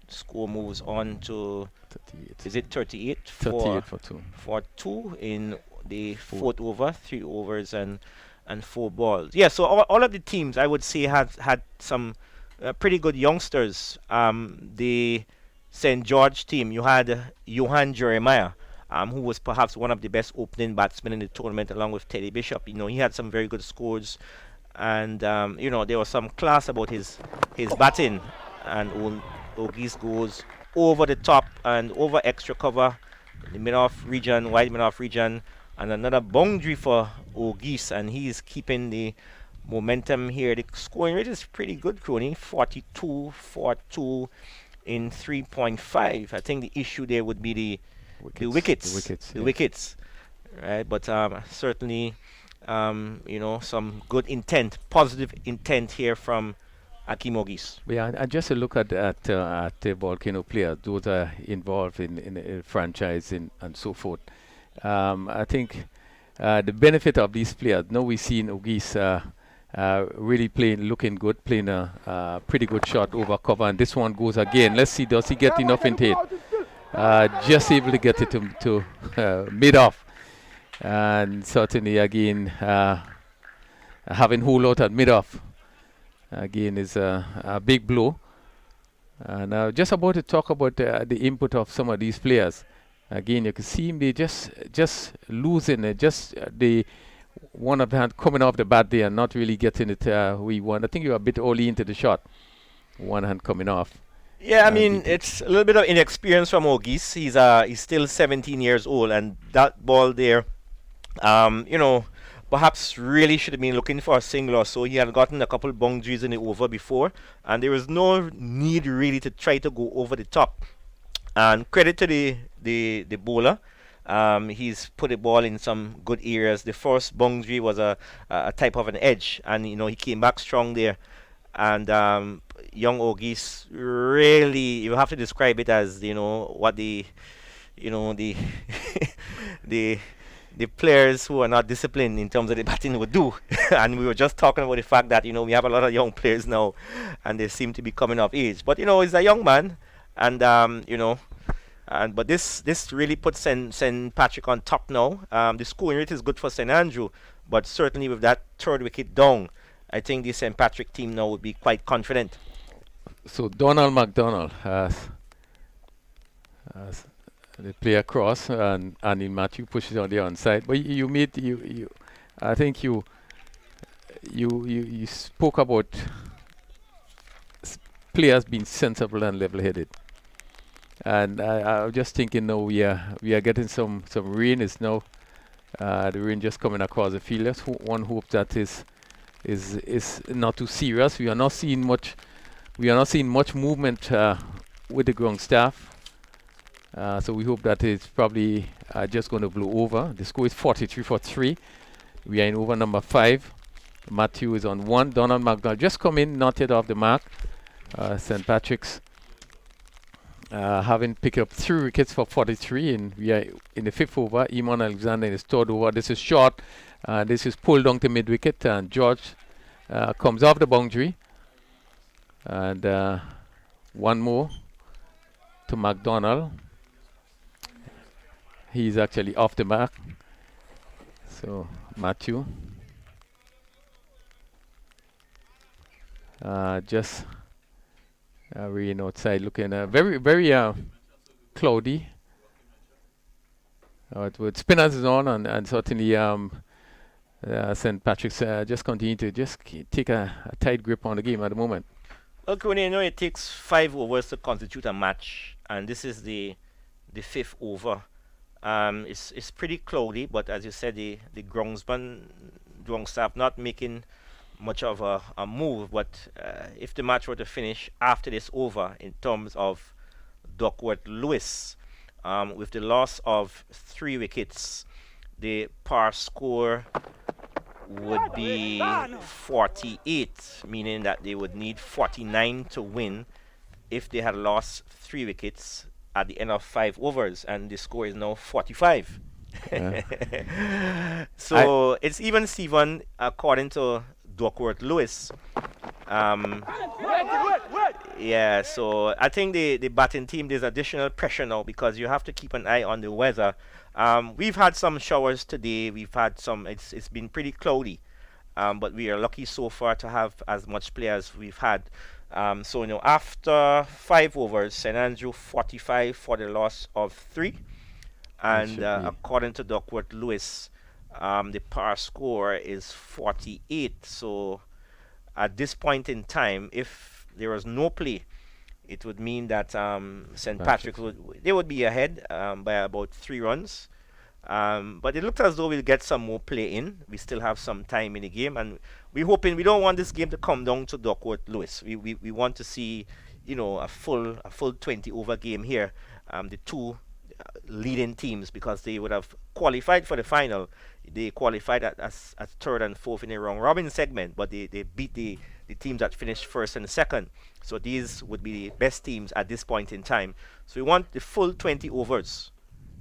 score moves on to, 38. is it 38 38 for 2. for 2 in the fourth over, 3 overs and 4 balls. Yeah, so all of the teams, I would say, had some pretty good youngsters. The St. George team, you had Johan Jeremiah, who was perhaps one of the best opening batsmen in the tournament, along with Teddy Bishop. You know, he had some very good scores, and you know, there was some class about his batting. And Ogis goes over the top and over extra cover, the mid-off region, wide mid-off region, and another boundary for Ogis, and he's keeping the momentum here. The scoring rate is pretty good, Crony. 42 for 2 in 3.5. I think the issue there would be the wickets, right? But certainly, you know, some good intent, positive intent here from Akim Ogis. Yeah, and just a look at the Volcano players, those are involved in a franchise and so forth. I think the benefit of these players, now we see in Ogis really looking good, playing a pretty good shot over cover, and this one goes again. Let's see, does he get enough into it? Just able to get it to mid-off, and certainly again having whole out at mid-off again is a big blow. And just about to talk about the input of some of these players. Again, you can see him, they just losing it, the one of the hand coming off the bat there and not really getting it we want. I think you're a bit early into the shot, one hand coming off. Yeah, I mean, it's a little bit of inexperience from Ogis. He's still 17 years old, and that ball there, you know, perhaps really should have been looking for a single or so. He had gotten a couple boundaries in the over before, and there was no need really to try to go over the top. And credit to the bowler. He's put the ball in some good areas. The first boundary was a type of an edge, and you know, he came back strong there. And young Ogis, really, you have to describe it as, you know, what the the players who are not disciplined in terms of the batting would do. And we were just talking about the fact that, you know, we have a lot of young players now, and they seem to be coming of age. But you know, he's a young man, and you know, but this really puts St. Patrick on top now. The scoring rate is good for St. Andrew, but certainly with that third wicket down, I think the St. Patrick team now would be quite confident. So Donald McDonald has the play across, and in Matthew pushes on the onside. But I think you spoke about players being sensible and level-headed. And I was just thinking, now we are getting some rain. It's now the rain just coming across the field. Let's one hope that is not too serious. We are not seeing much movement with the ground staff. So we hope that it's probably just going to blow over. The score is 43 for 3. We are in over number 5. Matthew is on 1. Donald McDonald just come in, not yet off the mark. St. Patrick's having picked up 3 wickets for 43, and we are in the 5th over. Iman Alexander in his 3rd over. This is short. This is pulled down to mid-wicket, and George comes off the boundary. And one more to McDonald. He's actually off the mark. So Matthew just rain outside, looking very cloudy. With spinners is on, and certainly St. Patrick's just continue to just take a tight grip on the game at the moment. Well, Coney, you know, it takes 5 overs to constitute a match, and this is the 5th over. It's pretty cloudy, but as you said, the ground staff not making much of a move. But if the match were to finish after this over, in terms of Duckworth Lewis, with the loss of 3 wickets, the par score would be 48, meaning that they would need 49 to win if they had lost 3 wickets at the end of 5 overs, and the score is now 45. So it's even Steven, according to Duckworth Lewis. Yeah, so I think the batting team, there's additional pressure now because you have to keep an eye on the weather. We've had some showers today. We've had some. It's been pretty cloudy, but we are lucky so far to have as much play as we've had. So after 5 overs, St Andrew 45 for the loss of 3, and according to Duckworth Lewis, the par score is 48. So at this point in time, if there was no play, it would mean that St. Patrick's would be ahead by about 3 runs. But it looks as though we'll get some more play in. We still have some time in the game, and we're hoping. We don't want this game to come down to Duckworth Lewis. We want to see a full 20 over game here. The 2 leading teams, because they would have qualified for the final. They qualified as 3rd and 4th in the round robin segment, but they beat the teams that finished 1st and 2nd. So these would be the best teams at this point in time. So we want the full 20 overs.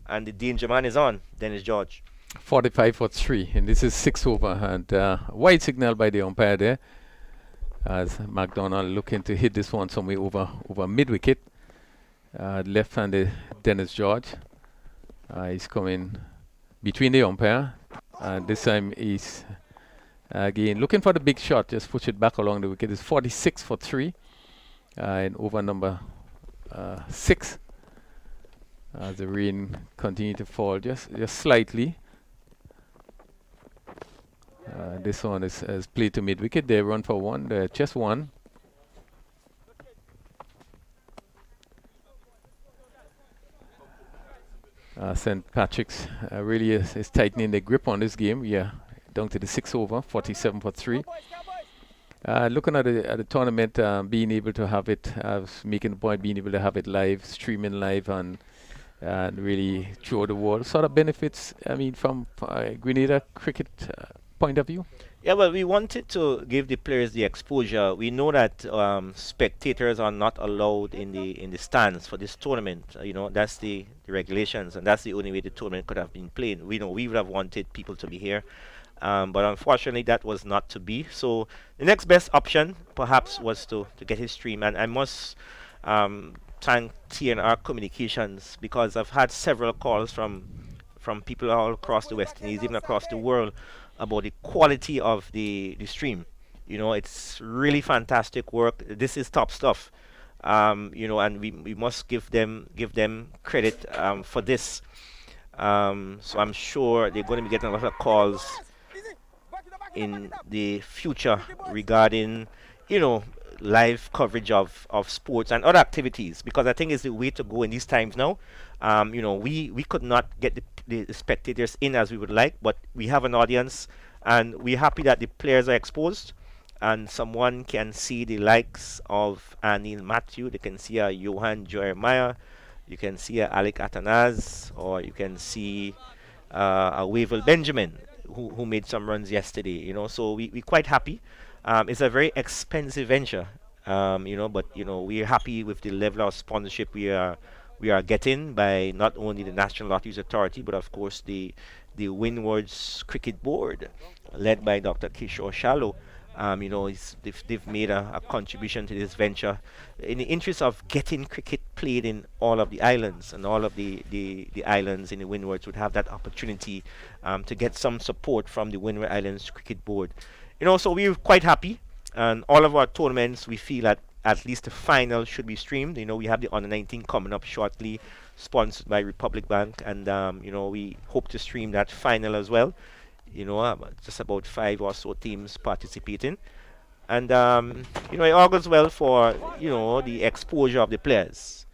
And the danger man is on, Dennis George. 45 for 3, and this is 6 over, and wide signal by the umpire there, as McDonald looking to hit this one somewhere over mid-wicket. Left-handed Dennis George. He's coming between the umpire, and this time he's again looking for the big shot, just push it back along the wicket. It's 46 for 3, and over number 6. As the rain continue to fall just slightly. This one is played to mid-wicket. They run for 1, just 1. St. Patrick's really is tightening their grip on this game. Yeah, down to the 6 over, 47 for 3. Looking at the tournament, being able to have it, I was making the point, being able to have it live, streaming live, and really through the world, sort of benefits, I mean, from Grenada cricket point of view? Yeah, well, we wanted to give the players the exposure. We know that spectators are not allowed in the stands for this tournament. That's the regulations, and that's the only way the tournament could have been played. We would have wanted people to be here, but unfortunately that was not to be. So the next best option perhaps was to get his stream, and I must thank TNR Communications, because I've had several calls from people all across the West Indies, even across the world, about the quality of the stream. It's really fantastic work. This is top stuff. And we must give them credit for this. So I'm sure they're going to be getting a lot of calls in the future regarding live coverage of sports and other activities, because I think it's the way to go in these times now. We could not get the spectators in as we would like, but we have an audience, and we're happy that the players are exposed, and someone can see the likes of Anil Matthew, they can see a Johan Jeremiah, you can see a Alick Athanaze, or you can see a Wavell Benjamin who made some runs yesterday. So we're quite happy. It's a very expensive venture, but we're happy with the level of sponsorship we are getting by not only the National Lotteries Authority, but of course the Windwards Cricket Board, led by Dr. Kishore Shallow. They've made a contribution to this venture in the interest of getting cricket played in all of the islands, and all of the islands in the Windwards would have that opportunity to get some support from the Windward Islands Cricket Board. So we're quite happy, and all of our tournaments, we feel at least the final should be streamed. We have the Under 19 coming up shortly, sponsored by Republic Bank, and we hope to stream that final as well. Just about 5 or so teams participating, and it augurs well for the exposure of the players.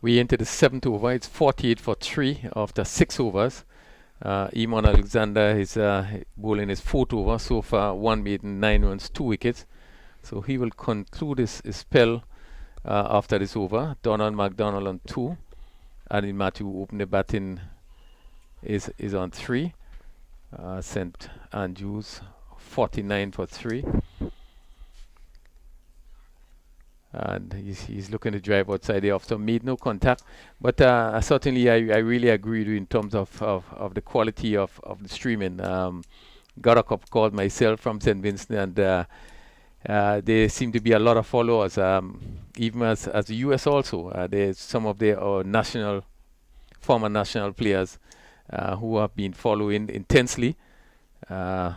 We into the 7th over. It's 48 for 3 after 6 overs. Iman Alexander is bowling his 4th over. So far, 1 maiden, 9 runs, 2 wickets. So he will conclude his spell after this over. Donald McDonald on 2. Anil Matthew open the batting is on 3. St. Andrews 49 for 3. and he's looking to drive outside the off, so made no contact. But certainly, I really agree with you in terms of the quality of the streaming. Got a couple calls myself from St. Vincent, and there seem to be a lot of followers, even as the US also. There's some of their former national players who have been following intensely. John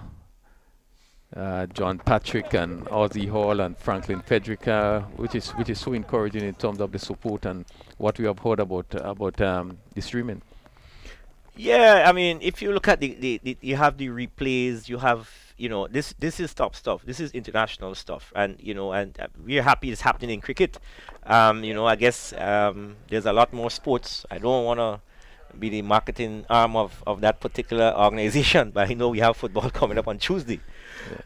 Patrick and Ozzy Hall and Franklin Federica, which is so encouraging in terms of the support and what we have heard about the streaming. Yeah, I mean, if you look at the you have the replays, you have, this is top stuff. This is international stuff, and we're happy it's happening in cricket. I guess there's a lot more sports. I don't want to be the marketing arm of that particular organization, but I know we have football coming up on Tuesday.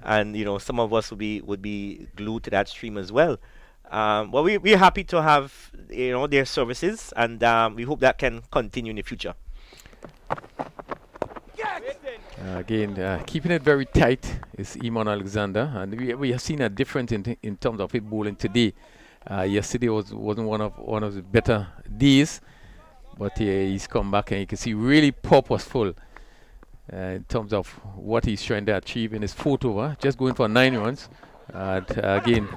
Yeah. And some of us would be glued to that stream as well. But we're happy to have their services, and we hope that can continue in the future. Again, keeping it very tight is Iman Alexander, and we have seen a difference in terms of hit bowling today. Yesterday wasn't one of the better days, but he's come back, and you can see really purposeful in terms of what he's trying to achieve in his fourth over, just going for 9 runs. Again,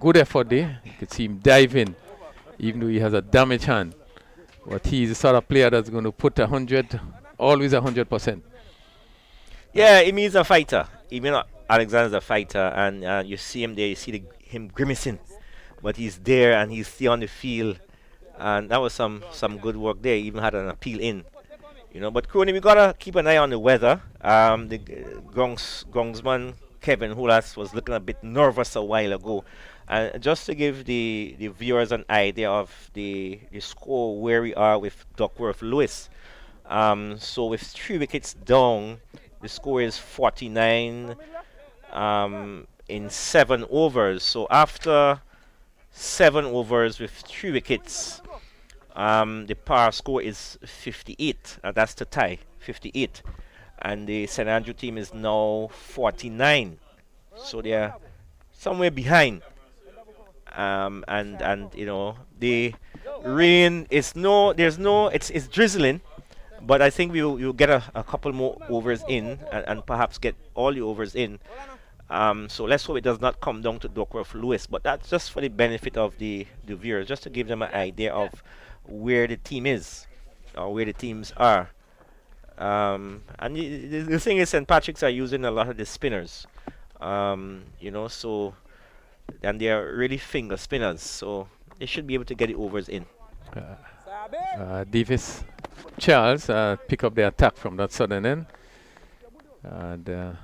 good effort there. You can see him dive in, even though he has a damaged hand. But he's the sort of player that's going to put 100, always 100%. Yeah, he's a fighter. Even Alexander's a fighter, and you see him there, you see him grimacing, but he's there and he's still on the field, and that was some good work there. He even had an appeal in. But Crony, we gotta keep an eye on the weather. The groundsman Kevin Hodge was looking a bit nervous a while ago, and just to give the viewers an idea of the score where we are with Duckworth Lewis. So with 3 wickets down, the score is 49 in 7 overs. So after 7 overs with 3 wickets. The par score is 58. That's the tie, 58. And the St. Andrew team is now 49. So they're somewhere behind. And the rain is it's drizzling, but I think we'll get a couple more overs in, and perhaps get all the overs in. So let's hope it does not come down to Duckworth Lewis, but that's just for the benefit of the viewers, just to give them an idea of where the team is, or where the teams are. And the thing is, St. Patrick's are using a lot of the spinners, so, and they are really finger spinners, so they should be able to get the overs in. Davis Charles pick up the attack from that southern end, and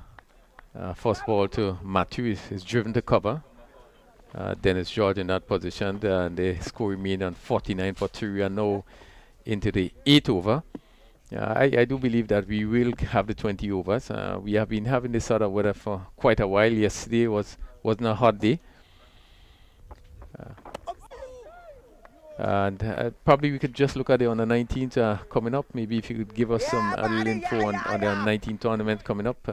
first ball to Matthew is driven to cover. Dennis George in that position, and the score remained on 49 for 3, and now into the 8th over. I do believe that we will have the 20 overs. We have been having this sort of weather for quite a while. Yesterday wasn't a hot day. And probably we could just look at it on the 19th coming up. Maybe if you could give us some little info on the 19th tournament coming up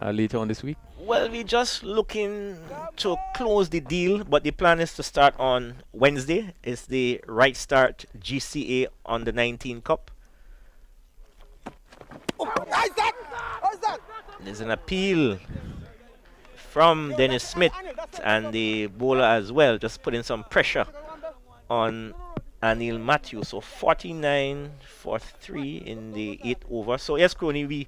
later on this week. Well, we're just looking to close the deal, but the plan is to start on Wednesday. It's the Right Start GCA on the 19 Cup. There's an appeal from Dennis Smith and the bowler as well, just putting some pressure on Anil Matthew. So 49 for 3 in the 8th over. So yes, Crony, we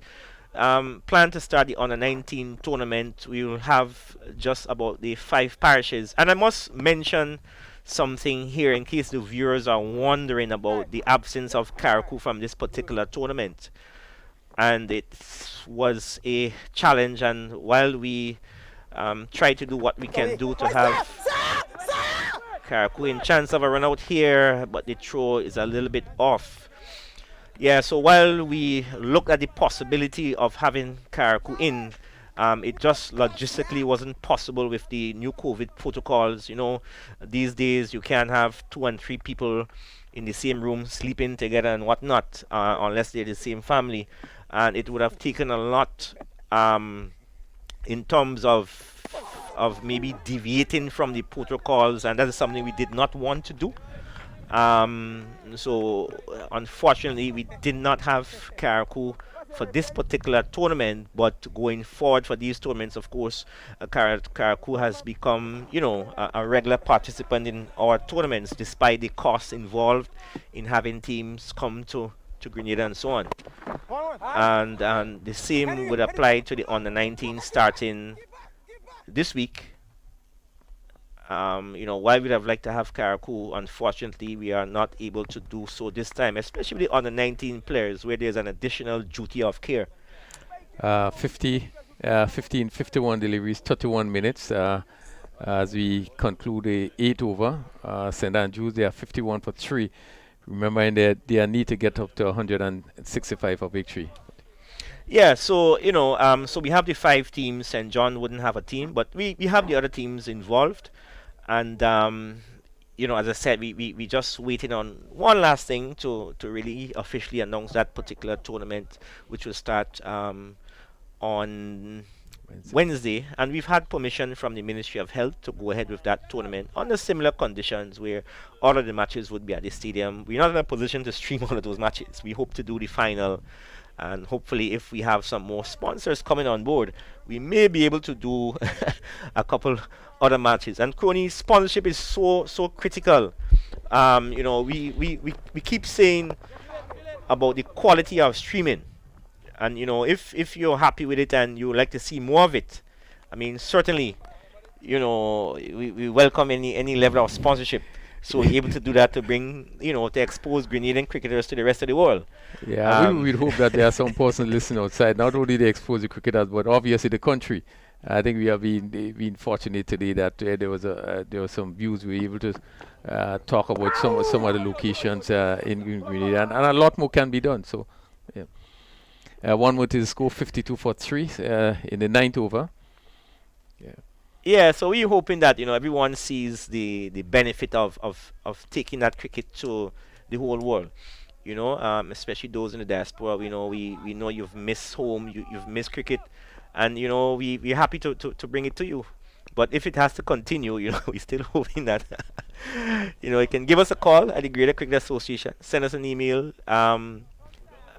plan to start the under 19 tournament. We will have just about the 5 parishes. And I must mention something here in case the viewers are wondering about the absence of Karakou from this particular tournament. And it was a challenge, and while we try to do what we can do to have Karakou in chance of a run out here, but the throw is a little bit off. Yeah, so while we looked at the possibility of having Karakou in, it just logistically wasn't possible with the new COVID protocols. These days you can't have 2 and 3 people in the same room sleeping together and whatnot, unless they're the same family. And it would have taken a lot in terms of maybe deviating from the protocols, and that is something we did not want to do. So unfortunately, we did not have Karakou for this particular tournament, but going forward for these tournaments, of course, Karakou has become, a regular participant in our tournaments, despite the costs involved in having teams come to Grenada and so on. And the same would apply to the under-19 starting this week. While we'd have liked to have Karakou, unfortunately, we are not able to do so this time, especially with the under-19 players, where there's an additional duty of care. 51 deliveries, 31 minutes. As we conclude the 8 over, St. Andrews, they are 51 for 3. Remembering that they need to get up to 165 for victory. Yeah, so so we have the 5 teams. St. John wouldn't have a team, but we have the other teams involved, and as I said, we just waiting on one last thing to really officially announce that particular tournament, which will start on Wednesday, and we've had permission from the Ministry of Health to go ahead with that tournament under similar conditions, where all of the matches would be at the stadium. We're not in a position to stream all of those matches. We hope to do the final. And hopefully, if we have some more sponsors coming on board, we may be able to do a couple other matches. And Crony, sponsorship is so critical. We keep saying about the quality of streaming, and if you're happy with it and you would like to see more of it, I mean, certainly, we welcome any level of sponsorship. So we're able to do that to bring, to expose Grenadian cricketers to the rest of the world. Yeah, we hope that there are some person listening outside. Not only they expose the cricketers, but obviously the country. I think we have been fortunate today that there was some views we were able to talk about some of the locations in Grenada, and a lot more can be done. So, yeah. One more to the score, 52 for 3 in the 9th over. Yeah. Yeah, so we're hoping that everyone sees the benefit of taking that cricket to the whole world. Especially those in the diaspora. We know you've missed home, you've missed cricket, and we're happy to bring it to you. But if it has to continue, we're still hoping that you can give us a call at the Greater Cricket Association, send us an email, and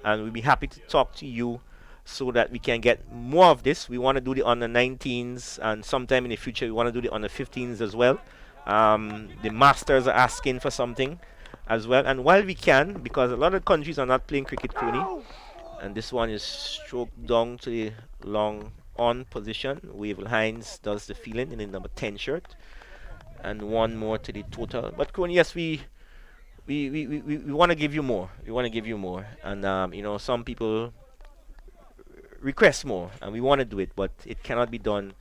we'll be happy to talk to you, so that we can get more of this. We want to do the under-19s, and sometime in the future we want to do the under-15s as well. The Masters are asking for something as well, and while we can, because a lot of countries are not playing cricket, Crony, and this one is stroked down to the long on position. Wavell Hines does the fielding in the number 10 shirt, and one more to the total. But Crony, yes, we want to give you more. We want to give you more, and some people request more, and we want to do it, but it cannot be done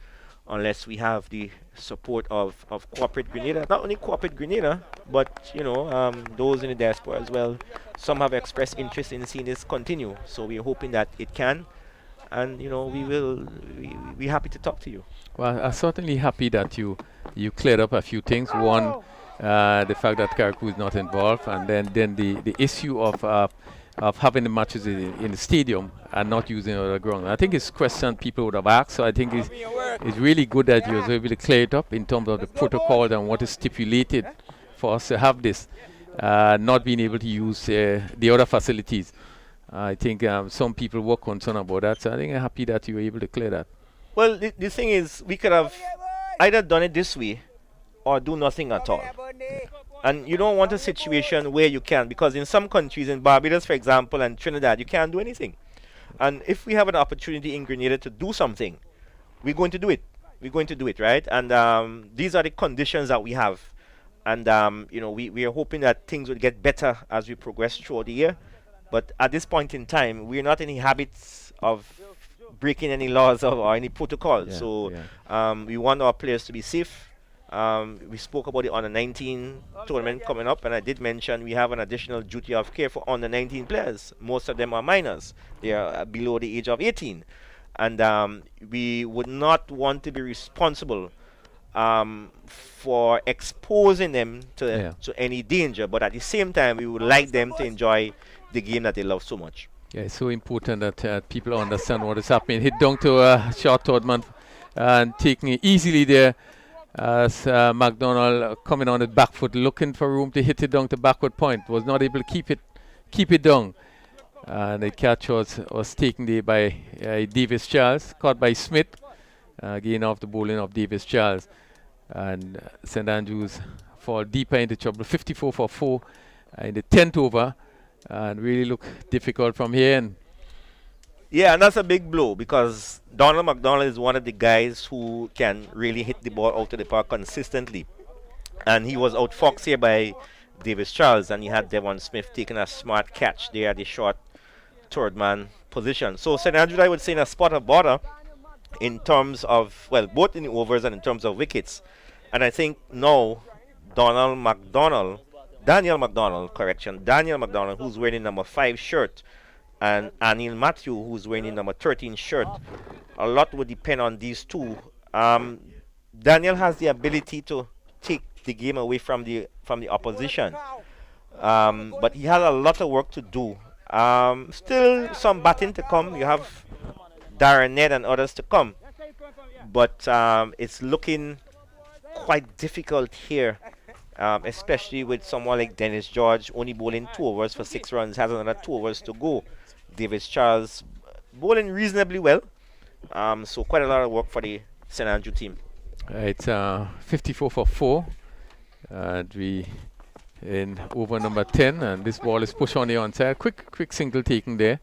unless we have the support of corporate Grenada. Not only corporate Grenada, but those in the diaspora as well. Some have expressed interest in seeing this continue, so we're hoping that it can, and we're happy to talk to you. Well, I'm certainly happy that you cleared up a few things. One, the fact that Karakou is not involved, and then the issue of having the matches in the stadium and not using the ground. I think it's a question people would have asked, so I think it's really good that you were able to clear it up in terms of the protocol and what is stipulated for us to have this, not being able to use the other facilities. I think some people were concerned about that, so I think I'm happy that you were able to clear that. Well, the thing is, we could have either done it this way or do nothing at all. And you don't want a situation where you can, because in some countries, in Barbados, for example, and Trinidad, you can't do anything. And if we have an opportunity in Grenada to do something, we're going to do it. We're going to do it, right? And these are the conditions that we have. And, we are hoping that things will get better as we progress throughout the year. But at this point in time, we're not in the habits of breaking any laws or any protocols. Yeah, so yeah. We want our players to be safe. We spoke about the under-19 tournament coming up, and I did mention we have an additional duty of care for under-19 players. Most of them are minors. They are below the age of 18. And we would not want to be responsible for exposing them to any danger, but at the same time, we would like them to enjoy the game that they love so much. Yeah, it's so important that people understand what is happening. Hit down to a short third man and taking it easily there as McDonald coming on the back foot, looking for room to hit it down to backward point. Was not able to keep it down. And the catch was taken there by Davis Charles, caught by Smith, gain off the bowling of Davis Charles. And St Andrews fall deeper into trouble, 54 for 4 in the 10th over, and really look difficult from here. And yeah, and that's a big blow because Donald McDonald is one of the guys who can really hit the ball out of the park consistently. And he was outfoxed here by Davis Charles, and he had Devon Smith taking a smart catch there at the short third man position. So St Andrews, I would say, in a spot of bother in terms of, well, both in the overs and in terms of wickets. And I think now Daniel McDonald, who's wearing number 5 shirt, and Anil Matthew, who's wearing number 13 shirt, a lot would depend on these two. Daniel has the ability to take the game away from the opposition, but he has a lot of work to do. Still some batting to come. You have Darren Ned and others to come, but it's looking quite difficult here, especially with someone like Dennis George only bowling 2 overs for 6 runs, has another 2 overs to go. Davis Charles bowling reasonably well, so quite a lot of work for the St Andrew team. It's 54 for 4, and we in over number 10, and this ball is pushed on the onside. Quick single taken there.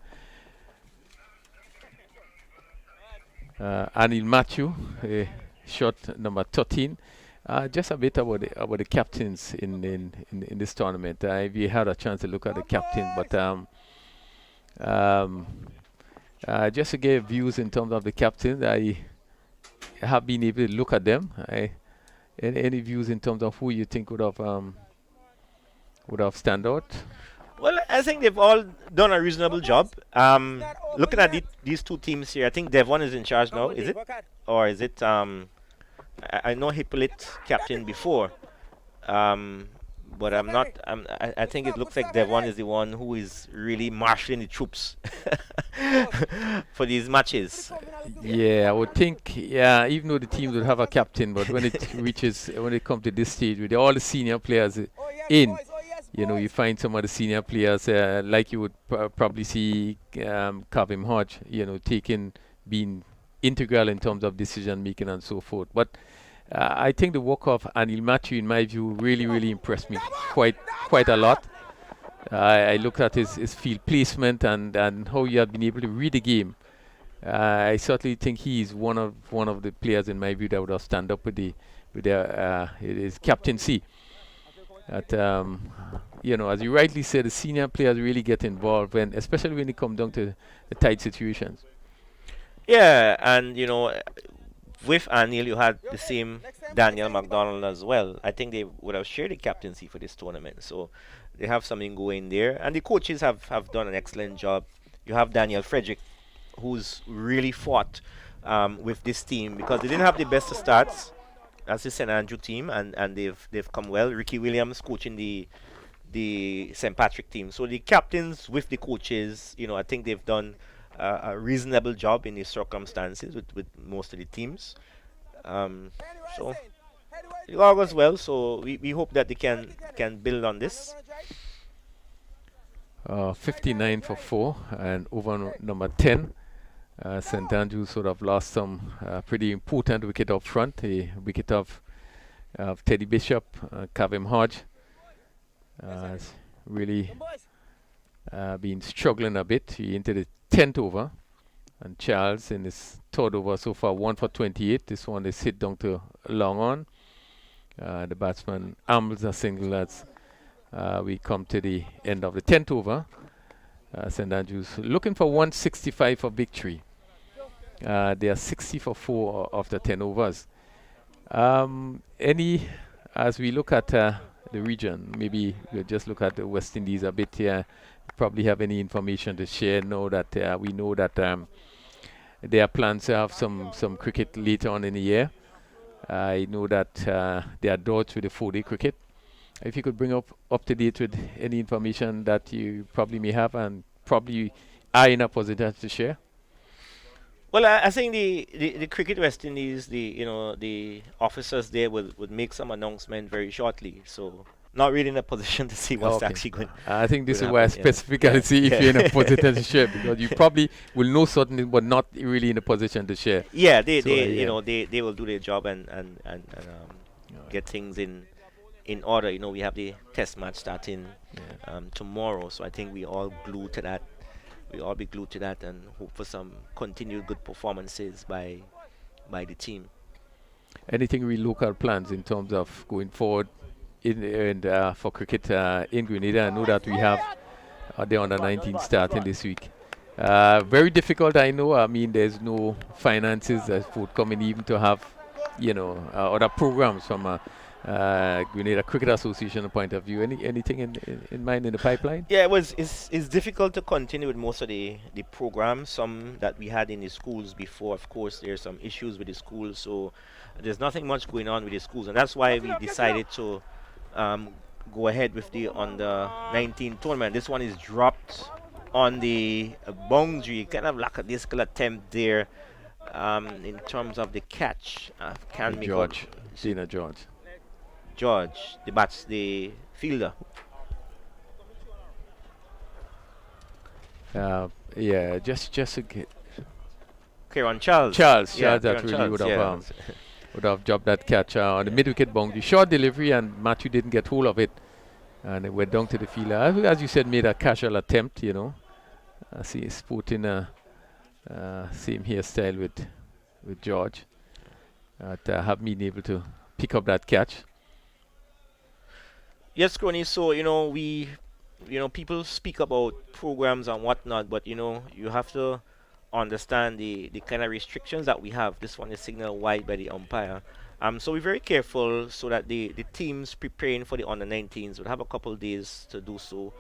Anil Matthew, shot number 13. Just a bit about the captains in this tournament. We had a chance to look at the captain, but just to give views in terms of the captains, I have been able to look at them. Any views in terms of who you think would have stand out? Well, I think they've all done a reasonable job. Looking at these two teams here, I think Devon is in charge now, is it? Or is it, I know Hippolyte captain before, but I'm not, I think it looks like Devon is the one who is really marshalling the troops for these matches. Yeah, I would think, yeah, even though the teams would have a captain, but when it comes to this stage, with all the senior players in, you know, you find some of the senior players, like you would probably see Kavem Hodge, you know, being integral in terms of decision making and so forth. But I think the work of Anil Matthew, in my view, really impressed me quite a lot. I looked at his field placement and how he had been able to read the game. I certainly think he is one of the players in my view that would have stand up with his captaincy. You know, as you rightly said, the senior players really get involved especially when it comes down to the tight situations. Yeah, and you know, with Anil, you had the same Daniel McDonald as well. I think they would have shared the captaincy for this tournament, so they have something going there. And the coaches have done an excellent job. You have Daniel Frederick, who's really fought with this team because they didn't have the best of starts as the St Andrew team, and they've come well. Ricky Williams coaching the St Patrick team. So the captains with the coaches, you know, I think they've done a reasonable job in these circumstances with most of the teams. So it all goes well. So we hope that they can build on this. 59 for 4 and over number 10. St Andrews sort of lost some pretty important wicket up front. The wicket of Teddy Bishop, Kavem Hodge has really been struggling a bit. He entered the 10th over, and Charles in his 3rd over so far 1 for 28. This one is hit down to long on. The batsman ambles a single as we come to the end of the 10th over. St Andrews looking for 165 for victory. They are 60 for 4 after 10 overs. As we look at the region, maybe we'll just look at the West Indies a bit here. Probably have any information to share. Know that we know that there are plans to have some cricket later on in the year. I know that there are doubts with the 4-day cricket. If you could bring up to date with any information that you probably may have and probably are in a position to share. Well, I think the Cricket West Indies, the officers there would make some announcement very shortly. So not really in a position to see what's Okay. actually going. I think this is Going where I happen, yeah. specifically Yeah, see if yeah. you're in a position to share, because you probably will know something but not really in a position to share. Yeah, So, yeah. they will do their job and get things in order. We have the test match starting tomorrow, so I think we all glued to that. We all be glued to that and hope for some continued good performances by the team. Anything we local plans in terms of going forward for cricket in Grenada? I know that we have the under-19 starting this week. Very difficult, I know. I mean, there's no finances that's forthcoming even to have, other programs from Grenada Cricket Association point of view. Anything in mind in the pipeline? Yeah, it's difficult to continue with most of the programs, some that we had in the schools before. Of course, there's some issues with the schools, so there's nothing much going on with the schools, and that's why we decided to go ahead with the under-19 tournament. This one is dropped on the boundary, kind of like a discal attempt there in terms of the catch. Can make George, Gina George. George, the fielder. Yeah, just to get Kieran Charles. Charles Yeah, that Kieran really Charles, would have dropped that catch on the mid-wicket boundary. Short delivery, and Matthew didn't get hold of it, and it went down to the fielder. As you said, made a casual attempt. I see he's sporting same hairstyle with George. Have been able to pick up that catch. Yes, Crony. So we, people speak about programs and whatnot, but you have to understand the kind of restrictions that we have. This one is signaled wide by the umpire. So we're very careful so that the teams preparing for the under-19s would have a couple days to do so,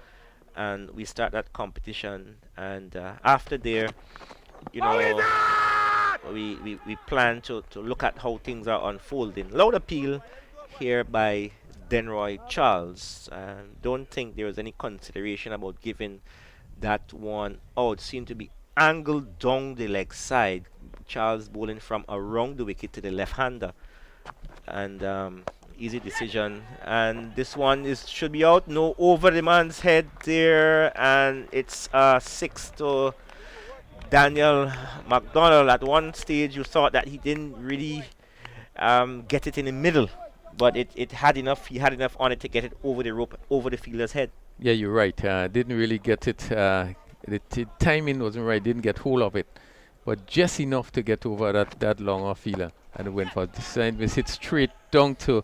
and we start that competition. And after there, we plan to look at how things are unfolding. Loud appeal here by Denroy Charles. Don't think there was any consideration about giving that one out. Seemed to be angled down the leg side. Charles bowling from around the wicket to the left-hander, and easy decision. And this one should be out. No over the man's head there, and it's 6 to Daniel McDonald. At one stage, you thought that he didn't really get it in the middle, but it had enough. He had enough on it to get it over the rope, over the fielder's head. Yeah, you're right. Didn't really get it. The timing wasn't right. Didn't get hold of it, but just enough to get over that long off fielder, and it went for this time. It hit straight down to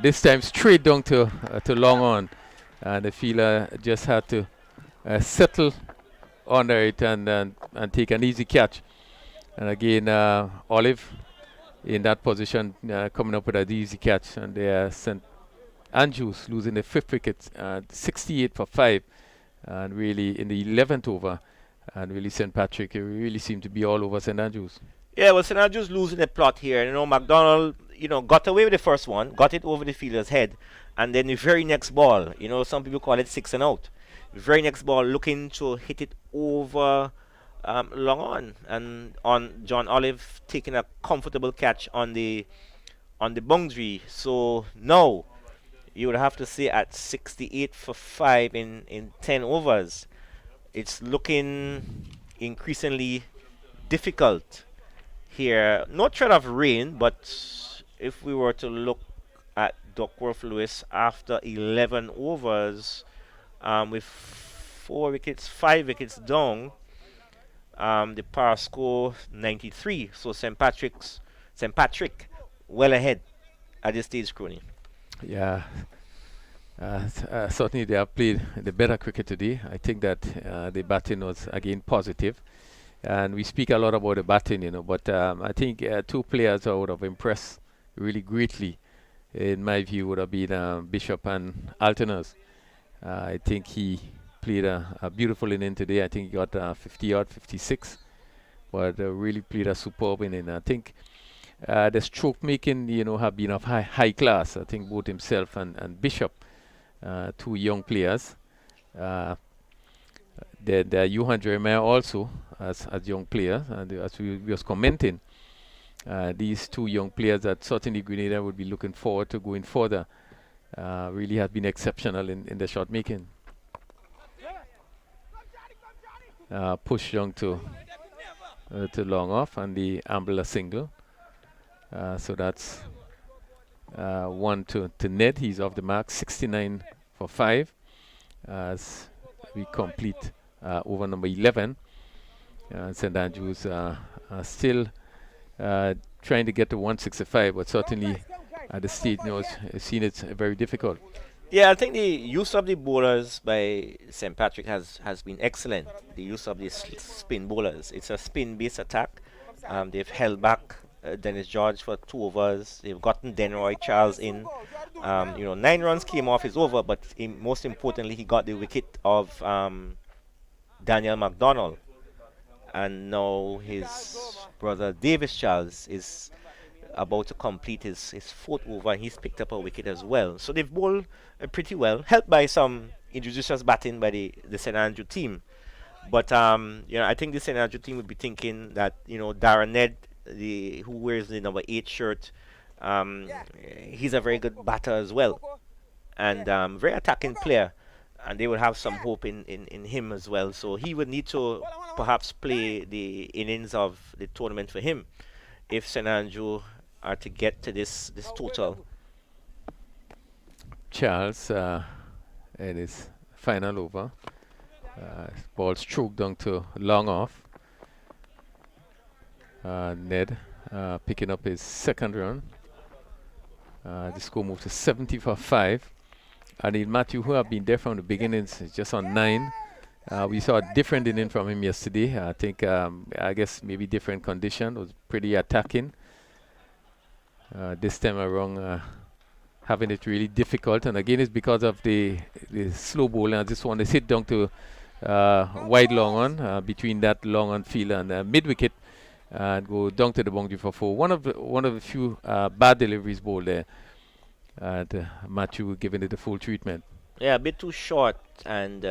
this time straight down to long on, and the fielder just had to settle under it and take an easy catch. And again, Olive in that position, coming up with an easy catch, and they St. Andrews losing the 5th wicket, 68 for 5, and really in the 11th over, and really St. Patrick really seemed to be all over St. Andrews. Yeah, well, St. Andrews losing the plot here. McDonald, got away with the first one, got it over the fielder's head, and then the very next ball, some people call it 6 and out. The very next ball, looking to hit it over long on, and on John Olive taking a comfortable catch on the boundary. So now you would have to say at 68 for 5 in 10 overs, it's looking increasingly difficult here. No threat of rain, but if we were to look at Duckworth Lewis after 11 overs, with 4 wickets, 5 wickets down, the par score 93. So St. Patrick well ahead at this stage, Crony. Yeah, certainly they have played the better cricket today. I think that the batting was again positive, and we speak a lot about the batting, but I think 2 players I would have impressed really greatly, in my view, would have been Bishop and Athanaze. I think he played a beautiful inning today. I think he got 50 odd, 56, but really played a superb inning. I think the stroke making, have been of high class. I think both himself and Bishop, 2 young players. The Johan Jeremiah also as young players, and as we was commenting, these two young players that certainly Grenada would be looking forward to going further. Really have been exceptional in the shot making. Push young to long off, and the Ambler single. So that's 1 to Ned. He's off the mark, 69 for 5 as we complete over number 11. St. Andrews are still trying to get to 165, but certainly at the stage now has seen it very difficult. Yeah, I think the use of the bowlers by St. Patrick has been excellent. The use of the spin bowlers. It's a spin-based attack. They've held back Dennis George for 2 overs. They've gotten Denroy Charles in. 9 runs came off his over, but most importantly, he got the wicket of Daniel McDonald. And now his brother Davis Charles is about to complete his 4th over, and he's picked up a wicket as well. So they've bowled pretty well, helped by some injudicious batting by the St. Andrew team. But I think the St. Andrew team would be thinking that Darren Ned, who wears the number 8 shirt, he's a very good batter as well, and very attacking player, and they would have some hope in him as well. So he would need to perhaps play the innings of the tournament for him if St. Andrew are to get to this total. Charles in his final over. Ball stroked down to long off. Ned picking up his 2nd run. The score moved to 70 for 5. And Matthew, who have been there from the beginnings, is just on 9. We saw a different inning from him yesterday. I think, I guess maybe different condition. Was pretty attacking. This time around, having it really difficult. And again, it's because of the slow bowling. I just want to sit down to wide long on between that long on field and mid wicket, and go down to the boundary for 4. One of the few bad deliveries bowled there. And Matthew giving it the full treatment. Yeah, a bit too short, and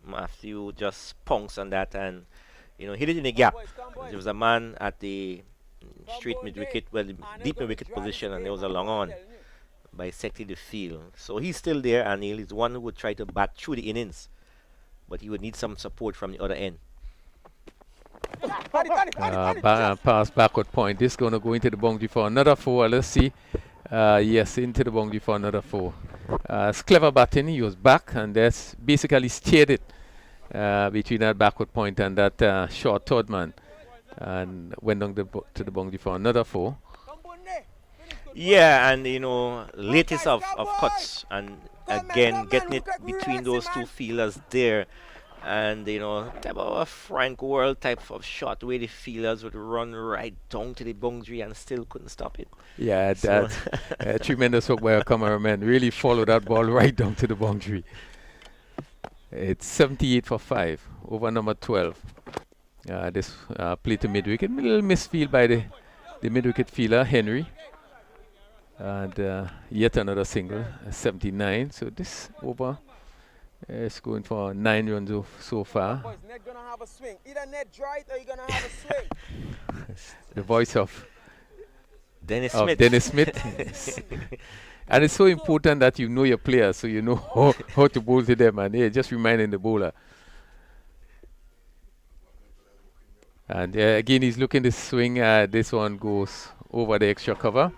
Matthew just punks on that, and hit it in the gap. There was a man at the straight mid wicket, well, the deep mid wicket position, and there was a long on bisecting the field. So he's still there, and he's one who would try to bat through the innings, but he would need some support from the other end. Pass backward point. This is going to go into the boundary for another 4. Let's see. Yes, into the boundary for another 4. It's clever batting. He was back, and that's basically steered it between that backward point and that short third man, and went down to the boundary for another 4. Yeah, and latest of cuts, and again getting it between those 2 fielders there. And type of a Frank World type of shot where the fielders would run right down to the boundary and still couldn't stop it. Yeah, so that tremendous work by a cameraman. Really followed that ball right down to the boundary. It's 78 for 5 over number 12. This play to mid wicket. Little misfield by the mid wicket fielder Henry. And yet another single, 79. So this over. It's going for 9 runs so far. Boys, Ned gonna have a swing. Either Ned dry or you're gonna have a swing. The voice of Dennis Smith. Dennis Smith. And it's so important that you know your players, so you know how to bowl to them, and just reminding the bowler. And again, he's looking to swing. This one goes over the extra cover,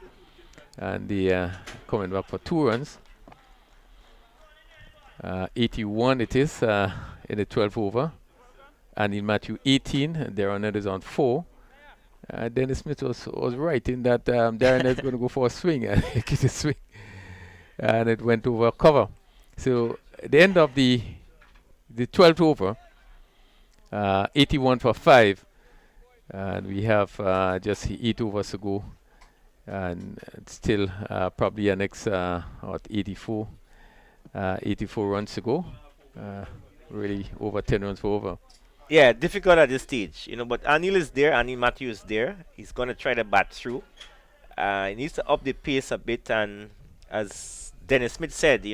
and the coming back for 2 runs. 81 it is in the 12th over, and in Matthew 18, Darren Ned is on 4. Dennis Smith was right in that Darren Ned is going to go for a swing, and get a swing, and it went over cover. So at the end of the 12th over, 81 for 5, and we have just 8 overs to go, and still probably an next 84 runs to go. Really over 10 runs for over. Yeah, difficult at this stage, but Anil is there, Anil Matthew is there. He's going to try to bat through. He needs to up the pace a bit, and as Dennis Smith said,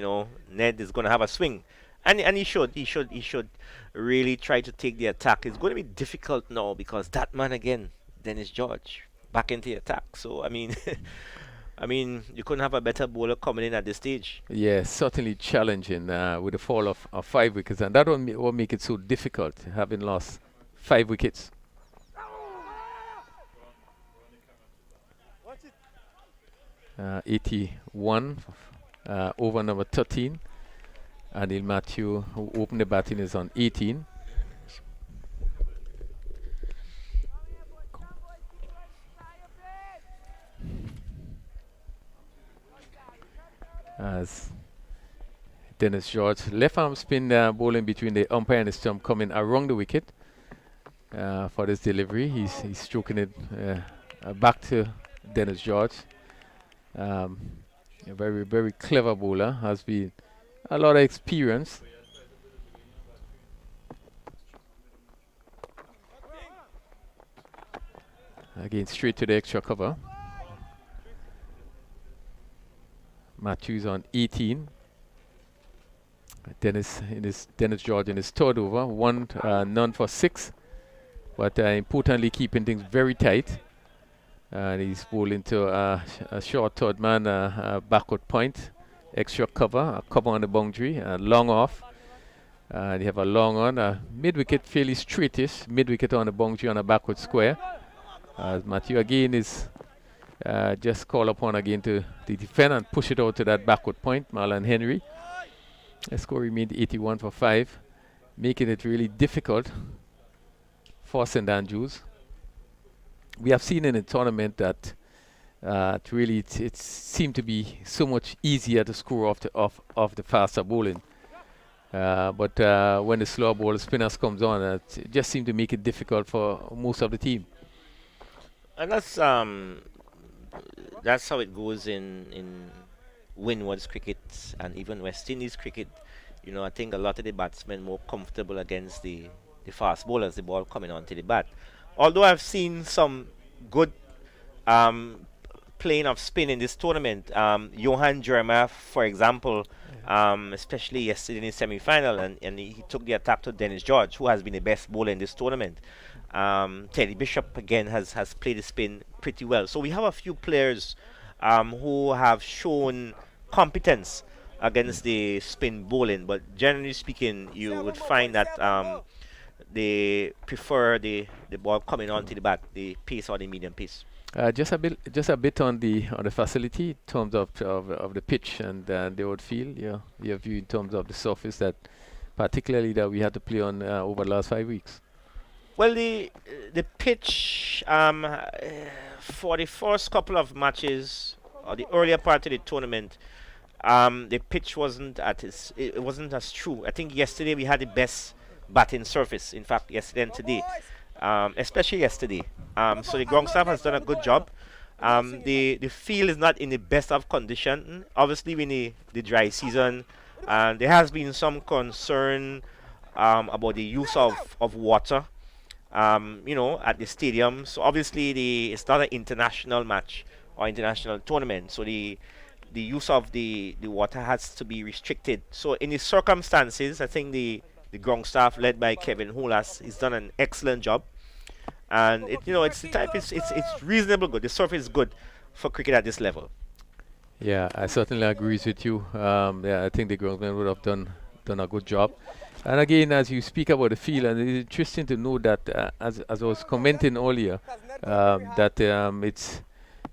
Ned is going to have a swing. And he should really try to take the attack. It's going to be difficult now because that man again, Dennis George, back into the attack. So I mean, I mean, you couldn't have a better bowler coming in at this stage. Yeah, certainly challenging with the fall of 5 wickets, and that will make it so difficult, having lost 5 wickets. 81 over number 13. Anil Matthew, who opened the batting, is on 18. As Dennis George, left arm spin bowling between the umpire and the stump, coming around the wicket for this delivery. He's stroking it back to Dennis George. A very, very clever bowler, has been a lot of experience. Again, straight to the extra cover. Matthews on 18. Dennis George in his third over, none for 6, but importantly keeping things very tight. And he's bowling to a short third man, backward point, extra cover, a cover on the boundary, long off. They have a long on, mid wicket fairly straightish, mid wicket on the boundary on a backward square. Matthew again is just call upon again to defend and push it out to that backward point. Marlon Henry. The score remained 81 for 5, making it really difficult for St Andrews. We have seen in the tournament that it seemed to be so much easier to score off the faster bowling. But when the slower ball spinners comes on, it just seemed to make it difficult for most of the team. And that's how it goes in Windwards cricket and even West Indies cricket. You know, I think a lot of the batsmen more comfortable against the fast bowlers, the ball coming onto the bat. Although I've seen some good playing of spin in this tournament, Johan Jeremiah, for example, especially yesterday in the semi-final, and he took the attack to Dennis George, who has been the best bowler in this tournament. Teddy Bishop again has played the spin pretty well. So we have a few players who have shown competence against the spin bowling, but generally speaking, you would find that they prefer the ball coming onto the bat, the pace or the medium pace. Just a bit on the facility in terms of the pitch and the outfield. Your view in terms of the surface, that particularly that we had to play on over the last 5 weeks. Well, the pitch for the first couple of matches or the earlier part of the tournament, the pitch wasn't it wasn't as true. I think yesterday we had the best batting surface. In fact, yesterday and today, especially yesterday. So the ground staff has done a good job. The field is not in the best of condition. Obviously, we need the dry season, and there has been some concern about the use of water. At the stadium. So obviously it's not an international match or international tournament. So the use of the water has to be restricted. So in the circumstances, I think the ground staff led by Kevin Hodge has done an excellent job. And it's reasonable good. The surface is good for cricket at this level. Yeah, I certainly agree with you. I think the groundsmen would have done a good job. And again, as you speak about the field, and it's interesting to know that, as I was commenting earlier, that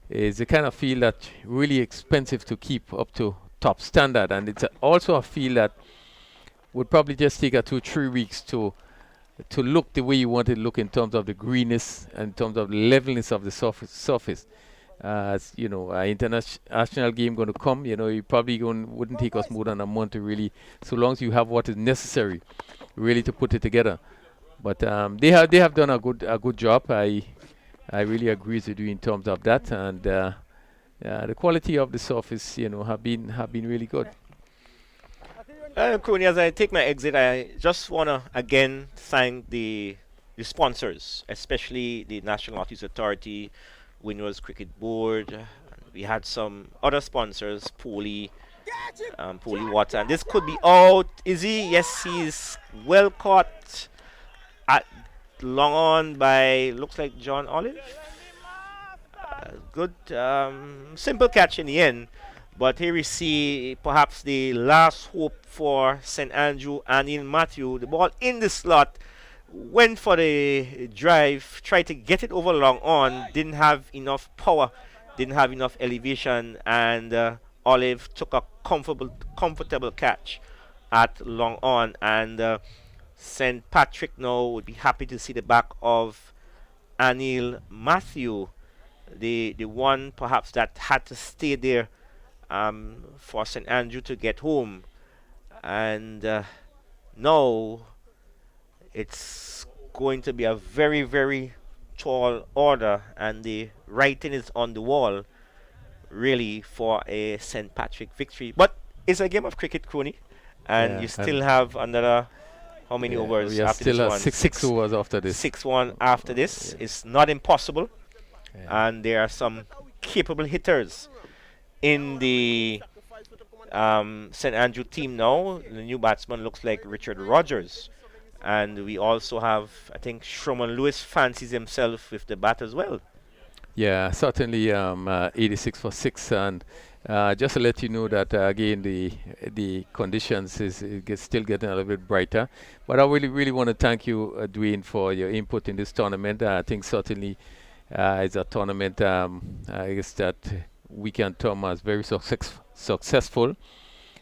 it's a kind of field that's really expensive to keep up to top standard, and it's also a field that would probably just take 2 or 3 weeks to look the way you want it to look in terms of the greenness and in terms of the levelness of the surface. As you know, an international game going to come, you probably wouldn't take us more than a month to really, so long as you have what is necessary, really to put it together. But they have done a good job. I really agree with you in terms of that, and the quality of the surface, have been really good. Crony, as I take my exit, I just want to again thank the sponsors, especially the National Artists Authority, Windwards Cricket Board. We had some other sponsors, Poli, Polly Water. And this could be out. Is he? Yes, he's well caught at long on by, looks like John Olive. Good, simple catch in the end. But here we see perhaps the last hope for St. Andrew and Ian Matthew. The ball in the slot, went for the drive, tried to get it over long on, didn't have enough power, didn't have enough elevation, and Olive took a comfortable catch at long on. And St. Patrick now would be happy to see the back of Anil Matthew, the one perhaps that had to stay there for St. Andrew to get home. And now it's going to be a very, very tall order, and the writing is on the wall really for a St. Patrick victory. But it's a game of cricket, Crony, and you still have another, how many overs we after still this have one? six overs after this. 6-1 after this. It's not impossible, and there are some capable hitters in the St. Andrew team now. The new batsman looks like Richard Rogers, and we also have, I think, Shroman Lewis fancies himself with the bat as well. Yeah, certainly 86 for 6, and just to let you know that again the conditions is still getting a little bit brighter. But I really want to thank you, Dwayne, for your input in this tournament. I think certainly it's a tournament I guess that we can term as very successful.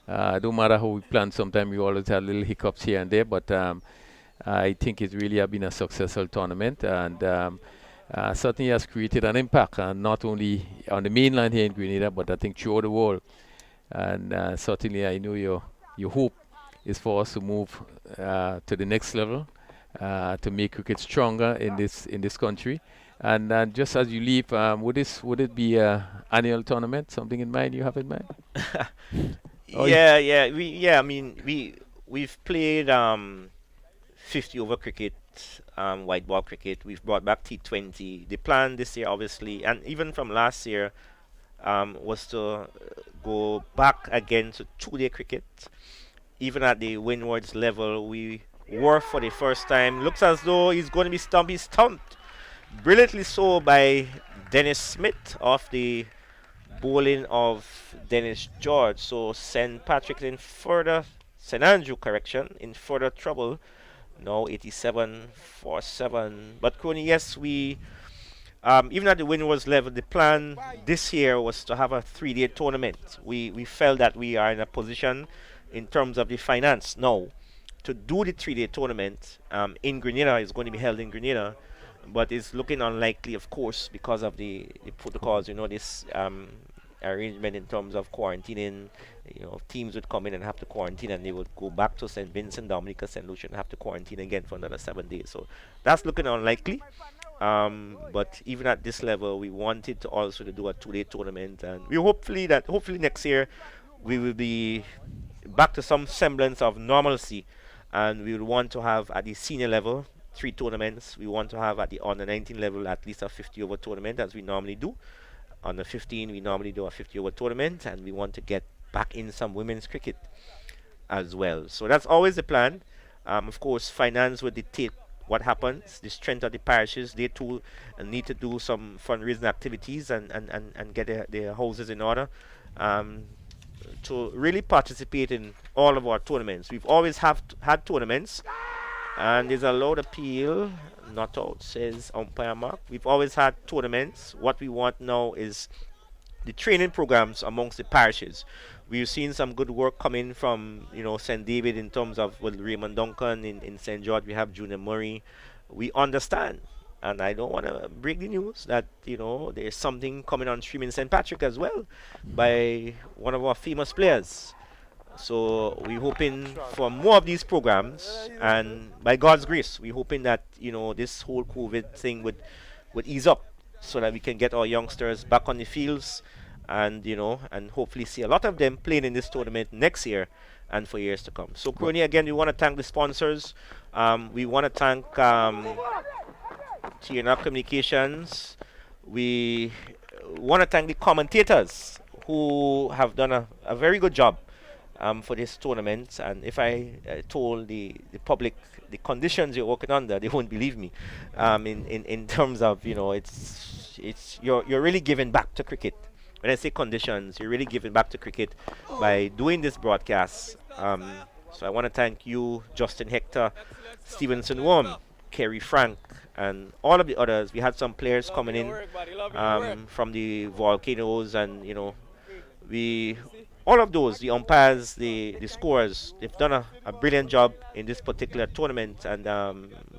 No matter how we plan, sometimes we always have little hiccups here and there, but I think it really has been a successful tournament, and certainly has created an impact, not only on the mainland here in Grenada, but I think throughout the world. And certainly I know your hope is for us to move to the next level, to make cricket stronger in this country. And just as you leave, would it be an annual tournament? Something in mind you have in mind? I mean, we've played 50 over cricket, white ball cricket. We've brought back T20. The plan this year, obviously, and even from last year, was to go back again to 2-day cricket. Even at the Windwards level, we were for the first time. Looks as though he's going to be stumped. He's stumped brilliantly so by Dennis Smith off the bowling of Dennis George. So St. Patrick in further, St. Andrew, correction, in further trouble. Now 87 for 7. But Crony, yes, we even at the Windwards level, the plan this year was to have a 3-day tournament. We felt that we are in a position in terms of the finance now to do the 3-day tournament in Grenada. Is going to be held in Grenada, but it's looking unlikely, of course, because of the protocols. You know, this arrangement in terms of quarantining. You know, teams would come in and have to quarantine, and they would go back to St. Vincent, Dominica, St. Lucia, and have to quarantine again for another 7 days. So that's looking unlikely. But even at this level, we wanted to also to do a 2-day tournament, and we hopefully next year we will be back to some semblance of normalcy, and we will want to have at the senior level 3 tournaments. We want to have at the under 19 level at least a 50 over tournament, as we normally do. Under 15, we normally do a 50 over tournament, and we want to get back in some women's cricket as well. So that's always the plan. Of course, finance will dictate what happens. The strength of the parishes, they too need to do some fundraising activities and get their houses in order to really participate in all of our tournaments. We've always had tournaments, and there's a loud appeal. Not out, says umpire Mark. We've always had tournaments. What we want now is the training programs amongst the parishes. We've seen some good work coming from, you know, St. David in terms of with Raymond Duncan. In St. George, we have Junior Murray. We understand, and I don't want to break the news that, you know, there's something coming on stream in St. Patrick as well by one of our famous players. So we're hoping for more of these programs, and by God's grace, we're hoping that, you know, this whole COVID thing would ease up so that we can get our youngsters back on the fields, and, you know, and hopefully see a lot of them playing in this tournament next year and for years to come. So Crony, again, we want to thank the sponsors. We want to thank TNR Communications. We want to thank the commentators who have done a very good job for this tournament. And if I told the public the conditions you're working under, they won't believe me. In terms of, you know, you're really giving back to cricket. When I say conditions, you're really giving back to cricket by doing this broadcast. So I want to thank you, Justin Hector, Stevenson Worm, Kerry Frank, and all of the others. We had some players coming in from the Volcanoes, and you know, all of those, the umpires, the scorers, they've done a brilliant job in this particular tournament, and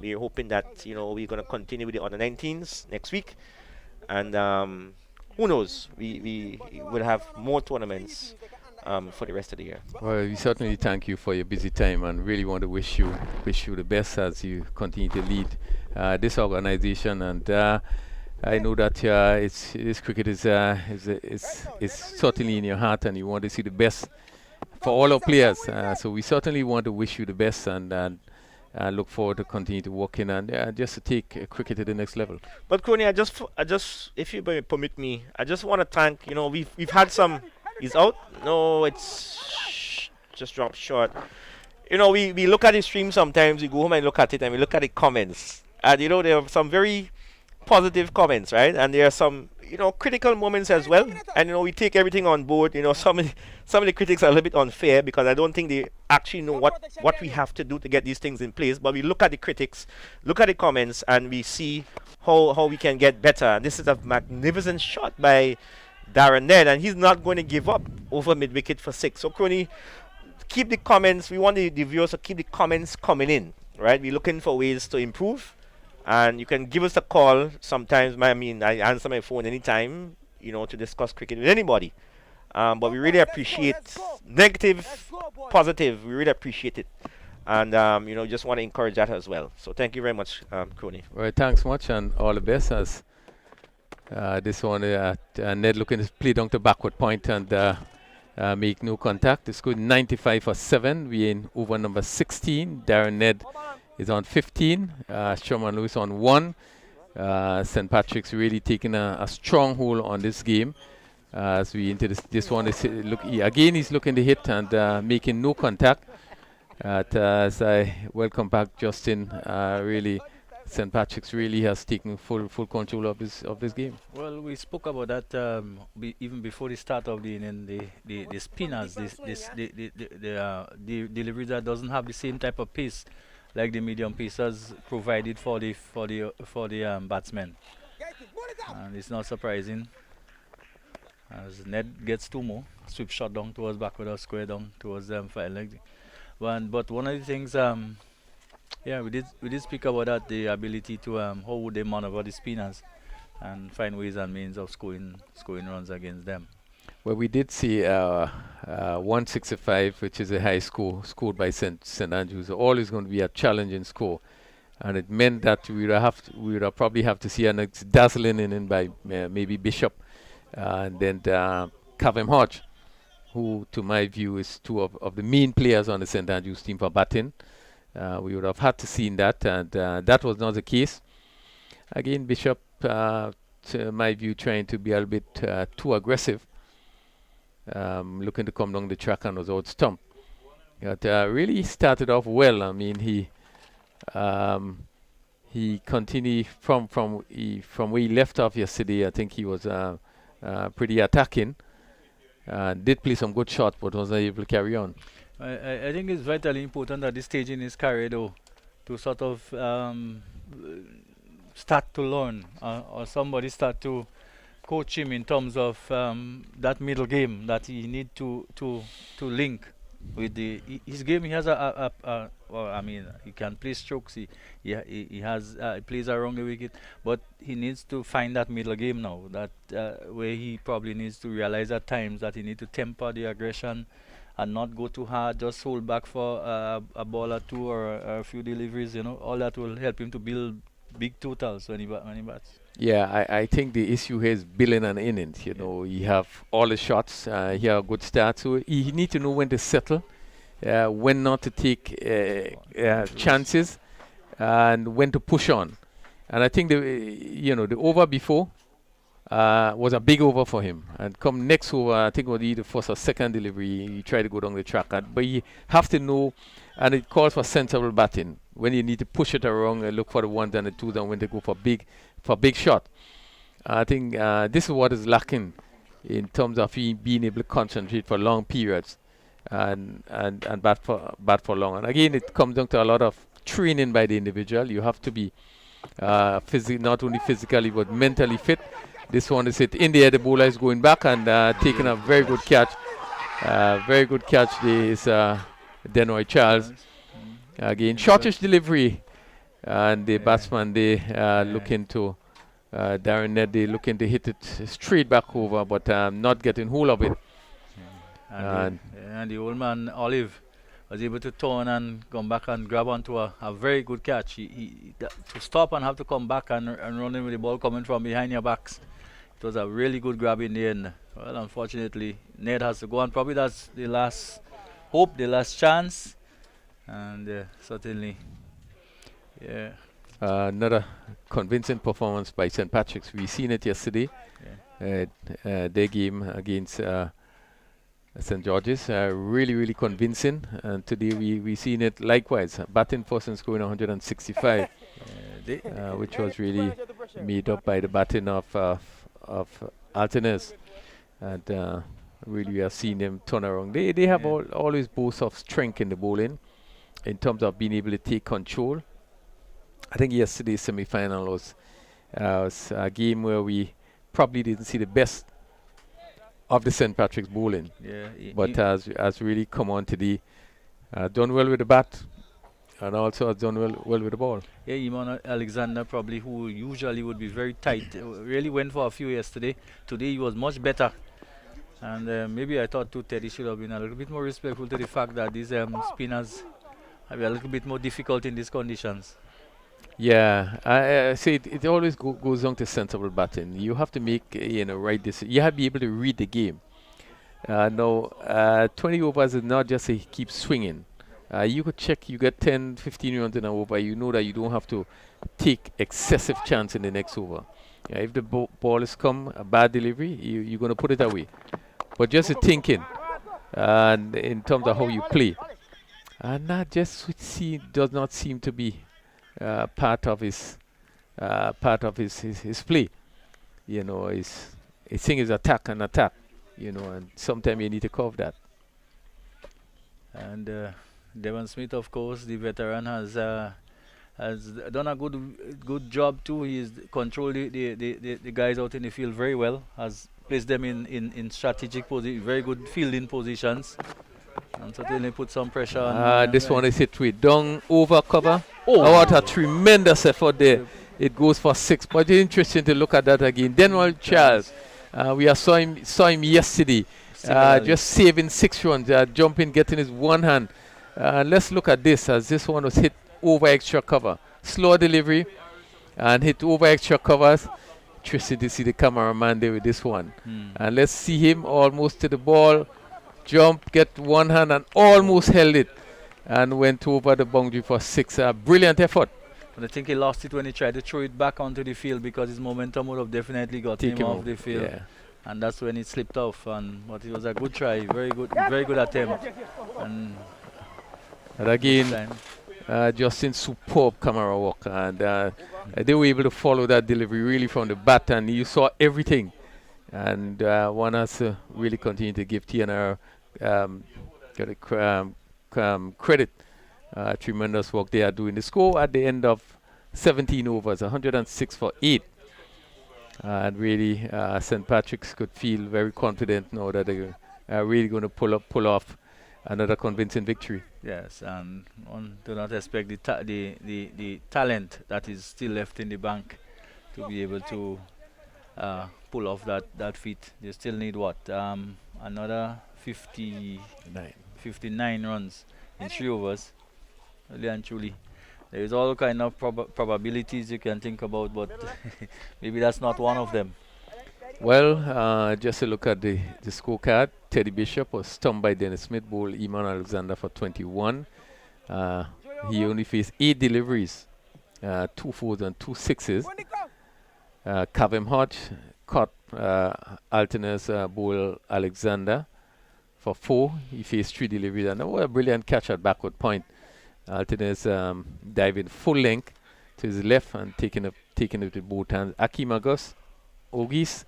we're hoping that, you know, we're going to continue with the under 19s next week, and who knows, we will have more tournaments for the rest of the year. Well, we certainly thank you for your busy time, and really want to wish you the best as you continue to lead this organization. And I know that this cricket is certainly in your heart, and you want to see the best for all our players. So we certainly want to wish you the best, and look forward to continue to working and just to take cricket to the next level. But Crony, I just, if you permit me, I just want to thank. You know, we've had some. He's out. No, it's just dropped short. You know, we look at the stream sometimes. We go home and look at it, and we look at the comments, and you know, there are some very positive comments, right? And there are some, you know, critical moments as well. And you know, we take everything on board. You know, some of the critics are a little bit unfair because I don't think they actually know what we have to do to get these things in place. But we look at the critics, look at the comments, and we see how we can get better. And this is a magnificent shot by Darren Ned, and he's not going to give up over mid-wicket for 6. So Crony, keep the comments. We want the viewers to keep the comments coming in, right? We're looking for ways to improve. And you can give us a call sometimes. I answer my phone anytime, you know, to discuss cricket with anybody. But we really appreciate negative, positive. We really appreciate it. And, you know, just want to encourage that as well. So thank you very much, Crony. Well, thanks much, and all the best as this one, Ned looking to play down to backward point and make no contact. It's good 95 for 7. We're in over number 16. Darren Ned is on 15. Sherman Lewis on 1. St. Patrick's really taking a strong hold on this game. As we into this one, again he's looking to hit and making no contact. As I welcome back Justin, really St. Patrick's really has taken full control of this game. Well, we spoke about that even before the start of the inning. The spinners, the delivery that doesn't have the same type of pace like the medium pacers provided for the batsmen, and it's not surprising as Ned gets 2 more sweep shot down towards backward or square down towards fire leg. But one of the things, yeah, we did speak about that, the ability to how would they maneuver the spinners and find ways and means of scoring runs against them. Well, we did see 165, which is a high score scored by St. Andrews. Always going to be a challenging score, and it meant that we would probably have to see a next dazzling inning by maybe Bishop, and then Kavem Hodge, who, to my view, is 2 of the main players on the St. Andrews team for batting. We would have had to see that, and that was not the case. Again, Bishop, to my view, trying to be a little bit too aggressive. Looking to come down the track and was out stumped. But really started off well. I mean, he continued from where he left off yesterday. I think he was pretty attacking. Did play some good shots, but was not able to carry on. I think it's vitally important at this stage in his career, though, to sort of start to learn, or somebody start to coach him in terms of that middle game that he need to link with his game. He has well, I mean, he can play strokes. He plays around the wicket, but he needs to find that middle game now. That where he probably needs to realize at times that he need to temper the aggression and not go too hard. Just hold back for a ball or 2 or a few deliveries. You know, all that will help him to build big totals when he bats. Yeah, I think the issue here is billing an innings. You know, he have all the shots. He have a good start, so he need to know when to settle, when not to take chances, and when to push on. And I think the over before, was a big over for him. And come next over, I think it was either first or second delivery, he tried to go down the track. But you have to know, and it calls for sensible batting. When you need to push it around and look for the ones and the twos, and when they go for big shot. I think this is what is lacking in terms of being able to concentrate for long periods and bat for long. And again, it comes down to a lot of training by the individual. You have to be not only physically but mentally fit. This one is hit in the air. The bowler is going back and taking a very good catch. Very good catch. There is Denoy Charles. Again, shortish delivery. And the batsman, they looking to Darren Ned, they looking to hit it straight back over, but not getting hold of it. And the old man, Olive, was able to turn and come back and grab onto a very good catch. To stop and have to come back and run in with the ball coming from behind your backs. It was a really good grab in the end. Well, unfortunately, Ned has to go, and probably that's the last hope, the last chance. And certainly, yeah. Another convincing performance by St. Patrick's. We seen it yesterday. Their game against St. George's, really convincing. And today we seen it likewise. Batting first and scoring 165, which was really made up by the batting of Athanaze. And really we have seen them turn around. They have always boast of strength in the bowling in terms of being able to take control. I think yesterday's semi-final was a game where we probably didn't see the best of the St. Patrick's bowling. But has really come on today. Done well with the bat, and also has done well with the ball. Yeah, Iman Alexander, probably, who usually would be very tight, really went for a few yesterday. Today he was much better. And maybe I thought too Teddy should have been a little bit more respectful to the fact that these spinners are a little bit more difficult in these conditions. Yeah, I say it always goes on to sensible batting. You have to make right decision. You have to be able to read the game. Now, 20 overs is not just a keep swinging. You could check, you get 10, 15 runs in an over. You know that you don't have to take excessive chance in the next over. If the ball has come, a bad delivery, you're going to put it away. But just thinking, and in terms of how you play, and that just does not seem to be part of his play. His thing is attack, and sometimes you need to curve that. And Devon Smith, of course, the veteran, has done a good job too. He's controlled the guys out in the field very well. Has placed them in strategic very good fielding positions, and certainly put some pressure on. This one is hit with down over cover. What a tremendous effort there. It goes for 6. But it's interesting to look at that again. Denoy Charles, we saw him yesterday, just saving 6 runs, jumping, getting his one hand. Let's look at this, as this one was hit over extra cover. Slow delivery and hit over extra covers. Interesting to see the cameraman there with this one. And let's see him almost to the ball, jump, get one hand, and almost held it and went over the boundary for 6. Brilliant effort. And I think he lost it when he tried to throw it back onto the field, because his momentum would have definitely got him off the field. Yeah. And that's when it slipped off. But it was a good try, very good attempt. And again, Justin, superb camera work, and they were able to follow that delivery really from the bat, and you saw everything. And one has to really continue to give TNR credit. Tremendous work they are doing. The score at the end of 17 overs, 106 for 8. And really, St. Patrick's could feel very confident now that they are really going to pull off another convincing victory. Yes, and one do not expect the talent that is still left in the bank to be able to pull off that feat. They still need what? Another 59 runs in 3 overs. Really and truly, there is all kind of probabilities you can think about, but maybe that's not one of them. Well, just a look at the scorecard. Teddy Bishop was stumped by Dennis Smith, bowled Iman Alexander for 21. He only faced 8 deliveries, 2 4s and 2 6s. Kavem Hodge caught Alternate bowler Alexander for 4. He faced 3 deliveries, and that was a brilliant catch at backward point. Alternate diving full length to his left and taking it with both hands. Akimagus Ogis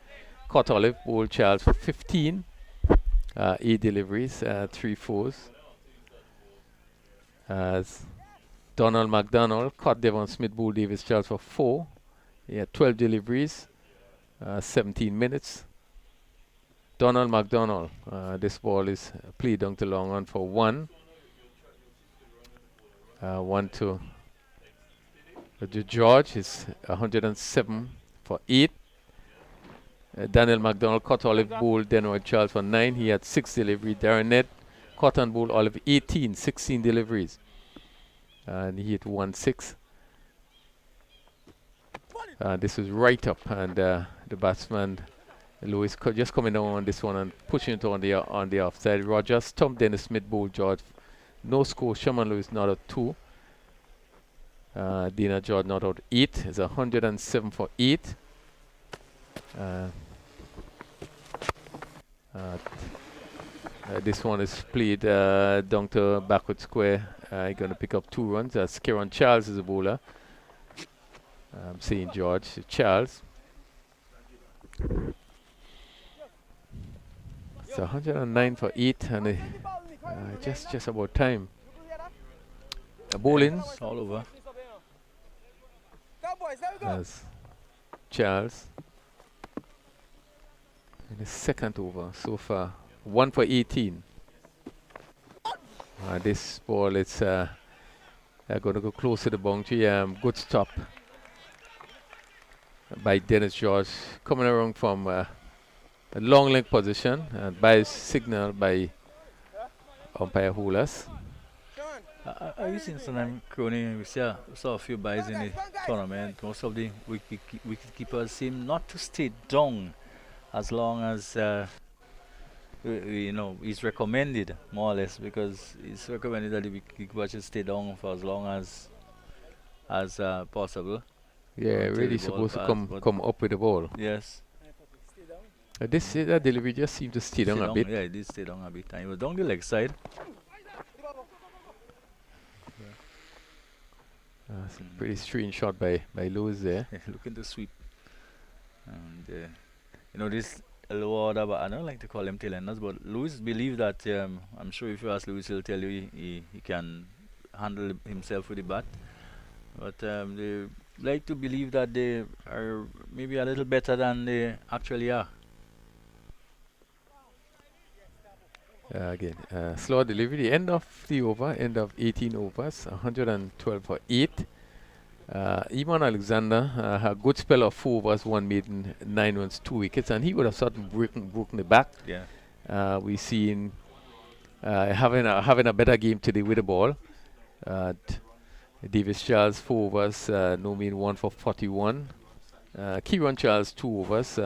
caught Olive, bowled Charles for 15. 8 deliveries, 3 fours. As Donald McDonald caught Devon Smith, bowled Davis Charles for 4. He had 12 deliveries, 17 minutes. Donald McDonald, this ball is played down to long on for 1. 1 to George is 107 for 8. Daniel McDonald caught Olive, bowled Denroy Charles for 9. He had 6 deliveries. Darren Ned caught and bowled Olive 18, 16 deliveries. And he hit 1-6. This was right up, and the batsman Lewis just coming down on this one and pushing it on the offside. Rogers stumped Dennis Smith, bowled George. No score. Sherman Lewis not out 2. Dina George not out 8. It's 107 for 8. This one is played down to backward square. He's going to pick up 2 runs. Kieran Charles is a bowler. St. George, Charles. It's 109 for 8, and just about time. Bowling. It's all over. As Charles in the second over so far. 1 for 18. This ball is going to go close to the boundary. Good stop by Dennis George, coming around from a long leg position, and by signal by umpire Hulas. I've seen some crony. We saw a few buys in the tournament. Most of the wicket keepers seem not to stay down as long as he's recommended, more or less, because it's recommended that the wicket keeper should stay down for as long as possible. Yeah, really supposed to come up with the ball. Yes. That delivery just seemed to stay down a bit. Yeah, it did stay down a bit. And it was down the leg side. It's a pretty strange shot by Lewis there. Looking to sweep. And this low order, but I don't like to call them tail enders, but Lewis believes that, I'm sure if you ask Lewis, he'll tell you he can handle himself with the bat. But they like to believe that they are maybe a little better than they actually are. Again, slow delivery. End of the over, end of 18 overs, 112 for 8. Iman Alexander had a good spell of 4 overs, 1 maiden, 9 runs, 2 wickets, and he would have certainly broken the back. Yeah. We seen having a better game today with the ball. Davis Charles 4 overs, no maiden, 1 for 41. Kieran Charles 2 overs,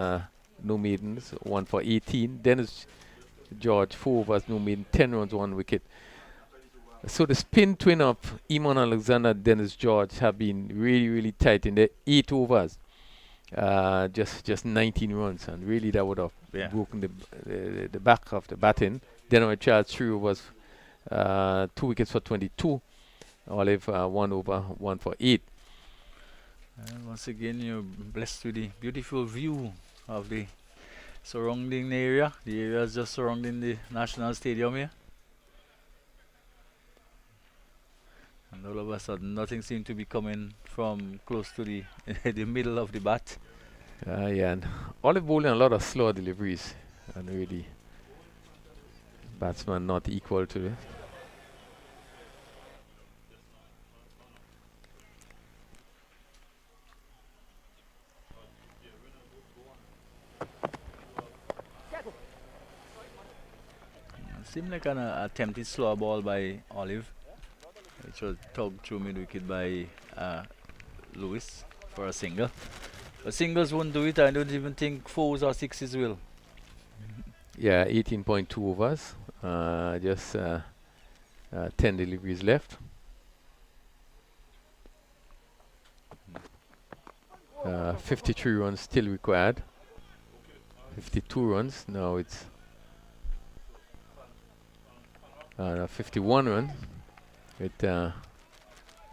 no maidens, 1 for 18. Dennis George 4 overs, no maiden, 10 runs, 1 wicket. So the spin twin of Iman Alexander and Dennis George have been really, really tight in the 8 overs. Just 19 runs, and really that would have broken the back of the batting. Dennis Charles 3 overs, 2 wickets for 22. Olive 1 over, 1 for 8. And once again, you're blessed with the beautiful view of the surrounding area. The area is just surrounding the National Stadium here. And all of a sudden, nothing seemed to be coming from close to the the middle of the bat. Yeah, and Olive bowling a lot of slow deliveries, and really, batsman not equal to it. Seemed like an attempted slow ball by Olive, which was tugged through mid wicket by Lewis for a single. But singles won't do it. I don't even think 4s or 6s will. Yeah, 18.2 overs. Just 10 deliveries left. 53 runs still required. 52 runs. Now it's 51 runs with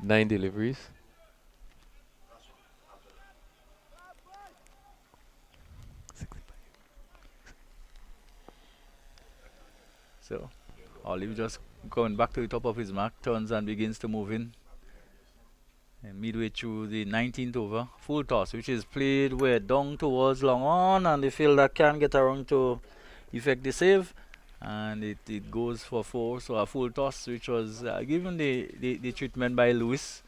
9 deliveries. So Olive just going back to the top of his mark, turns and begins to move in. And midway through the 19th over, full toss, which is played where down towards long on, and the fielder can get around to effect the save, and it goes for 4. So a full toss, which was given the treatment by Lewis.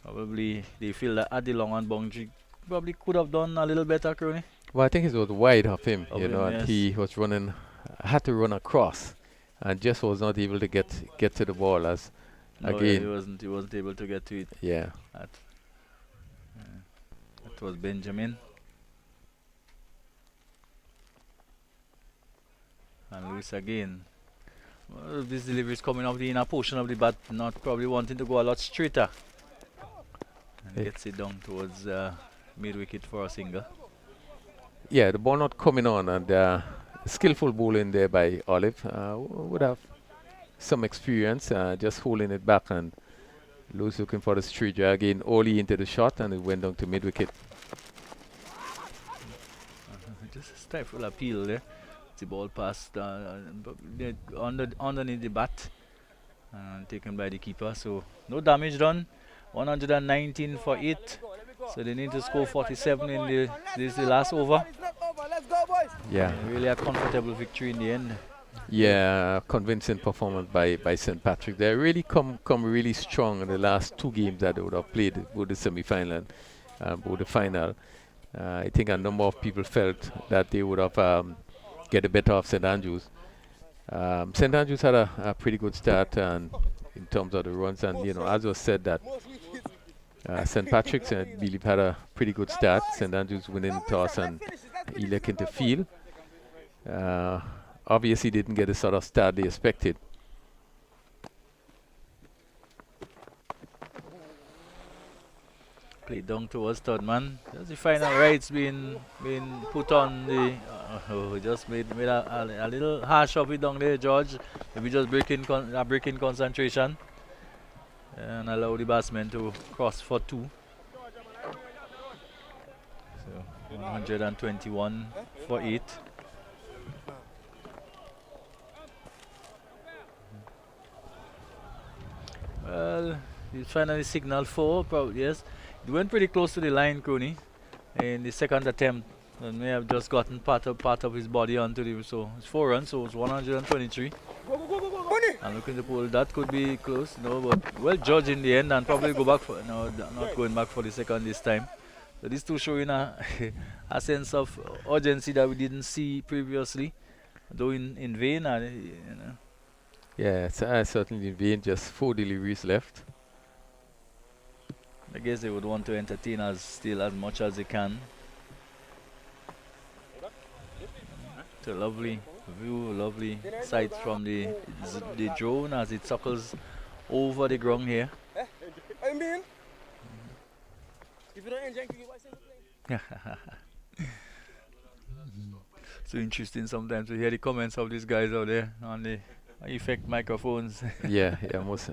Probably the fielder at the long on boundary probably could have done a little better, Crony. Well, I think it was wide of him, Of you him, know, and yes. he was running, had to run across, and just was not able to get to the ball. As No, again, he wasn't able to get to it. yeah. That was Benjamin. And Lewis again. Well, this delivery is coming off the inner portion of the bat, not probably wanting to go a lot straighter. And gets it down towards mid-wicket for a single. Yeah, the ball not coming on, and skillful bowling there by Olive. Would have some experience, just holding it back, and Lewis looking for the straight drive again, only into the shot, and it went down to mid-wicket. Just a stifle appeal there. The ball passed underneath the bat and taken by the keeper. So no damage done. 119 for 8. So they need to score 47 in this is the last over. Let's go, boys. Yeah, Really a comfortable victory in the end. yeah, convincing performance by St. Patrick. They really come really strong in the last 2 games that they would have played, both the semi-final and both the final. I think a number of people felt that they would have get the better of St. Andrews. St. Andrews had a pretty good start, and in terms of the runs, and you know, as was said that St. Patrick's, I believe, had a pretty good start. St. Andrews winning the toss and Alick into field. Obviously didn't get the sort of start they expected. Played down towards third man. Just the final rights being put on the. Just made a little harsh of it down there, George. Maybe just breaking concentration and allow the batsman to cross for 2. So 121 for 8. Well, he finally signaled 4, probably, yes. It went pretty close to the line, Crony, in the second attempt, and may have just gotten part of his body onto the. So it's 4 runs, so it's 123. And looking to pull, that could be close, no, but well judged in the end, and probably go back for no, not going back for the second this time. So these two showing a sense of urgency that we didn't see previously, though in vain, you know. Yeah, it's certainly in vain. Just 4 deliveries left. I guess they would want to entertain us still as much as they can. It's a lovely view, lovely sight from the drone as it circles over the ground here. I mean, if you don't enjoy, you why say the plane? So interesting sometimes to hear the comments of these guys out there on the effect microphones. Yeah, most.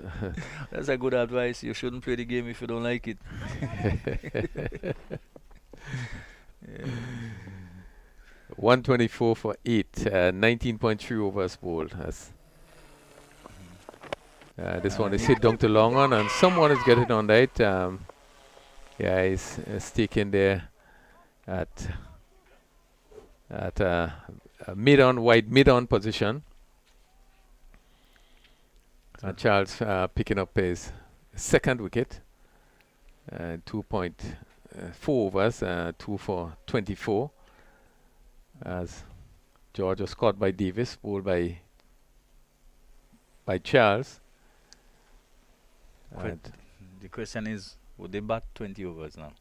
That's a good advice. You shouldn't play the game if you don't like it. Yeah. 124 for 8, 19.3 overs bowled. This one is hit down to long on, and someone is getting on that. Yeah, he's taken there at a wide mid-on position. And Charles picking up his second wicket. 2.4 overs, 2 for 24. As George was caught by Davis, bowled by Charles. And The question is, would they bat 20 overs now?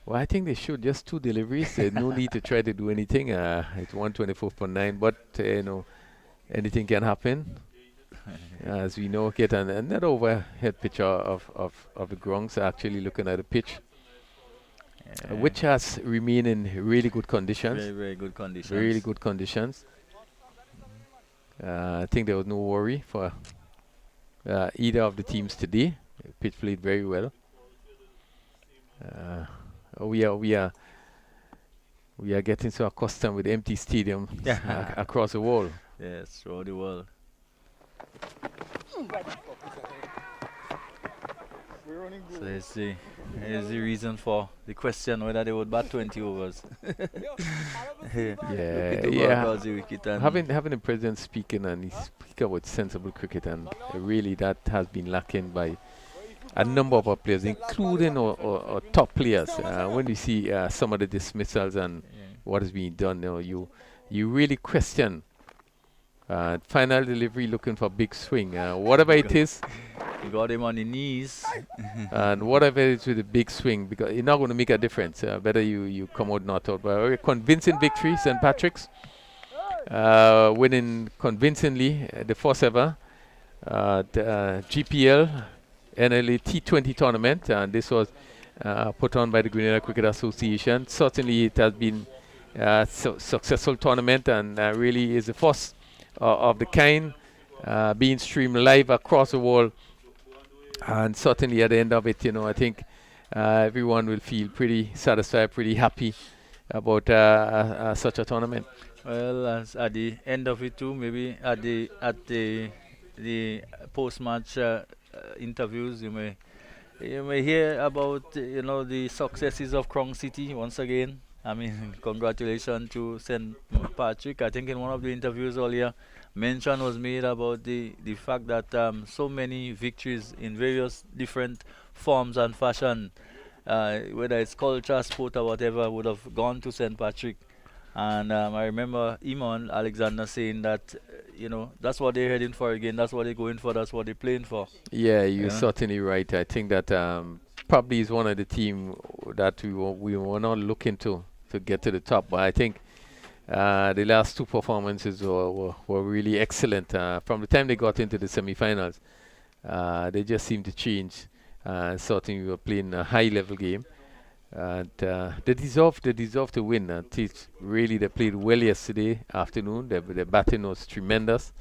well, I think they should. Just 2 deliveries. No need to try to do anything. It's 124.9, but you know, anything can happen. As we know, get another overhead picture of the grounds actually looking at the pitch. which has remained in really good conditions. Very, very good conditions. Really good conditions. I think there was no worry for either of the teams today. Pitch played very well. We are getting so accustomed with empty stadiums across the world. Yes, throughout the world. So there's the reason for the question whether they would bat 20 overs. Having the president speaking, and he speak about sensible cricket, and really that has been lacking by a number of our players, including our top players. When you see some of the dismissals and what is being done now, you really question final delivery, looking for big swing. Whatever it is, you got him on the knees. and whatever it is with the big swing, because it's not going to make a difference. Whether you come out not out. But a very convincing victory, St. Patrick's. Winning convincingly the first ever GPL NLA T20 tournament, and this was put on by the Grenada Cricket Association. Certainly it has been a successful tournament, and really is the first of the kind, being streamed live across the world. And certainly at the end of it, I think everyone will feel pretty satisfied, pretty happy about such a tournament. Well, at the end of it too, maybe at the post-match interviews, you may hear about the successes of Crown City once again. I mean, congratulations to St. Patrick. I think in one of the interviews earlier, mention was made about the fact that so many victories in various different forms and fashion, whether it's culture, sport, or whatever, would have gone to St. Patrick. And I remember Iman Alexander saying that, that's what they're heading for again. That's what they're going for. That's what they're playing for. Yeah, you're certainly right. I think that probably is one of the team that we were not looking to get to the top. But I think the last two performances were really excellent. From the time they got into the semi-finals, they just seemed to change. Certainly we were playing a high-level game. And they deserve to win. Really, they played well yesterday afternoon. Their batting was tremendous.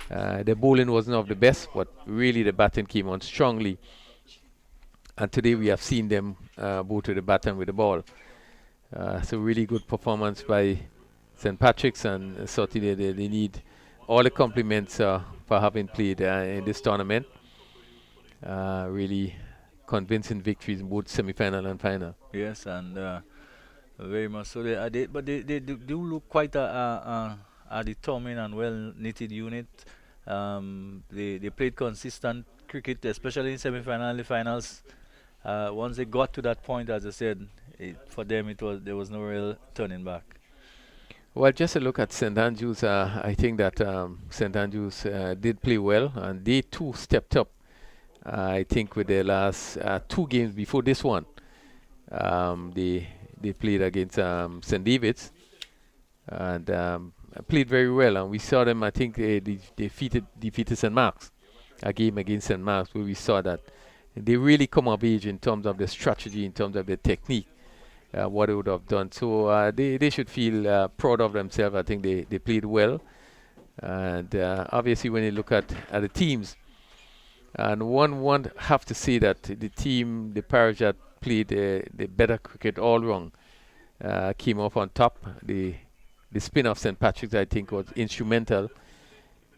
Their bowling wasn't of the best, but really the batting came on strongly. And today we have seen them both with the bat and with the ball. So really good performance by St. Patrick's, and certainly they need all the compliments for having played in this tournament. Really convincing victories in both semi-final and final. Yes, and very much so. But they do look quite a determined and well-knitted unit. They played consistent cricket, especially in semi-final and the finals. Once they got to that point, as I said, for them there was no real turning back. Well, just a look at St. Andrews. I think that St. Andrews did play well, and they too stepped up. I think with their last two games before this one, they played against St. David's and played very well. And we saw them. I think they defeated St. Mark's, a game against St. Mark's, where we saw that they really come of age in terms of their strategy, in terms of their technique, what they would have done. So they should feel proud of themselves. I think they played well. And obviously, when you look at the teams, and one have to say that the Parish that played the better cricket all round came off on top. The spin of St. Patrick's, I think, was instrumental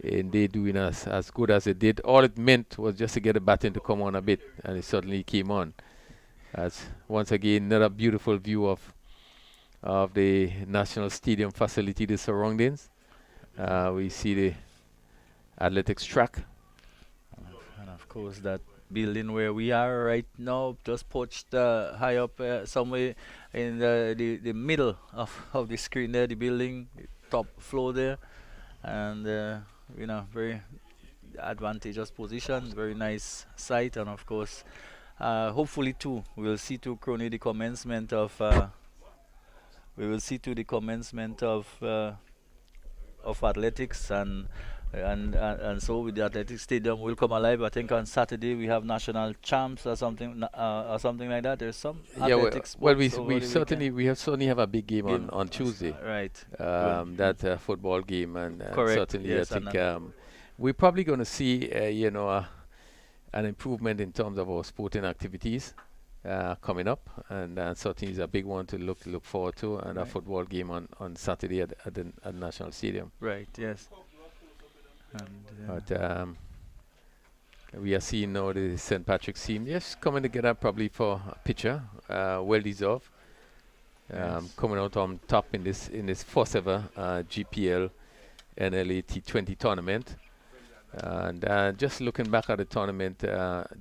in they doing as good as they did. All it meant was just to get the batting to come on a bit, and it certainly came on. As once again, another beautiful view of the National Stadium facility, the surroundings. We see the athletics track. And of course, that building where we are right now, just perched high up somewhere in the middle of the screen there, the building, the top floor there. And, very advantageous position, very nice site. And of course, hopefully too, we'll see to Crony the commencement of athletics, and And so with the athletic stadium will come alive. I think on Saturday we have national champs or something or something like that. There's some Yeah, athletic well, sports over the weekend. we have certainly have a big game Game. on Tuesday. Right. That football game, and Correct. certainly Yes, I think we're probably going to see an improvement in terms of our sporting activities coming up, and certainly is a big one to look forward to, and a Right. football game on Saturday at National Stadium. Right. Yes. And But we are seeing now the St. Patrick's team just coming together probably for a picture, well deserved. Yes. Coming out on top in this first ever GPL NLA T20 tournament, and just looking back at the tournament,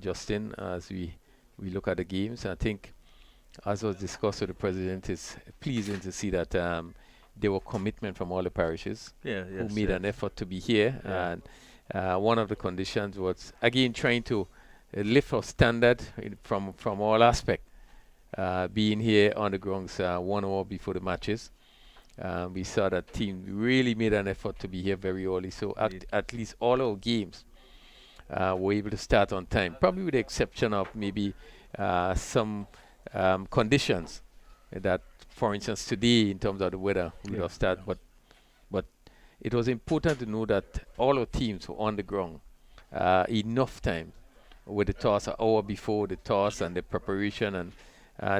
Justin, as we look at the games, I think, as was discussed with the president, it's pleasing to see that there were commitment from all the parishes yeah. who Yes. made an effort to be here, Yeah. and one of the conditions was again trying to lift our standard from all aspects. Being here on the grounds 1 hour before the matches, we saw that team really made an effort to be here very early. So at least all our games were able to start on time, probably with the exception of maybe some conditions that, for instance, today in terms of the weather, we would have started. But it was important to know that all our teams were on the ground enough time with the toss, an hour before the toss and the preparation, and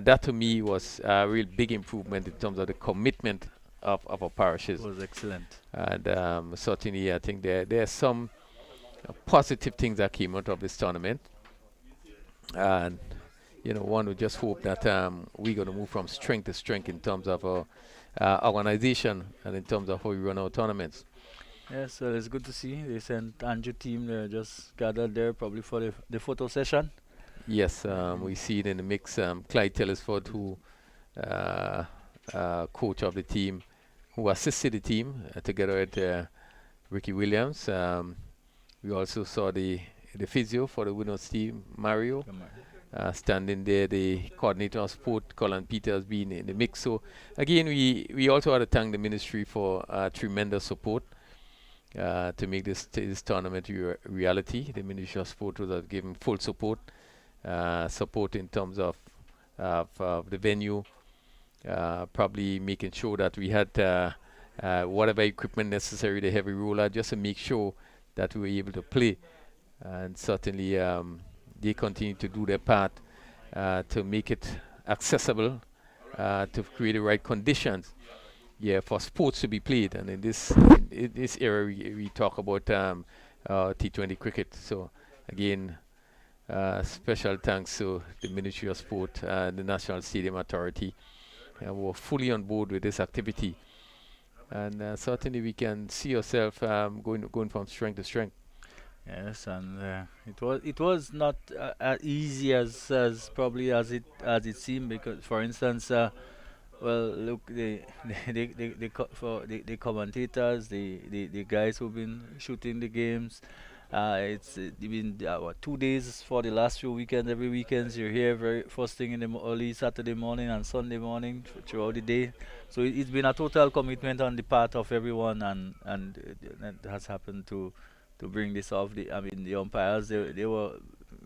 that to me was a real big improvement in terms of the commitment of our parishes. It was excellent. And certainly I think there are some positive things that came out of this tournament, and one would just hope that we're going to move from strength to strength in terms of our organization and in terms of how we run our tournaments. Yes, well, it's good to see the St. Andrew team just gathered there probably for the photo session. Yes, we see it in the mix. Clyde Telesford, who coach of the team, who assisted the team together with Ricky Williams. We also saw the physio for the Winners team, Mario, standing there. The coordinator of sport, Colin Peters, being in the mix. So again, we also had to thank the ministry for tremendous support to make this tournament reality. The Ministry of Sport was given full support in terms of the venue, probably making sure that we had whatever equipment necessary, the heavy roller, just to make sure that we were able to play. And certainly they continue to do their part to make it accessible, to create the right conditions for sports to be played. And in this era we talk about T20 cricket. So again, special thanks to the Ministry of Sport and the National Stadium Authority, who were fully on board with this activity. And certainly we can see ourselves going from strength to strength. Yes, and it was not as easy as probably as it seemed, because for instance, well, look, the commentators, the guys who've been shooting the games. It's been 2 days for the last few weekends. Every weekends you're here very first thing in the early Saturday morning and Sunday morning throughout the day. So it's been a total commitment on the part of everyone, and it has happened to bring this off. The umpires, they were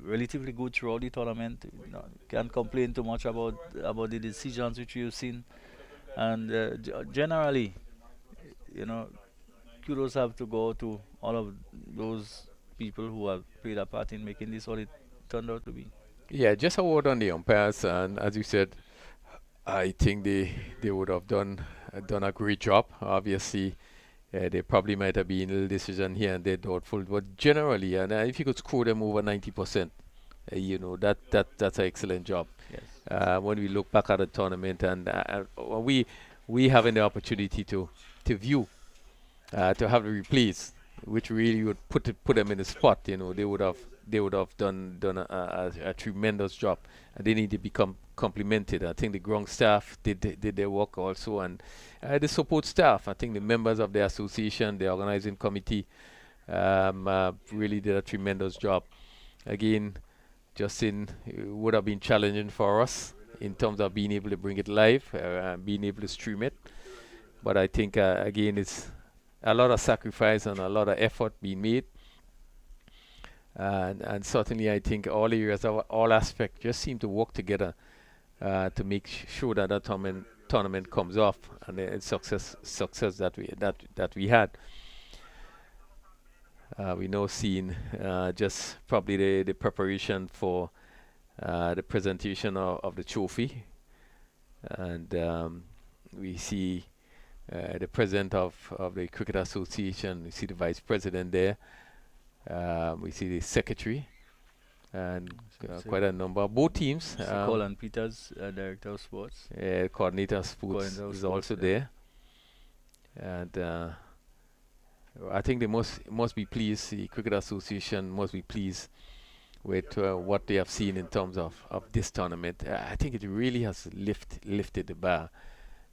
relatively good throughout the tournament. Can't complain too much about the decisions which you've seen, and generally, kudos have to go to all of those people who have played a part in making this what it turned out to be. Yeah, just a word on the umpires, and as you said, I think they would have done a great job. Obviously, they probably might have been a little decision here and there doubtful, but generally, and if you could score them over 90%, that's an excellent job. Yes. When we look back at the tournament, and we having the opportunity to view, to have the replays, which really would put them in the spot. They would have done a tremendous job, and they need to become complimented. I think the ground staff did their work also, and the support staff. I think the members of the association, the organizing committee, really did a tremendous job. Again, Justin, it would have been challenging for us in terms of being able to bring it live, being able to stream it. But I think again, it's a lot of sacrifice and a lot of effort being made. And certainly I think all areas, all aspects just seem to work together to make sure that the tournament comes off and it's success that we had. We now seen just probably the preparation for the presentation of the trophy, and we see the president of the Cricket Association. We see the vice president there. We see the secretary and quite a number of both teams. Colin Peters, director of sports. Coordinator of sports is also there, and I think they must be pleased. The Cricket Association must be pleased with what they have seen in terms of this tournament. I think it really has lifted the bar.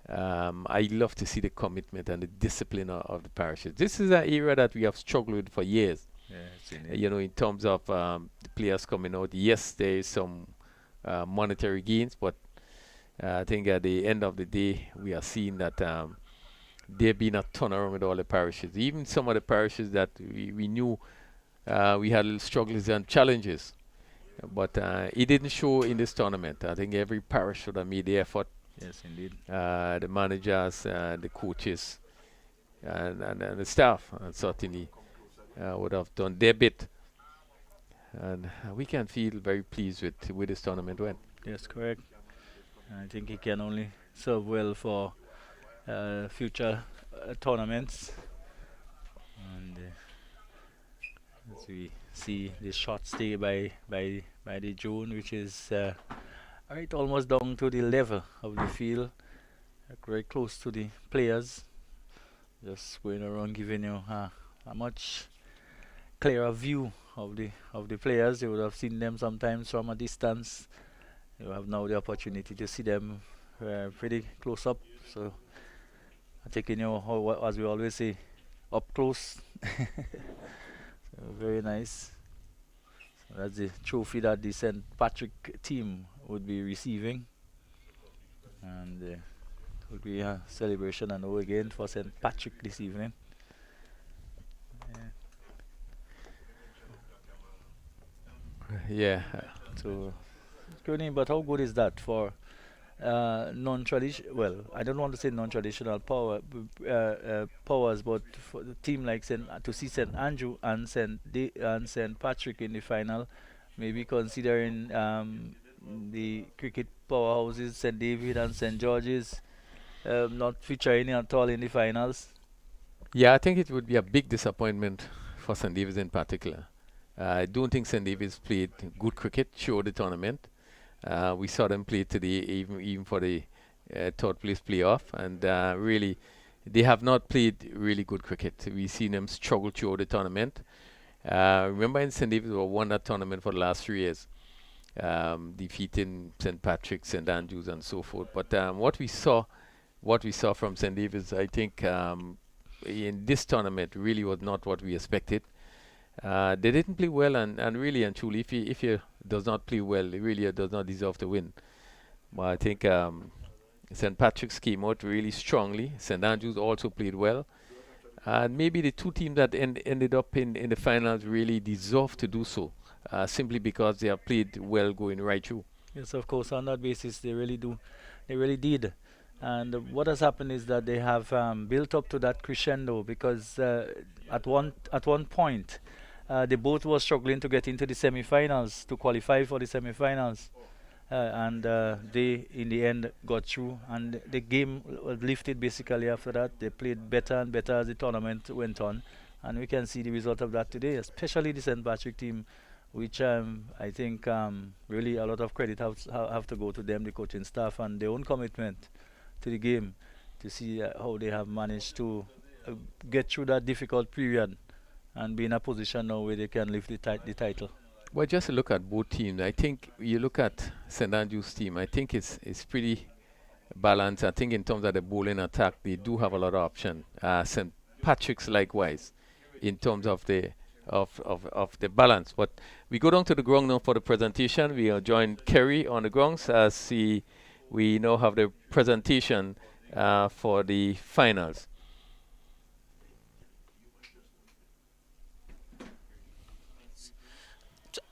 I love to see the commitment and the discipline of the parishes. This is an area that we have struggled with for years. In terms of the players coming out. Yes, there is some monetary gains, but I think at the end of the day, we are seeing that there been a turnaround with all the parishes. Even some of the parishes that we knew we had little struggles and challenges, but it didn't show in this tournament. I think every parish should have made the effort. Yes, indeed. The managers, the coaches, and the staff, and certainly would have done their bit. And we can feel very pleased with this tournament win. Yes, correct. I think he can only serve well for future tournaments. And as we see the short stay by the June, which is right almost down to the level of the field, very close to the players. Just going around giving you a much clearer view of the players. You would have seen them sometimes from a distance. You have now the opportunity to see them pretty close up. So I'm taking you, as we always say, up close. So very nice. So that's the trophy that the St. Patrick team would be receiving, and it will be a celebration and all again for St. Patrick this evening. Yeah. So, but how good is that for non-traditional? Well, I don't want to say non-traditional powers, but for the team like to see St. Andrew and St. Patrick in the final, maybe considering the cricket powerhouses St. David and St. George's not featuring at all in the finals. Yeah, I think it would be a big disappointment for St. David's in particular. I don't think St. David's played good cricket through the tournament. We saw them play today, even for the third place playoff, and really, they have not played really good cricket. We've seen them struggle through the tournament. Remember, in St. David's, we won that tournament for the last 3 years, defeating St. Patrick's, St. Andrews, and so forth. But what we saw from St. David's, I think, in this tournament, really was not what we expected. They didn't play well, and really and truly, if you does not play well, it really does not deserve to win. But I think St. Patrick's came out really strongly. St. Andrews also played well. And maybe the two teams that ended up in the finals really deserve to do so, simply because they have played well going right through. Yes, of course, on that basis, they really do. They really did. And what has happened is that they have built up to that crescendo, because at one point, they both were struggling to get into the semi-finals, to qualify for the semi-finals. And they, in the end, got through. And the game was lifted basically after that. They played better and better as the tournament went on. And we can see the result of that today, especially the St. Patrick team, which I think really a lot of credit have to go to them, the coaching staff, and their own commitment to the game, to see how they have managed to get through that difficult period and be in a position now where they can lift the title. Well, just to look at both teams, I think you look at St. Andrews' team, I think it's pretty balanced. I think in terms of the bowling attack, they do have a lot of options. St. Patrick's likewise, in terms of the balance. But we go down to the ground now for the presentation. We are joined Kerry on the grounds as we now have the presentation for the finals.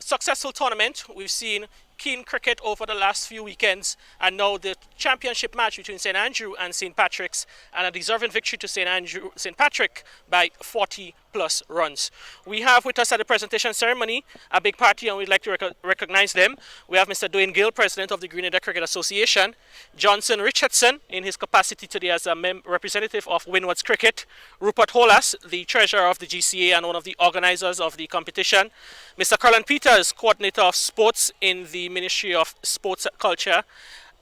successful tournament. We've seen keen cricket over the last few weekends, and now the championship match between St Andrew and St Patrick's, and a deserving victory to St Patrick by 40 plus runs. We have with us at the presentation ceremony a big party, and we'd like to recognize them. We have Mr. Dwayne Gill, President of the Grenada Cricket Association, Johnson Richardson in his capacity today as a representative of Windwards Cricket, Rupert Holas, the treasurer of the GCA and one of the organizers of the competition, Mr. Colin Peters, coordinator of sports in the Ministry of Sports Culture,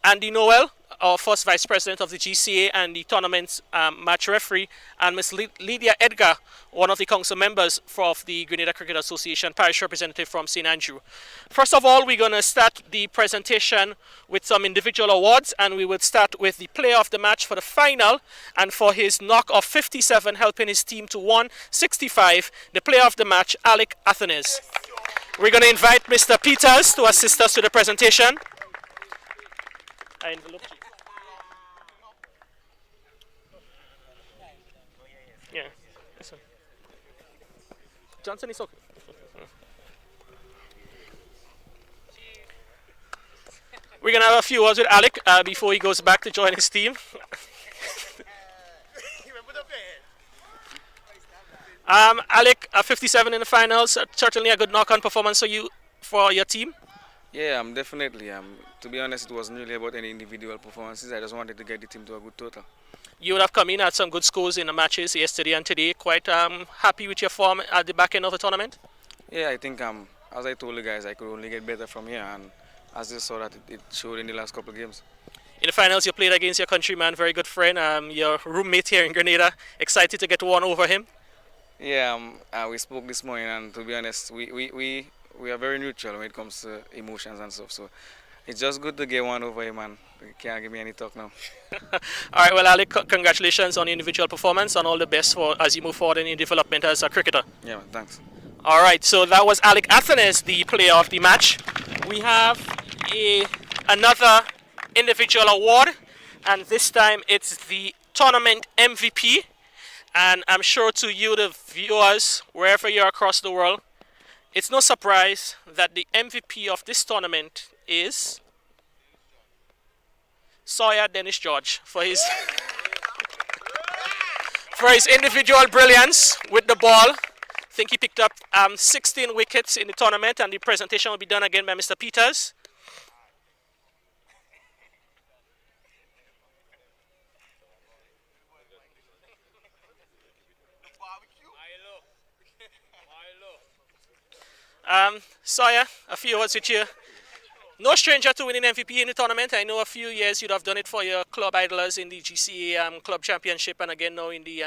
Andy Noel, our first vice president of the GCA and the tournament's match referee, and Ms. Lydia Edgar, one of the council members of the Grenada Cricket Association, parish representative from St Andrew. First of all, we're going to start the presentation with some individual awards, and we will start with the player of the match for the final, and for his knock of 57, helping his team to 165, the player of the match, Alick Athanaze. We're going to invite Mr. Peters to assist us with the presentation. I envelope you. Yeah, this one. Johnson is okay. We're going to have a few words with Alick before he goes back to join his team. Alick, 57 in the finals, certainly a good knock-on performance for your team. Yeah, definitely. To be honest, it wasn't really about any individual performances. I just wanted to get the team to a good total. You would have come in at some good scores in the matches yesterday and today. Quite happy with your form at the back end of the tournament? Yeah, I think, as I told the guys, I could only get better from here. And as you saw that it showed in the last couple of games. In the finals, you played against your countryman, very good friend, your roommate here in Grenada. Excited to get one over him? Yeah, we spoke this morning, and to be honest, we are very neutral when it comes to emotions and stuff. So it's just good to get one over him, and he can't give me any talk now. All right, well, Alick, congratulations on your individual performance, and all the best as you move forward in your development as a cricketer. Yeah, man, thanks. All right, so that was Alick Athanaze, the player of the match. We have another individual award, and this time it's the tournament MVP. And I'm sure to you, the viewers, wherever you are across the world, it's no surprise that the MVP of this tournament is Sawyer Dennis George for his individual brilliance with the ball. I think he picked up 16 wickets in the tournament, and the presentation will be done again by Mr. Peters. Sawyer, a few words with you. No stranger to winning MVP in the tournament. I know a few years you'd have done it for your club idlers in the GCA Club Championship, and again now in the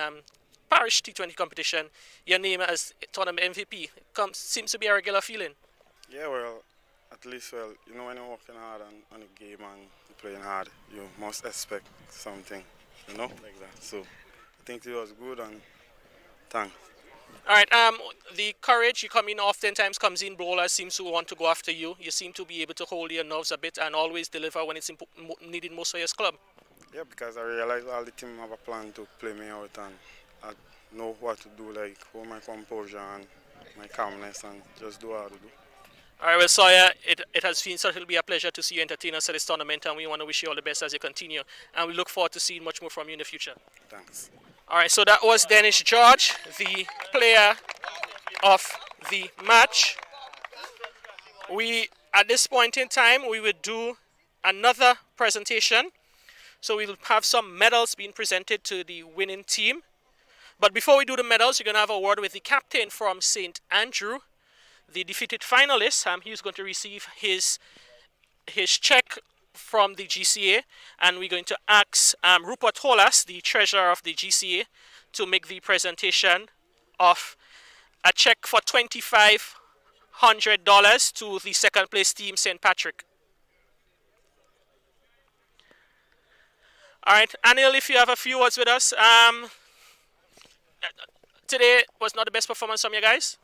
Parish T20 competition. Your name as tournament MVP seems to be a regular feeling. Yeah, well, at least, when you're working hard on a game and you're playing hard, you must expect something, like that. So I think it was good, and thanks. All right, the courage, you come in oftentimes comes in, bowlers seems to want to go after you. You seem to be able to hold your nerves a bit and always deliver when it's needed most for your club. Yeah, because I realize all the team have a plan to play me out, and I know what to do, like hold my composure and my calmness and just do what I have to do. All right, well, Sawyer, it has been certainly be a pleasure to see you entertain us at this tournament, and we want to wish you all the best as you continue. And we look forward to seeing much more from you in the future. Thanks. All right, so that was Dennis George, the player of the match. At this point in time, we will do another presentation. So we'll have some medals being presented to the winning team. But before we do the medals, we're going to have a word with the captain from St Andrew, the defeated finalist. He's going to receive his check from the GCA, and we're going to ask Rupert Holas, the treasurer of the GCA, to make the presentation of a check for $2,500 to the second place team, St. Patrick. All right, Anil, if you have a few words with us. Today was not the best performance from you guys?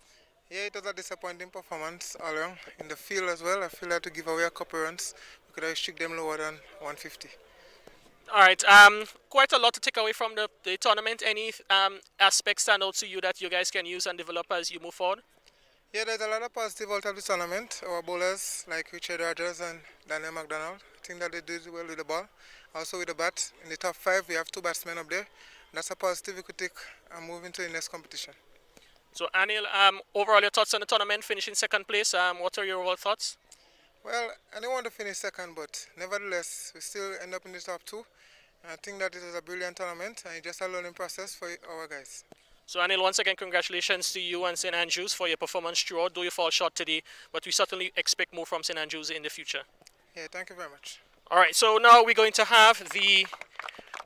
Yeah, it was a disappointing performance all around. In the field as well, I feel like to give away a couple runs. We could have restrict them lower than 150. All right, quite a lot to take away from the tournament. Any aspects stand out to you that you guys can use and develop as you move forward? Yeah, there's a lot of positive out of the tournament. Our bowlers like Richard Rogers and Daniel McDonald, I think that they did well with the ball. Also with the bat. In the top 5, we have 2 batsmen up there. That's a positive we could take and move into the next competition. So Anil, overall your thoughts on the tournament, finishing second place, what are your overall thoughts? Well, I didn't want to finish second, but nevertheless, we still end up in the top 2. And I think that it was a brilliant tournament and it's just a learning process for our guys. So Anil, once again, congratulations to you and St. Andrews for your performance throughout, though you fall short today, but we certainly expect more from St. Andrews in the future. Yeah, thank you very much. All right, so now we're going to have the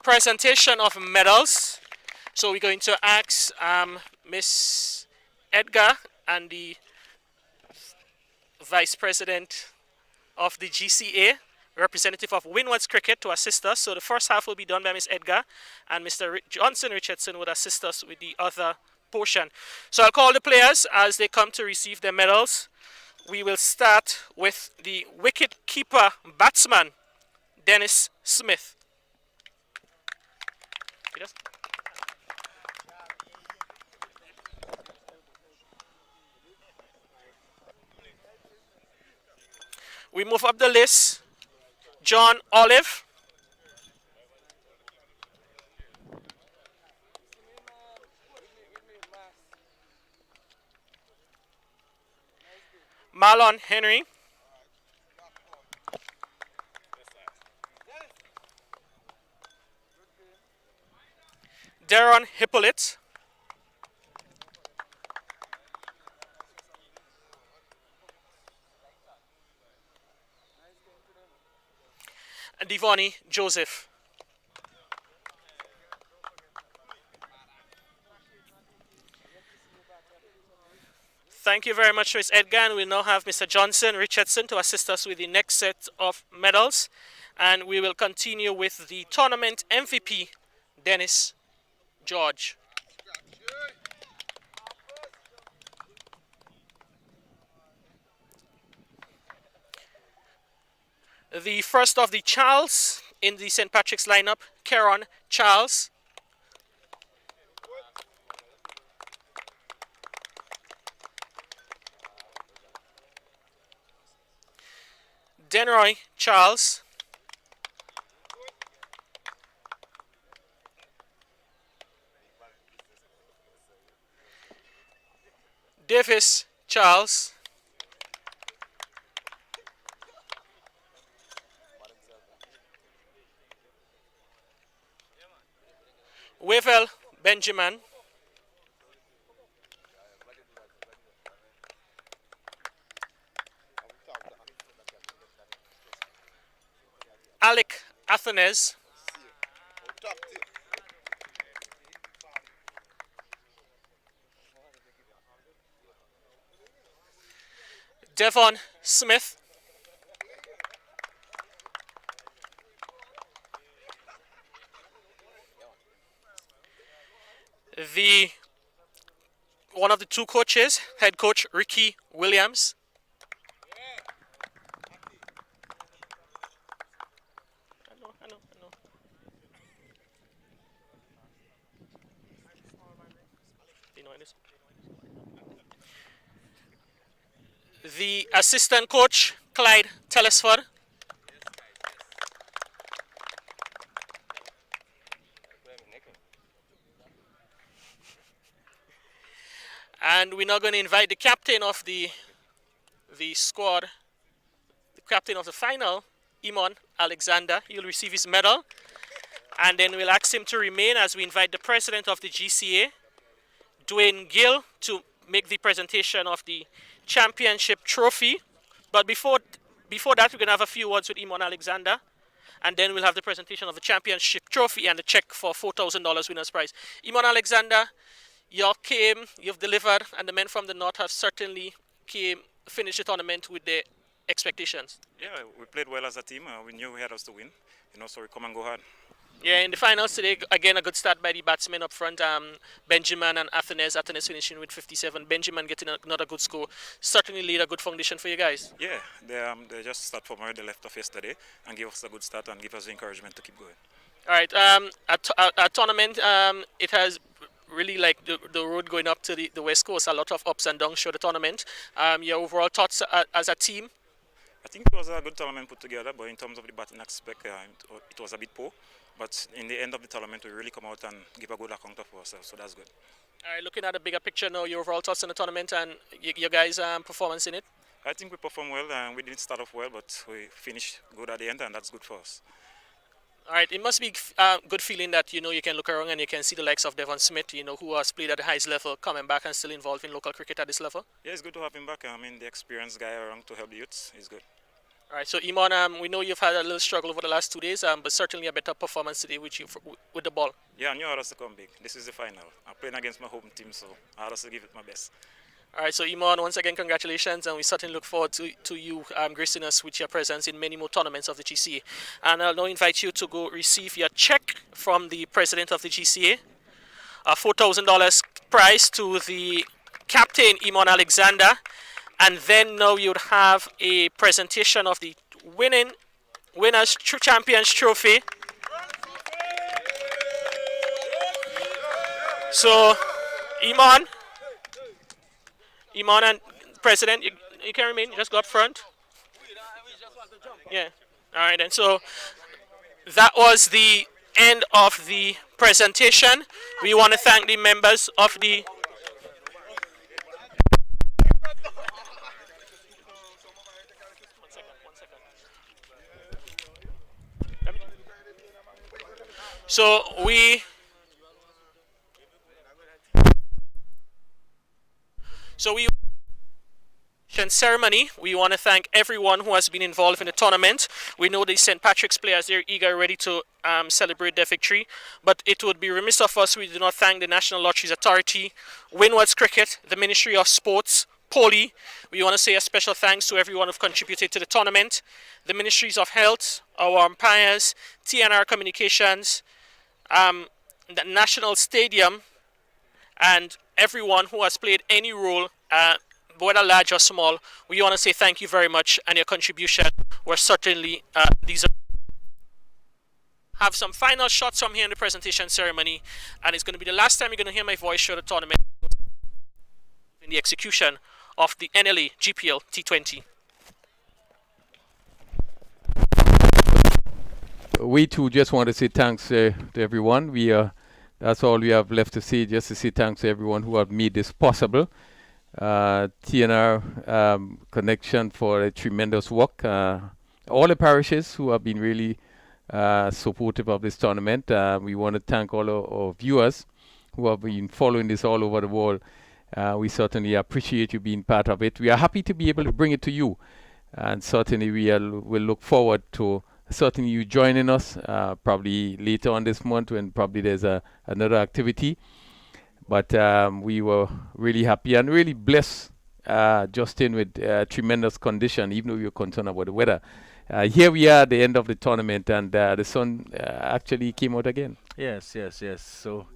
presentation of medals. So we're going to ask Miss Edgar and the Vice President of the GCA, representative of Windwards Cricket, to assist us. So the first half will be done by Miss Edgar, and Mr. Johnson Richardson would assist us with the other portion. So I'll call the players as they come to receive their medals. We will start with the wicket keeper batsman, Devon Smith. We move up the list. John Olive. Marlon Henry. Darren Hippolyte. And Devoni Joseph. Thank you very much, Ms. Edgar. And we'll now have Mr. Johnson Richardson to assist us with the next set of medals. And we will continue with the tournament MVP, Dennis George. The first of the Charles in the St. Patrick's lineup, Karen Charles. Denroy Charles. Davis Charles. Wevel Benjamin. Alick Athanaze. Devon Smith. One of the 2 coaches, head coach Ricky Williams. I know. The assistant coach, Clyde Telesford. And we're now going to invite the captain of the squad, the captain of the final, Imon Alexander. He'll receive his medal. And then we'll ask him to remain as we invite the president of the GCA, Dwayne Gill, to make the presentation of the championship trophy. But before that, we're going to have a few words with Imon Alexander. And then we'll have the presentation of the championship trophy and the check for $4,000 winner's prize. Imon Alexander, you came, you've delivered, and the men from the north have certainly finished the tournament with their expectations. Yeah, we played well as a team. We knew we had us to win, so we come and go hard. Yeah, in the finals today, again, a good start by the batsmen up front. Benjamin and Athanaze finishing with 57. Benjamin getting another good score. Certainly laid a good foundation for you guys. Yeah, they just start from where they left off yesterday and give us a good start and give us the encouragement to keep going. All right, a tournament, it has really like the road going up to the West Coast. A lot of ups and downs through the tournament. Your overall thoughts as a team? I think it was a good tournament put together, but in terms of the batting aspect, it was a bit poor. But in the end of the tournament, we really come out and give a good account of ourselves, so that's good. All right, looking at the bigger picture now, your overall thoughts on the tournament and your guys' performance in it? I think we performed well, and we didn't start off well, but we finished good at the end, and that's good for us. All right, it must be good feeling that you can look around and you can see the likes of Devon Smith, who has played at the highest level, coming back and still involved in local cricket at this level. Yeah, it's good to have him back. I mean, the experienced guy around to help the youths is good. All right, so Iman, we know you've had a little struggle over the last 2 days, but certainly a better performance today with the ball. Yeah, I knew I had us to come big. This is the final. I'm playing against my home team, so I had us to give it my best. All right, so Iman, once again, congratulations, and we certainly look forward to you gracing us with your presence in many more tournaments of the GCA. And I'll now invite you to go receive your check from the president of the GCA, a $4,000 prize to the captain, Iman Alexander, and then now you'd have a presentation of the winners champions trophy. So, Iman and President, you can remain, just go up front. Yeah. All right, and so that was the end of the presentation. We want to thank the members of the ceremony. We want to thank everyone who has been involved in the tournament. We know the St. Patrick's players, they're eager, ready to celebrate their victory, but it would be remiss of us if we do not thank the National Lotteries Authority, Windwards Cricket, the Ministry of Sports, Poli. We want to say a special thanks to everyone who contributed to the tournament, the Ministries of Health, our umpires, TNR Communications, the National Stadium, and everyone who has played any role, whether large or small. We want to say thank you very much, and your contribution were certainly deserved. Have some final shots from here in the presentation ceremony, and it's going to be the last time you're going to hear my voice show the tournament in the execution of the NLA GPL T20. We too just want to say thanks to everyone. That's all we have left to say, just to say thanks to everyone who have made this possible. TNR Connection for a tremendous work. All the parishes who have been really supportive of this tournament. We want to thank all our viewers who have been following this all over the world. We certainly appreciate you being part of it. We are happy to be able to bring it to you, and certainly we'll look forward to certainly you joining us probably later on this month when probably there's another activity. But we were really happy and really blessed, Justin, with tremendous condition, even though we were concerned about the weather. Here we are at the end of the tournament, and the sun actually came out again. Yes. So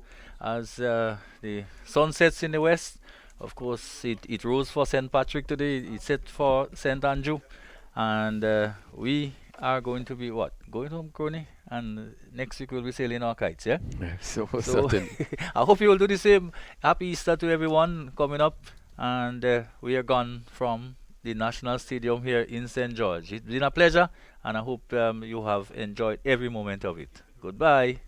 as the sun sets in the west, of course, it rose for St. Patrick today, it set for St. Andrew, and we are going to be going home, Crony, and next week we'll be sailing our kites, yeah? So certainly. I hope you will do the same. Happy Easter to everyone coming up, and we are gone from the National Stadium here in St. George. It's been a pleasure, and I hope you have enjoyed every moment of it. Goodbye.